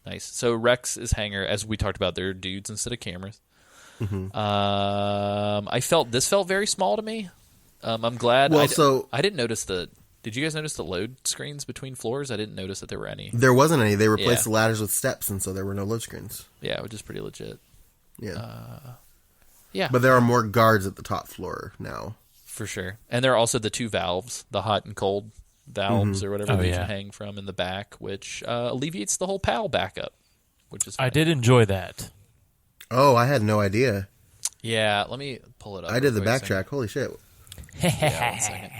Nice. So Rex's hangar, as we talked about, they're dudes instead of cameras. This felt very small to me. I'm glad. Well, I didn't notice the. Did you guys notice the load screens between floors? I didn't notice that there were any. There wasn't any. They replaced the ladders with steps, and so there were no load screens. Yeah, which is pretty legit. Yeah. Yeah. But there are more guards at the top floor now. For sure. And there are also the two valves, the hot and cold valves or whatever you can hang from in the back, which alleviates the whole PAL backup, which is funny. I did enjoy that. Oh, I had no idea. Yeah, let me pull it up. I did the real quick, backtrack. Holy shit. Yeah, 1 second.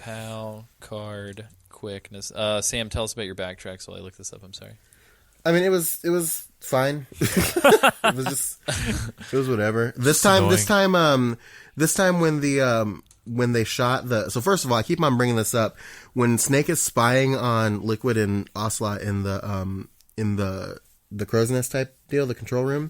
PAL card quickness. Sam, tell us about your backtracks while I look this up. I'm sorry. I mean, it was fine. It was whatever. This time when they shot so first of all, I keep on bringing this up. When Snake is spying on Liquid and Ocelot in the crow's nest type deal, the control room,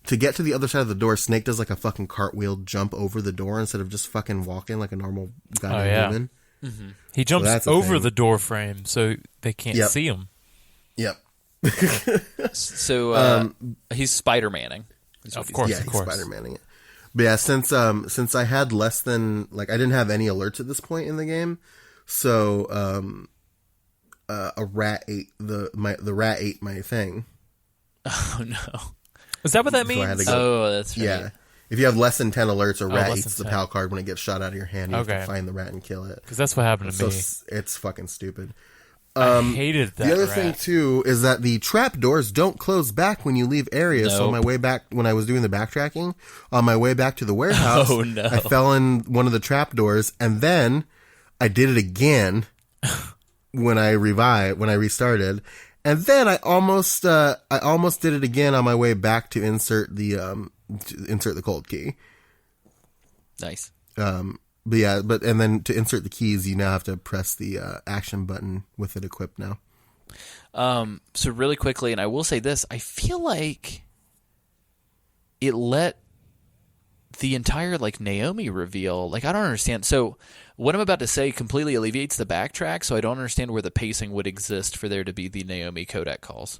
to get to the other side of the door, Snake does like a fucking cartwheel jump over the door instead of just fucking walking like a normal goddamn human. Mm-hmm. He jumps over the door frame so they can't see him. Yep. So he's Spider-Manning. Of course. He's Spider-Manning it. But yeah, since I had less than I didn't have any alerts at this point in the game, so a rat ate the rat ate my thing. Oh no! Is that what that means? Oh, that's right. Yeah. If you have less than 10 alerts, a rat eats the PAL card when it gets shot out of your hand. You have to find the rat and kill it. Because that's what happened to me. It's fucking stupid. I hated that. The other thing too is that the trap doors don't close back when you leave areas. So on my way back, when I was doing the backtracking, on my way back to the warehouse, I fell in one of the trap doors, and then I did it again when I restarted, and then I almost did it again on my way back to insert the cold key. Nice. But then to insert the keys, you now have to press the action button with it equipped now. So really quickly, and I will say this, I feel like it let the entire Naomi reveal, I don't understand. So what I'm about to say completely alleviates the backtrack, so I don't understand where the pacing would exist for there to be the Naomi codec calls.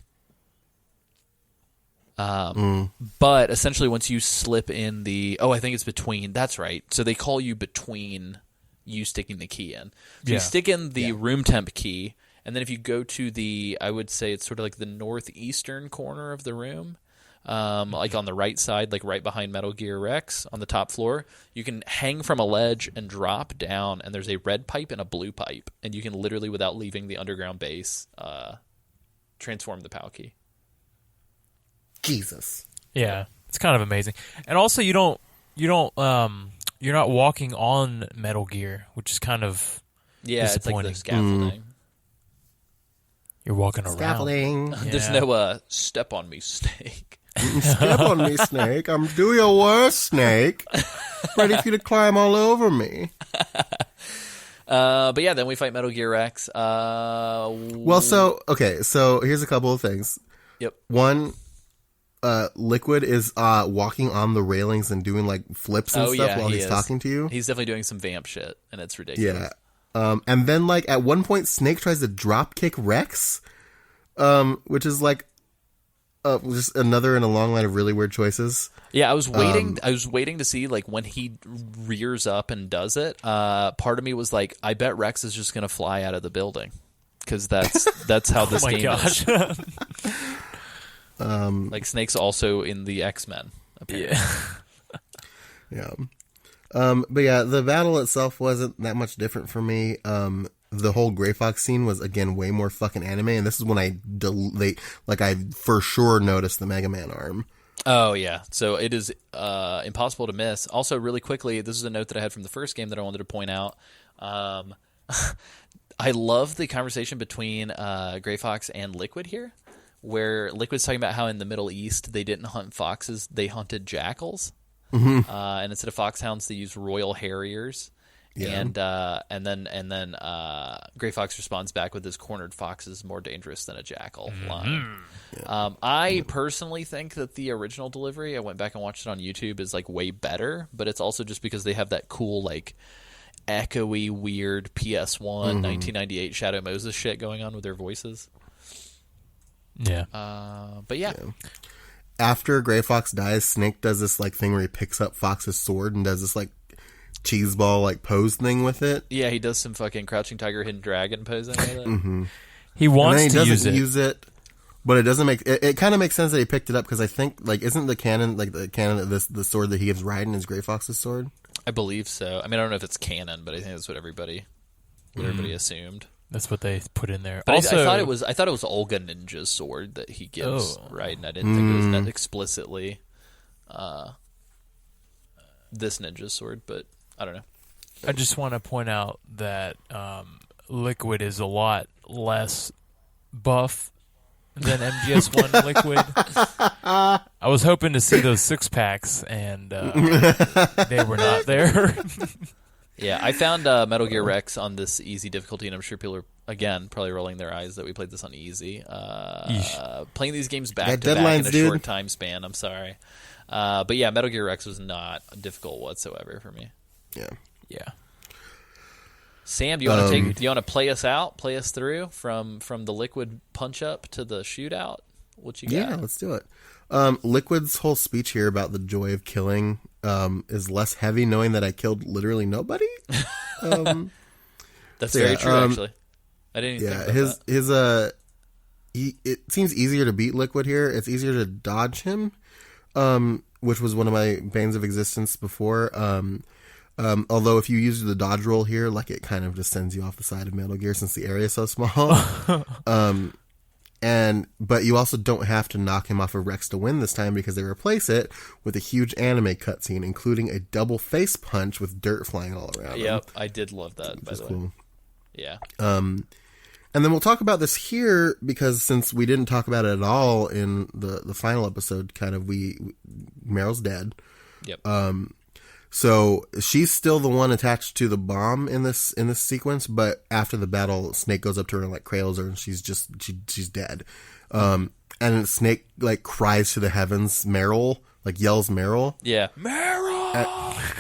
But essentially once you slip in I think it's between, that's right. So they call you between you sticking the key in. So you stick in the room temp key, and then if you go to I would say it's sort of like the northeastern corner of the room, on the right side, right behind Metal Gear Rex on the top floor, you can hang from a ledge and drop down, and there's a red pipe and a blue pipe, and you can literally, without leaving the underground base, transform the PAL key. Jesus. Yeah, it's kind of amazing. And also you're not walking on Metal Gear, which is kind of disappointing. It's like the scaffolding. You're walking around. Scaffolding. There's no step on me, Snake. Step on me, Snake. I'm do your worst, Snake. Ready for you to climb all over me. But yeah, then we fight Metal Gear Rex. So here's a couple of things. Yep. One, Liquid is walking on the railings and doing flips and stuff while he's talking to you. He's definitely doing some vamp shit, and it's ridiculous. Yeah. And then at one point, Snake tries to drop kick Rex, which is just another in a long line of really weird choices. Yeah, I was waiting. I was waiting to see when he rears up and does it. Part of me was like, I bet Rex is just gonna fly out of the building, because that's how this game is. Like Snake's also in the X-Men, apparently. Yeah. Yeah. But yeah, the battle itself wasn't that much different for me. The whole Gray Fox scene was, again, way more fucking anime, and this is when I for sure noticed the Mega Man arm. Oh, yeah. So it is impossible to miss. Also, really quickly, this is a note that I had from the first game that I wanted to point out. I love the conversation between Gray Fox and Liquid here, where Liquid's talking about how in the Middle East they didn't hunt foxes, they hunted jackals. Mm-hmm. And instead of foxhounds, they used royal harriers. Yeah. And then Gray Fox responds back with this cornered fox is more dangerous than a jackal line. Yeah. I personally think that the original delivery, I went back and watched it on YouTube, is like way better, but it's also just because they have that cool like echoey weird PS1 1998 Shadow Moses shit going on with their voices. Yeah. But yeah. After Gray Fox dies, Snake does this like thing where he picks up Fox's sword and does this like cheeseball like pose thing with it. Yeah, he does some fucking Crouching Tiger, Hidden Dragon posing with it. Mm-hmm. He wants he to use it, but it doesn't make it kind of makes sense that he picked it up because I think like isn't the canon of the sword that he gives Raiden is Gray Fox's sword? I believe so. I mean, I don't know if it's canon, but I think that's what everybody assumed. That's what they put in there. But also, I thought it was Olga Ninja's sword that he gives Raiden. I didn't think it was that explicitly this ninja's sword, but I don't know. I just want to point out that Liquid is a lot less buff than MGS1 Liquid. I was hoping to see those six packs, and they were not there. Yeah, I found Metal Gear Rex on this easy difficulty, and I'm sure people are, again, probably rolling their eyes that we played this on easy. Playing these games back to back in a short time span, I'm sorry. But yeah, Metal Gear Rex was not difficult whatsoever for me. Yeah. Sam, do you want to play us out, play us through from the Liquid punch up to the shootout? What you got? Yeah, let's do it. Liquid's whole speech here about the joy of killing is less heavy knowing that I killed literally nobody. That's very true, actually. I didn't even think about that. It seems easier to beat Liquid here. It's easier to dodge him, which was one of my banes of existence before. Although if you use the dodge roll here, like it kind of just sends you off the side of Metal Gear since the area is so small. But you also don't have to knock him off of Rex to win this time because they replace it with a huge anime cutscene, including a double face punch with dirt flying all around. Yep, I did love that, by the way. Cool. Yeah. And then we'll talk about this here because since we didn't talk about it at all in the final episode, Meryl's dead. Yep. So she's still the one attached to the bomb in this sequence, but after the battle, Snake goes up to her and like cradles her, and she's dead. And Snake like cries to the heavens, Meryl, like yells Meryl. Yeah, Meryl.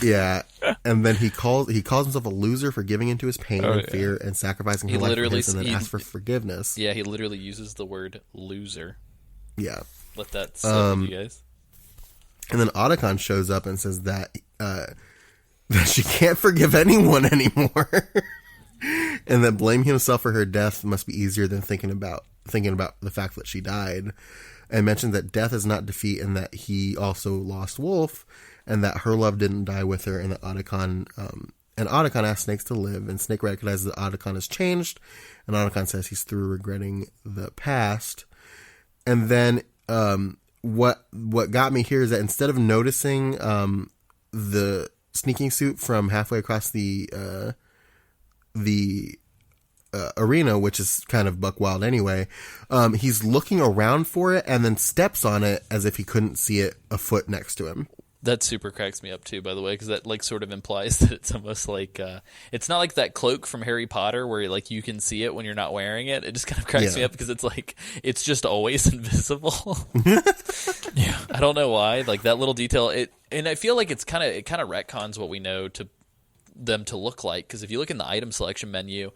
Yeah, and then he calls himself a loser for giving into his pain and fear and sacrificing his life for his, and then asks for forgiveness. Yeah, he literally uses the word loser. Yeah, let that slip with you guys. And then Otacon shows up and says that she can't forgive anyone anymore, and that blaming himself for her death must be easier than thinking about the fact that she died, and mentions that death is not defeat, and that he also lost Wolf, and that her love didn't die with her, and that Otacon asks Snake to live, and Snake recognizes that Otacon has changed, and Otacon says he's through regretting the past, and then what got me here is that instead of noticing the sneaking suit from halfway across the arena, which is kind of buck wild anyway, he's looking around for it and then steps on it as if he couldn't see it a foot next to him. That super cracks me up too, by the way, because that like sort of implies that it's almost like it's not like that cloak from Harry Potter where like you can see it when you're not wearing it. It just kind of cracks me up because it's like it's just always invisible. Yeah, I don't know why. Like that little detail. And I feel like it kind of retcons what we know to them to look like, because if you look in the item selection menu,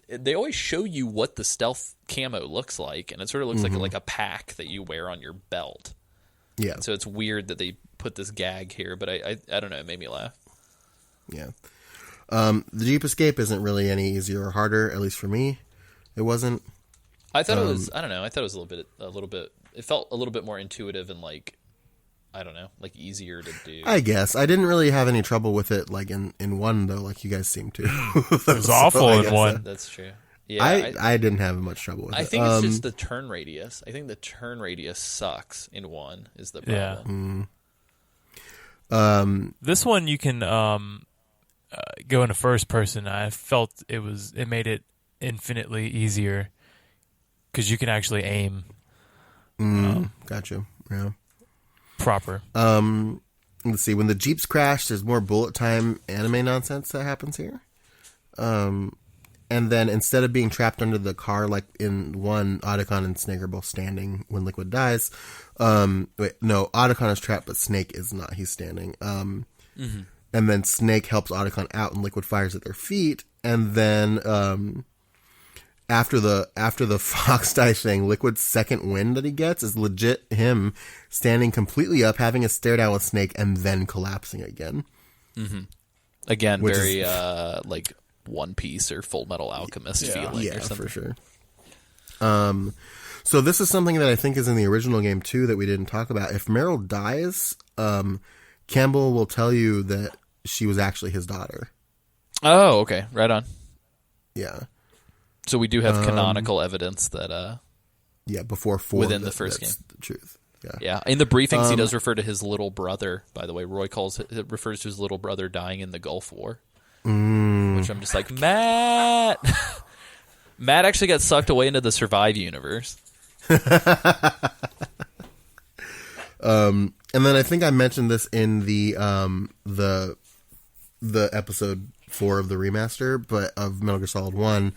they always show you what the stealth camo looks like, and it sort of looks like a pack that you wear on your belt. Yeah. So it's weird that they put this gag here, but I don't know, it made me laugh. Yeah. The Jeep escape isn't really any easier or harder, at least for me. It wasn't. I thought it was. I don't know. I thought it was a little bit it felt a little bit more intuitive and like, I don't know, like easier to do. I guess I didn't really have any trouble with it, like in one though, like you guys seem to. It was awful in one. That's true. Yeah, I didn't have much trouble with it. I think it's just the turn radius. I think the turn radius sucks in one is the problem. This one you can go into first person. I felt it made it infinitely easier because you can actually aim. Gotcha. Yeah. Proper. Let's see. When the Jeeps crash, there's more bullet time anime nonsense that happens here. And then instead of being trapped under the car, like in one, Otacon and Snake are both standing when Liquid dies. Otacon is trapped, but Snake is not. He's standing. And then Snake helps Otacon out, and Liquid fires at their feet. And then after the Fox die thing, Liquid's second win that he gets is legit him standing completely up, having a stare down with Snake, and then collapsing again. Again, very like One Piece or Full Metal Alchemist feeling or something. For sure. So this is something that I think is in the original game too that we didn't talk about. If Meryl dies, Campbell will tell you that she was actually his daughter. Oh, okay. Right on. Yeah. So we do have canonical evidence that before 4 within the first game. The truth. Yeah. In the briefings, he does refer to his little brother. By the way, Roy refers to his little brother dying in the Gulf War, which I'm just like, Matt. Matt actually got sucked away into the Survive universe. And then I think I mentioned this in the episode 4 of the remaster, but of Metal Gear Solid 1.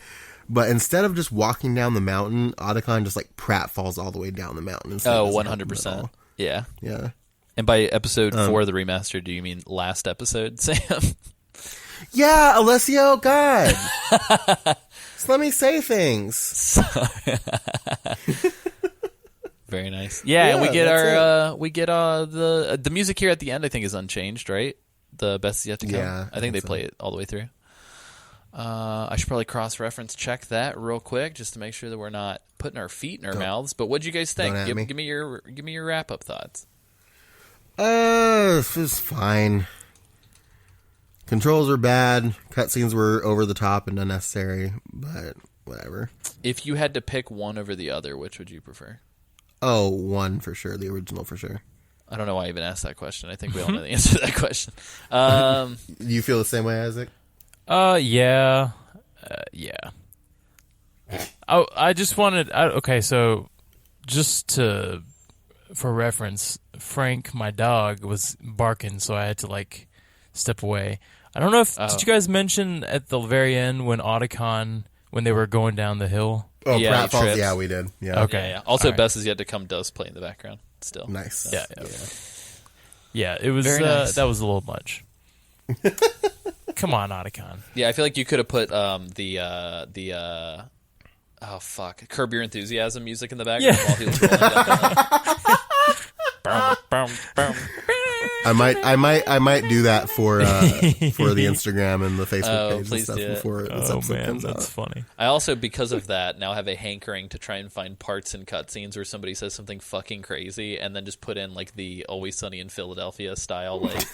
But instead of just walking down the mountain, Otacon just like pratfalls all the way down the mountain. 100%. Yeah. Yeah. And by episode 4 of the remaster, do you mean last episode, Sam? Yeah, Alessio, God. Just let me say things. Very nice. Yeah, and we get the music here at the end. I think is unchanged, right? The best is yet to come. Yeah, I think they play it all the way through. I should probably cross-reference check that real quick just to make sure that we're not putting our feet in our mouths. But what'd you guys think? Give me your wrap-up thoughts. This is fine. Controls are bad. Cutscenes were over the top and unnecessary, but whatever. If you had to pick one over the other, which would you prefer? Oh, one for sure. The original for sure. I don't know why I even asked that question. I think we all know the answer to that question. You feel the same way, Isaac? Yeah. I just wanted... okay, so just for reference, Frank, my dog, was barking, so I had to, like, step away. I don't know if... Did you guys mention at the very end when Otacon, when they were going down the hill? Oh, yeah, pratfalls? Yeah, we did. Yeah. Okay. Yeah. Also, All right. Best Is Yet to Come does play in the background still. Nice. Yeah, it was... Very nice. That was a little much. Come on, Otacon. Yeah, I feel like you could have put Curb Your Enthusiasm music in the background while he was rolling down the I might do that for the Instagram and the Facebook page and stuff before this episode comes out. That's funny. I also, because of that, now have a hankering to try and find parts in cutscenes where somebody says something fucking crazy and then just put in like the Always Sunny in Philadelphia style, like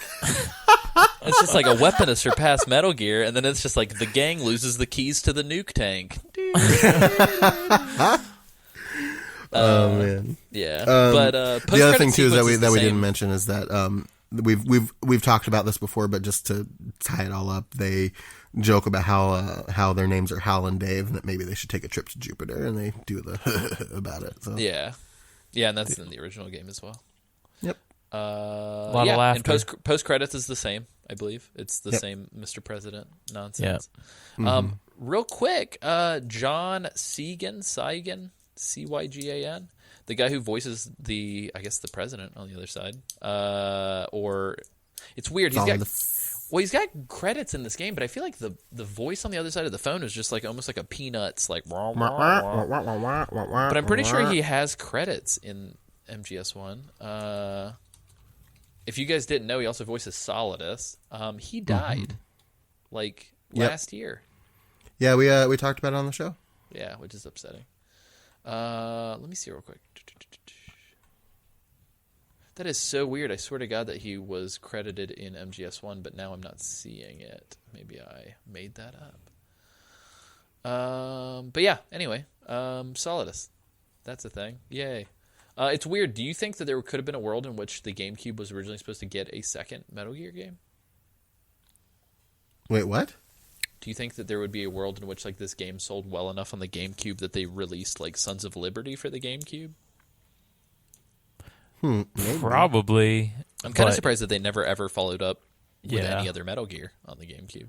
it's just like a weapon to surpass Metal Gear, and then it's just like the gang loses the keys to the nuke tank. Oh man, yeah. But the other thing too is that we didn't mention is that we've talked about this before, but just to tie it all up, they joke about how their names are Hal and Dave, and that maybe they should take a trip to Jupiter, and they do the about it. So. Yeah, and that's in the original game as well. Yep. A lot of laughter. And post credits is the same, I believe. It's the same Mr. President nonsense. Yeah. Real quick, John Cygan, Cygan, the guy who voices the president on the other side. Or it's weird. He's got credits in this game, but I feel like the voice on the other side of the phone is just like almost like a Peanuts, like. But I'm pretty sure he has credits in MGS1. If you guys didn't know, he also voices Solidus. He died last year. Yeah, we talked about it on the show. Yeah, which is upsetting. Let me see real quick. That is so weird. I swear to God that he was credited in MGS1, but now I'm not seeing it. Maybe I made that up. But yeah, anyway, Solidus. That's a thing. Yay. It's weird. Do you think that there could have been a world in which the GameCube was originally supposed to get a second Metal Gear game? Wait, what? Do you think that there would be a world in which like this game sold well enough on the GameCube that they released like Sons of Liberty for the GameCube? Maybe. Probably. I'm kind of surprised that they never ever followed up with Yeah. any other Metal Gear on the GameCube,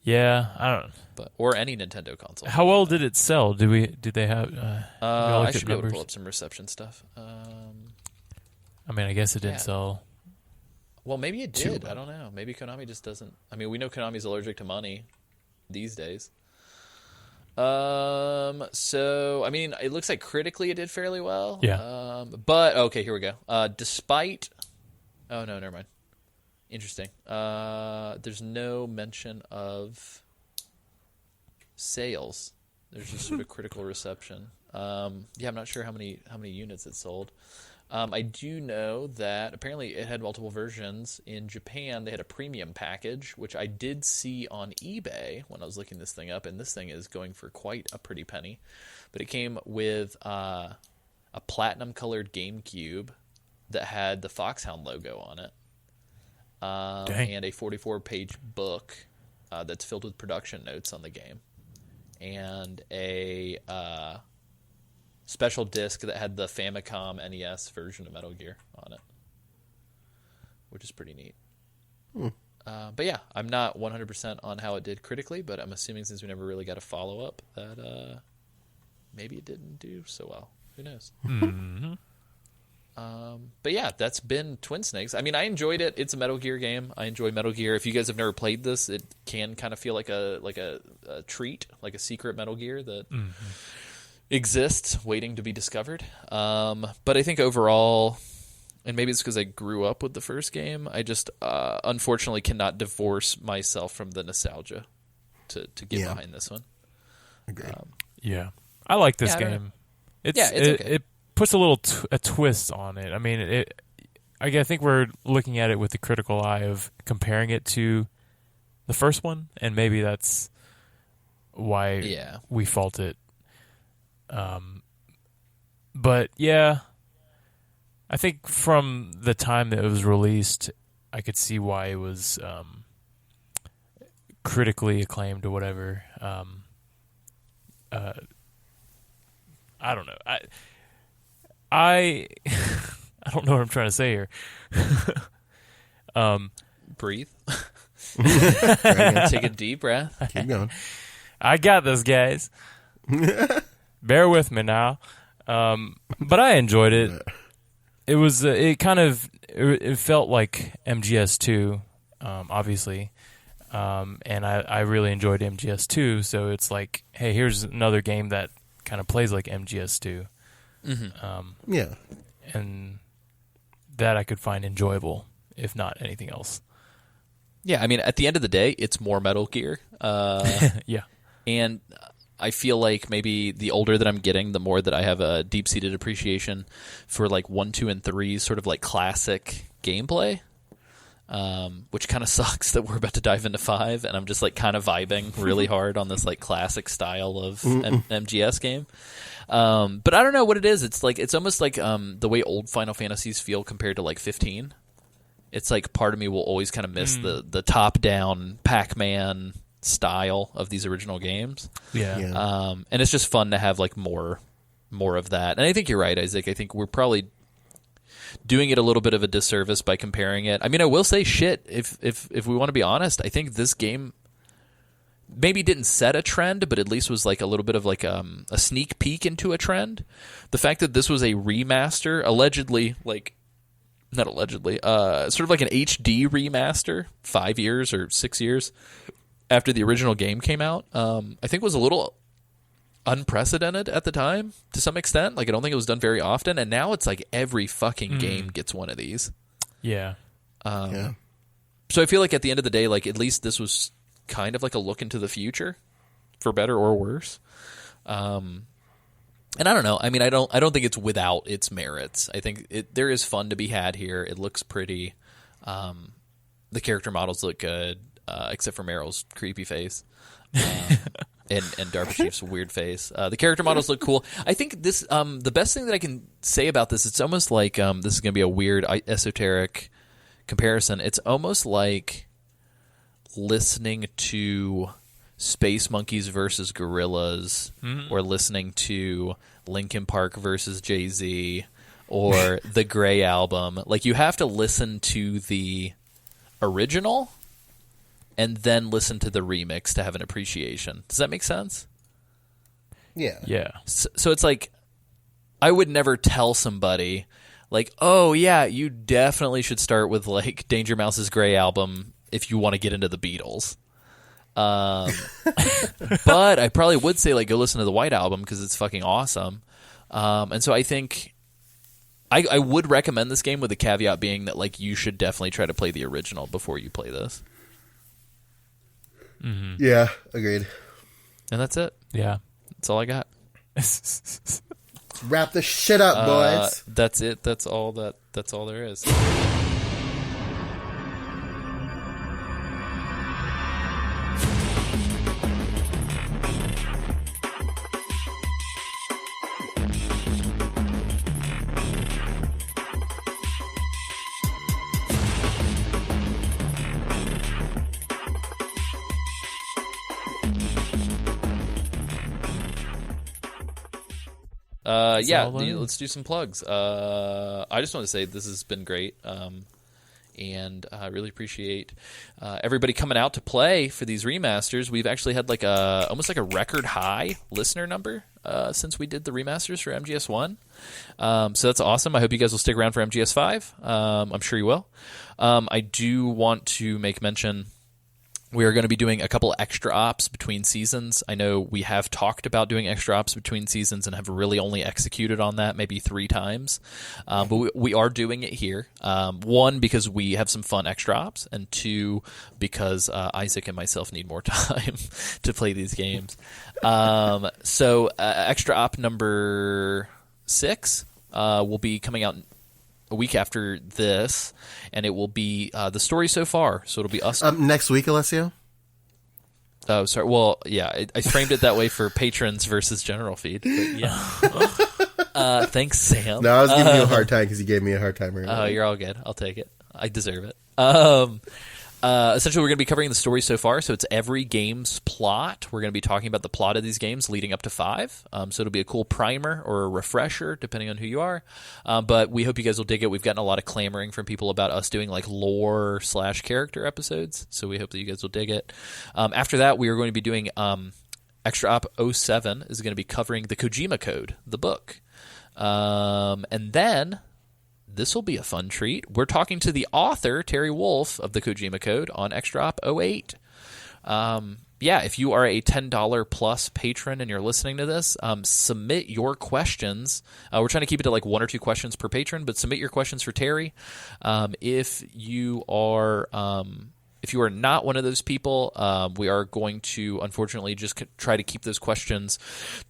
Yeah, I don't. or any Nintendo console. How well did it sell? Did they have? I should be able to pull up some reception stuff. I mean, I guess it didn't sell. Well, maybe it did. I don't know. Maybe Konami just doesn't. I mean, we know Konami's allergic to money these days. So I mean, it looks like critically it did fairly well. Yeah. But okay, here we go. Despite, oh no, never mind. Interesting. There's no mention of sales. There's just sort of critical reception. Yeah, I'm not sure how many units it sold. I do know that apparently it had multiple versions. In Japan, they had a premium package, which I did see on eBay when I was looking this thing up, and this thing is going for quite a pretty penny. But it came with a platinum-colored GameCube that had the Foxhound logo on it, and a 44-page book that's filled with production notes on the game, and a special disc that had the Famicom NES version of Metal Gear on it, which is pretty neat. But yeah, I'm not 100% on how it did critically, but I'm assuming since we never really got a follow-up that maybe it didn't do so well. Who knows? Mm-hmm. But yeah, that's been Twin Snakes. I mean, I enjoyed it. It's a Metal Gear game. I enjoy Metal Gear. If you guys have never played this, it can kind of feel like a treat, like a secret Metal Gear that exists waiting to be discovered. But I think overall, and maybe it's because I grew up with the first game, I just unfortunately cannot divorce myself from the nostalgia to get behind this one. Agreed. Yeah, I like this I don't game. It's okay. It puts a little a twist on it. I mean, I think we're looking at it with the critical eye of comparing it to the first one, and maybe that's why we fault it. But yeah, I think from the time that it was released, I could see why it was critically acclaimed or whatever. I don't know. I don't know what I'm trying to say here. Breathe. Take a deep breath. Keep going. I got this, guys. Bear with me now. But I enjoyed it. It was it felt like MGS2, obviously. And I really enjoyed MGS2, so it's like, hey, here's another game that kind of plays like MGS2. Yeah. And that I could find enjoyable, if not anything else. Yeah, I mean, at the end of the day, it's more Metal Gear. Yeah. And I feel like maybe the older that I'm getting, the more that I have a deep-seated appreciation for like 1, 2, and 3 sort of like classic gameplay, which kind of sucks that we're about to dive into 5, and I'm just like kind of vibing really hard on this like classic style of MGS game. But I don't know what it is. It's like it's almost like the way old Final Fantasies feel compared to like 15. It's like part of me will always kind of miss the top-down Pac-Man style of these original games. Yeah. And it's just fun to have like more of that. And I think you're right, Isaac. I think we're probably doing it a little bit of a disservice by comparing it. I mean, I will say shit, if we want to be honest, I think this game maybe didn't set a trend, but at least was like a little bit of like a sneak peek into a trend. The fact that this was a remaster, allegedly, like not allegedly, sort of like an HD remaster 5 years or 6 years after the original game came out, I think was a little unprecedented at the time to some extent. Like, I don't think it was done very often, and now it's like every fucking game gets one of these. Yeah. So I feel like at the end of the day, like at least this was kind of like a look into the future, for better or worse. And I don't know. I mean, I don't think it's without its merits. I think there is fun to be had here. It looks pretty. The character models look good, except for Meryl's creepy face. And Darby Chief's weird face. The character models look cool. I think this the best thing that I can say about this, it's almost like this is going to be a weird esoteric comparison. It's almost like listening to Space Monkeys versus Gorillaz, or listening to Linkin Park versus Jay-Z, or the Grey Album. Like, you have to listen to the original and then listen to the remix to have an appreciation. Does that make sense? Yeah. Yeah. So it's like, I would never tell somebody, like, oh, yeah, you definitely should start with, like, Danger Mouse's Grey Album if you want to get into the Beatles. But I probably would say, like, go listen to the White Album because it's fucking awesome. And so I think I would recommend this game with the caveat being that, like, you should definitely try to play the original before you play this. Mm-hmm. Yeah, agreed. And that's it. Yeah. That's all I got. Wrap the shit up, boys. That's it. That's all there is. Let's do some plugs. I just want to say this has been great, and I really appreciate everybody coming out to play for these remasters. We've actually had like almost like a record high listener number since we did the remasters for MGS1. So that's awesome. I hope you guys will stick around for MGS5. I'm sure you will. I do want to make mention. We are going to be doing a couple extra ops between seasons. I know we have talked about doing extra ops between seasons and have really only executed on that maybe 3 times. But we are doing it here. 1, because we have some fun extra ops, and 2, because Isaac and myself need more time to play these games. So extra op number 6 will be coming out a week after this, and it will be the story so far. So it'll be us next week, Alessio. Oh, sorry. Well, yeah, I framed it that way for patrons versus general feed. But yeah. Thanks, Sam. No, I was giving you a hard time because you gave me a hard time earlier. Oh, you're all good. I'll take it. I deserve it. Essentially, we're going to be covering the story so far, so it's every game's plot. We're going to be talking about the plot of these games leading up to 5. So it'll be a cool primer or a refresher, depending on who you are. But we hope you guys will dig it. We've gotten a lot of clamoring from people about us doing like lore/character episodes, so we hope that you guys will dig it. After that, we are going to be doing Extra Op 07 is going to be covering the Kojima Code, the book. And then this will be a fun treat. We're talking to the author, Terry Wolf, of the Kojima Code on Extra Op 08. If you are a $10 plus patron and you're listening to this, submit your questions. We're trying to keep it to like 1 or 2 questions per patron, but submit your questions for Terry. If you are not one of those people, we are going to, unfortunately, just try to keep those questions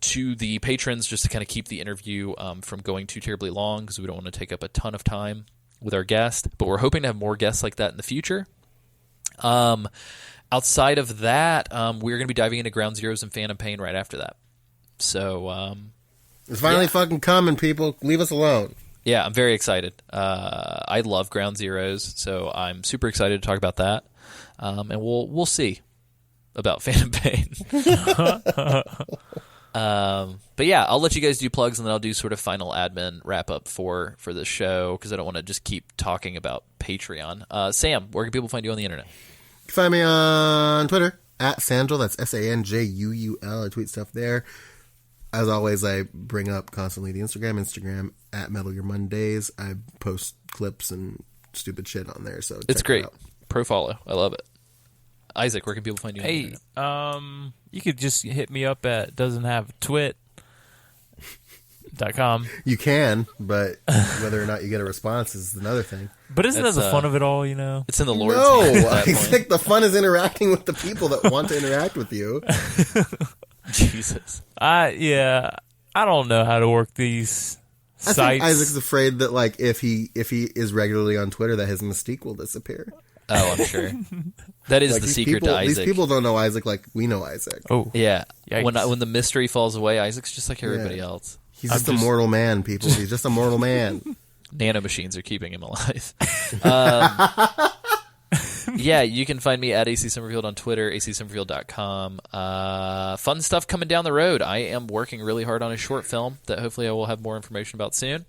to the patrons just to kind of keep the interview from going too terribly long, because we don't want to take up a ton of time with our guest. But we're hoping to have more guests like that in the future. Outside of that, we're going to be diving into Ground Zeroes and Phantom Pain right after that. So it's finally fucking coming, people. Leave us alone. Yeah, I'm very excited. I love Ground Zeroes, so I'm super excited to talk about that. And we'll see about Phantom Pain. But yeah, I'll let you guys do plugs, and then I'll do sort of final admin wrap up for this show, because I don't want to just keep talking about Patreon. Sam, where can people find you on the internet? You can find me on Twitter at Sanjul. That's SANJUUL. I tweet stuff there. As always, I bring up constantly the Instagram at Metal Gear Mondays. I post clips and stupid shit on there, so it's great. It out. Pro follow. I love it. Isaac, where can people find you? Hey, you could just hit me up at doesn'thavetwit.com. You can, but whether or not you get a response is another thing. But isn't that the fun of it all, you know? It's in the Lord's No, hands at I that point. think the fun is interacting with the people that want to interact with you. Jesus. Yeah. I don't know how to work these I sites. think Isaac's afraid that like if he is regularly on Twitter that his mystique will disappear. Oh, I'm sure. That is Like the these secret people, to Isaac. These people don't know Isaac like we know Isaac. Oh, Yeah. Yikes. When the mystery falls away, Isaac's just like everybody else. He's just a mortal man, people. He's just a mortal man. Nanomachines are keeping him alive. Yeah, you can find me at AC Summerfield on Twitter, acsummerfield.com. Fun stuff coming down the road. I am working really hard on a short film that hopefully I will have more information about soon.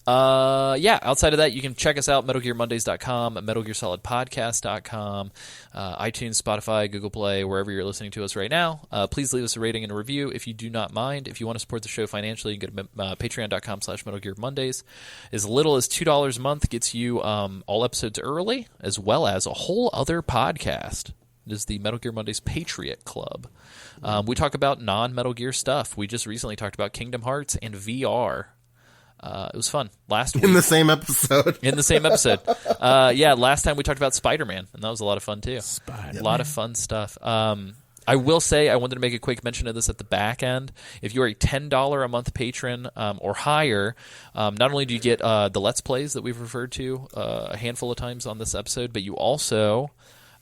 Outside of that, you can check us out, MetalGearMondays.com, MetalGearSolidPodcast.com, iTunes, Spotify, Google Play, wherever you're listening to us right now. Please leave us a rating and a review if you do not mind. If you want to support the show financially, you can go to Patreon.com/MetalGearMondays. As little as $2 a month gets you all episodes early, as well as a whole other podcast. It is the Metal Gear Mondays Patriot Club. We talk about non-Metal Gear stuff. We just recently talked about Kingdom Hearts and VR. It was fun. Last week. In the same episode. Last time we talked about Spider-Man, and that was a lot of fun, too. A lot of fun stuff. I will say, I wanted to make a quick mention of this at the back end. If you are a $10 a month patron or higher, not only do you get the Let's Plays that we've referred to a handful of times on this episode, but you also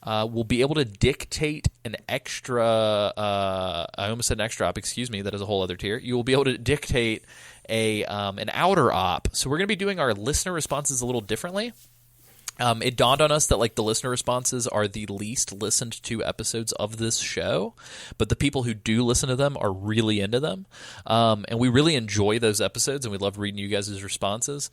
will be able to dictate an extra I almost said an extra op, excuse me, that is a whole other tier. You will be able to dictate an outer op. So we're going to be doing our listener responses a little differently. It dawned on us that like the listener responses are the least listened to episodes of this show, but the people who do listen to them are really into them, and we really enjoy those episodes, and we love reading you guys' responses.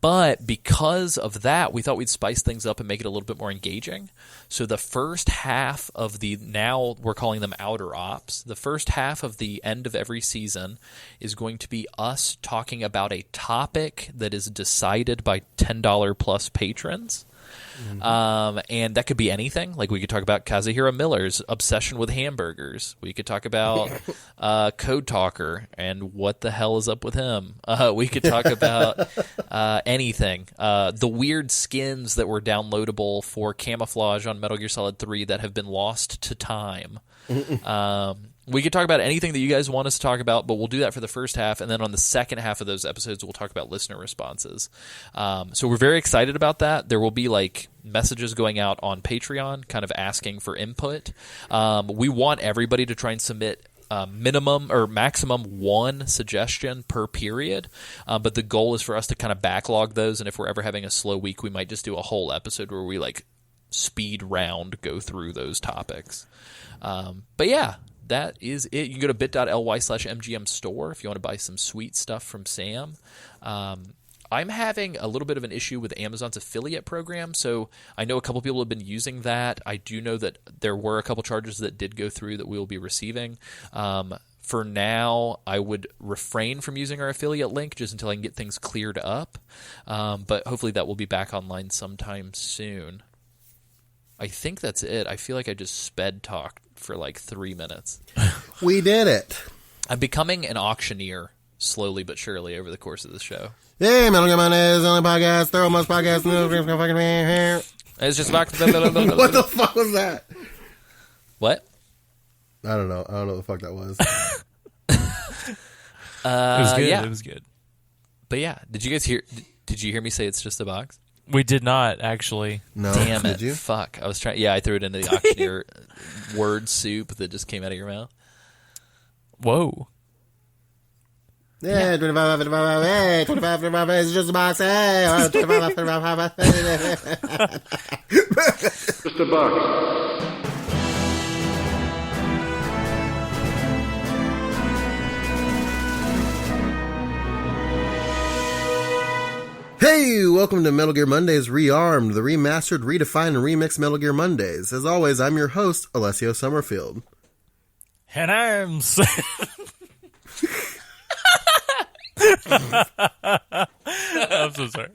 But because of that, we thought we'd spice things up and make it a little bit more engaging. So the first half of now we're calling them outer ops, the first half of the end of every season is going to be us talking about a topic that is decided by $10 plus patrons. Mm-hmm. And that could be anything. Like we could talk about Kazuhiro Miller's obsession with hamburgers. We could talk about Code Talker and what the hell is up with him. We could talk about anything. The weird skins that were downloadable for camouflage on Metal Gear Solid 3 that have been lost to time. We could talk about anything that you guys want us to talk about, but we'll do that for the first half, and then on the second half of those episodes, we'll talk about listener responses. So we're very excited about that. There will be like messages going out on Patreon, kind of asking for input. We want everybody to try and submit minimum or maximum one suggestion per period, but the goal is for us to kind of backlog those, and if we're ever having a slow week, we might just do a whole episode where we like speed round go through those topics. But yeah, that is it. You can go to bit.ly/MGM store if you want to buy some sweet stuff from Sam. I'm having a little bit of an issue with Amazon's affiliate program, so I know a couple people have been using that. I do know that there were a couple charges that did go through that we will be receiving. For now, I would refrain from using our affiliate link just until I can get things cleared up, but hopefully that will be back online sometime soon. I think that's it. I feel like I just sped talked for like 3 minutes. We did it. I'm becoming an auctioneer slowly but surely over the course of the show. Hey, Metal Gear Mondays, the only podcast, throw most podcasts. It's just What the fuck was that? What? I don't know. I don't know what the fuck that was. It was good. Yeah. It was good. But yeah, did you guys hear? Did you hear me say it's just a box? We did not actually. No. Damn it! Did you? Fuck! I was trying. Yeah, I threw it into the auctioneer word soup that just came out of your mouth. Whoa. Yeah, 25, 25, hey, 25, 25, it's just a box, hey, 25, 25, Just a box. Hey, welcome to Metal Gear Mondays Rearmed, the remastered, redefined, and remixed Metal Gear Mondays. As always, I'm your host, Alessio Summerfield. And I'm I'm so sorry.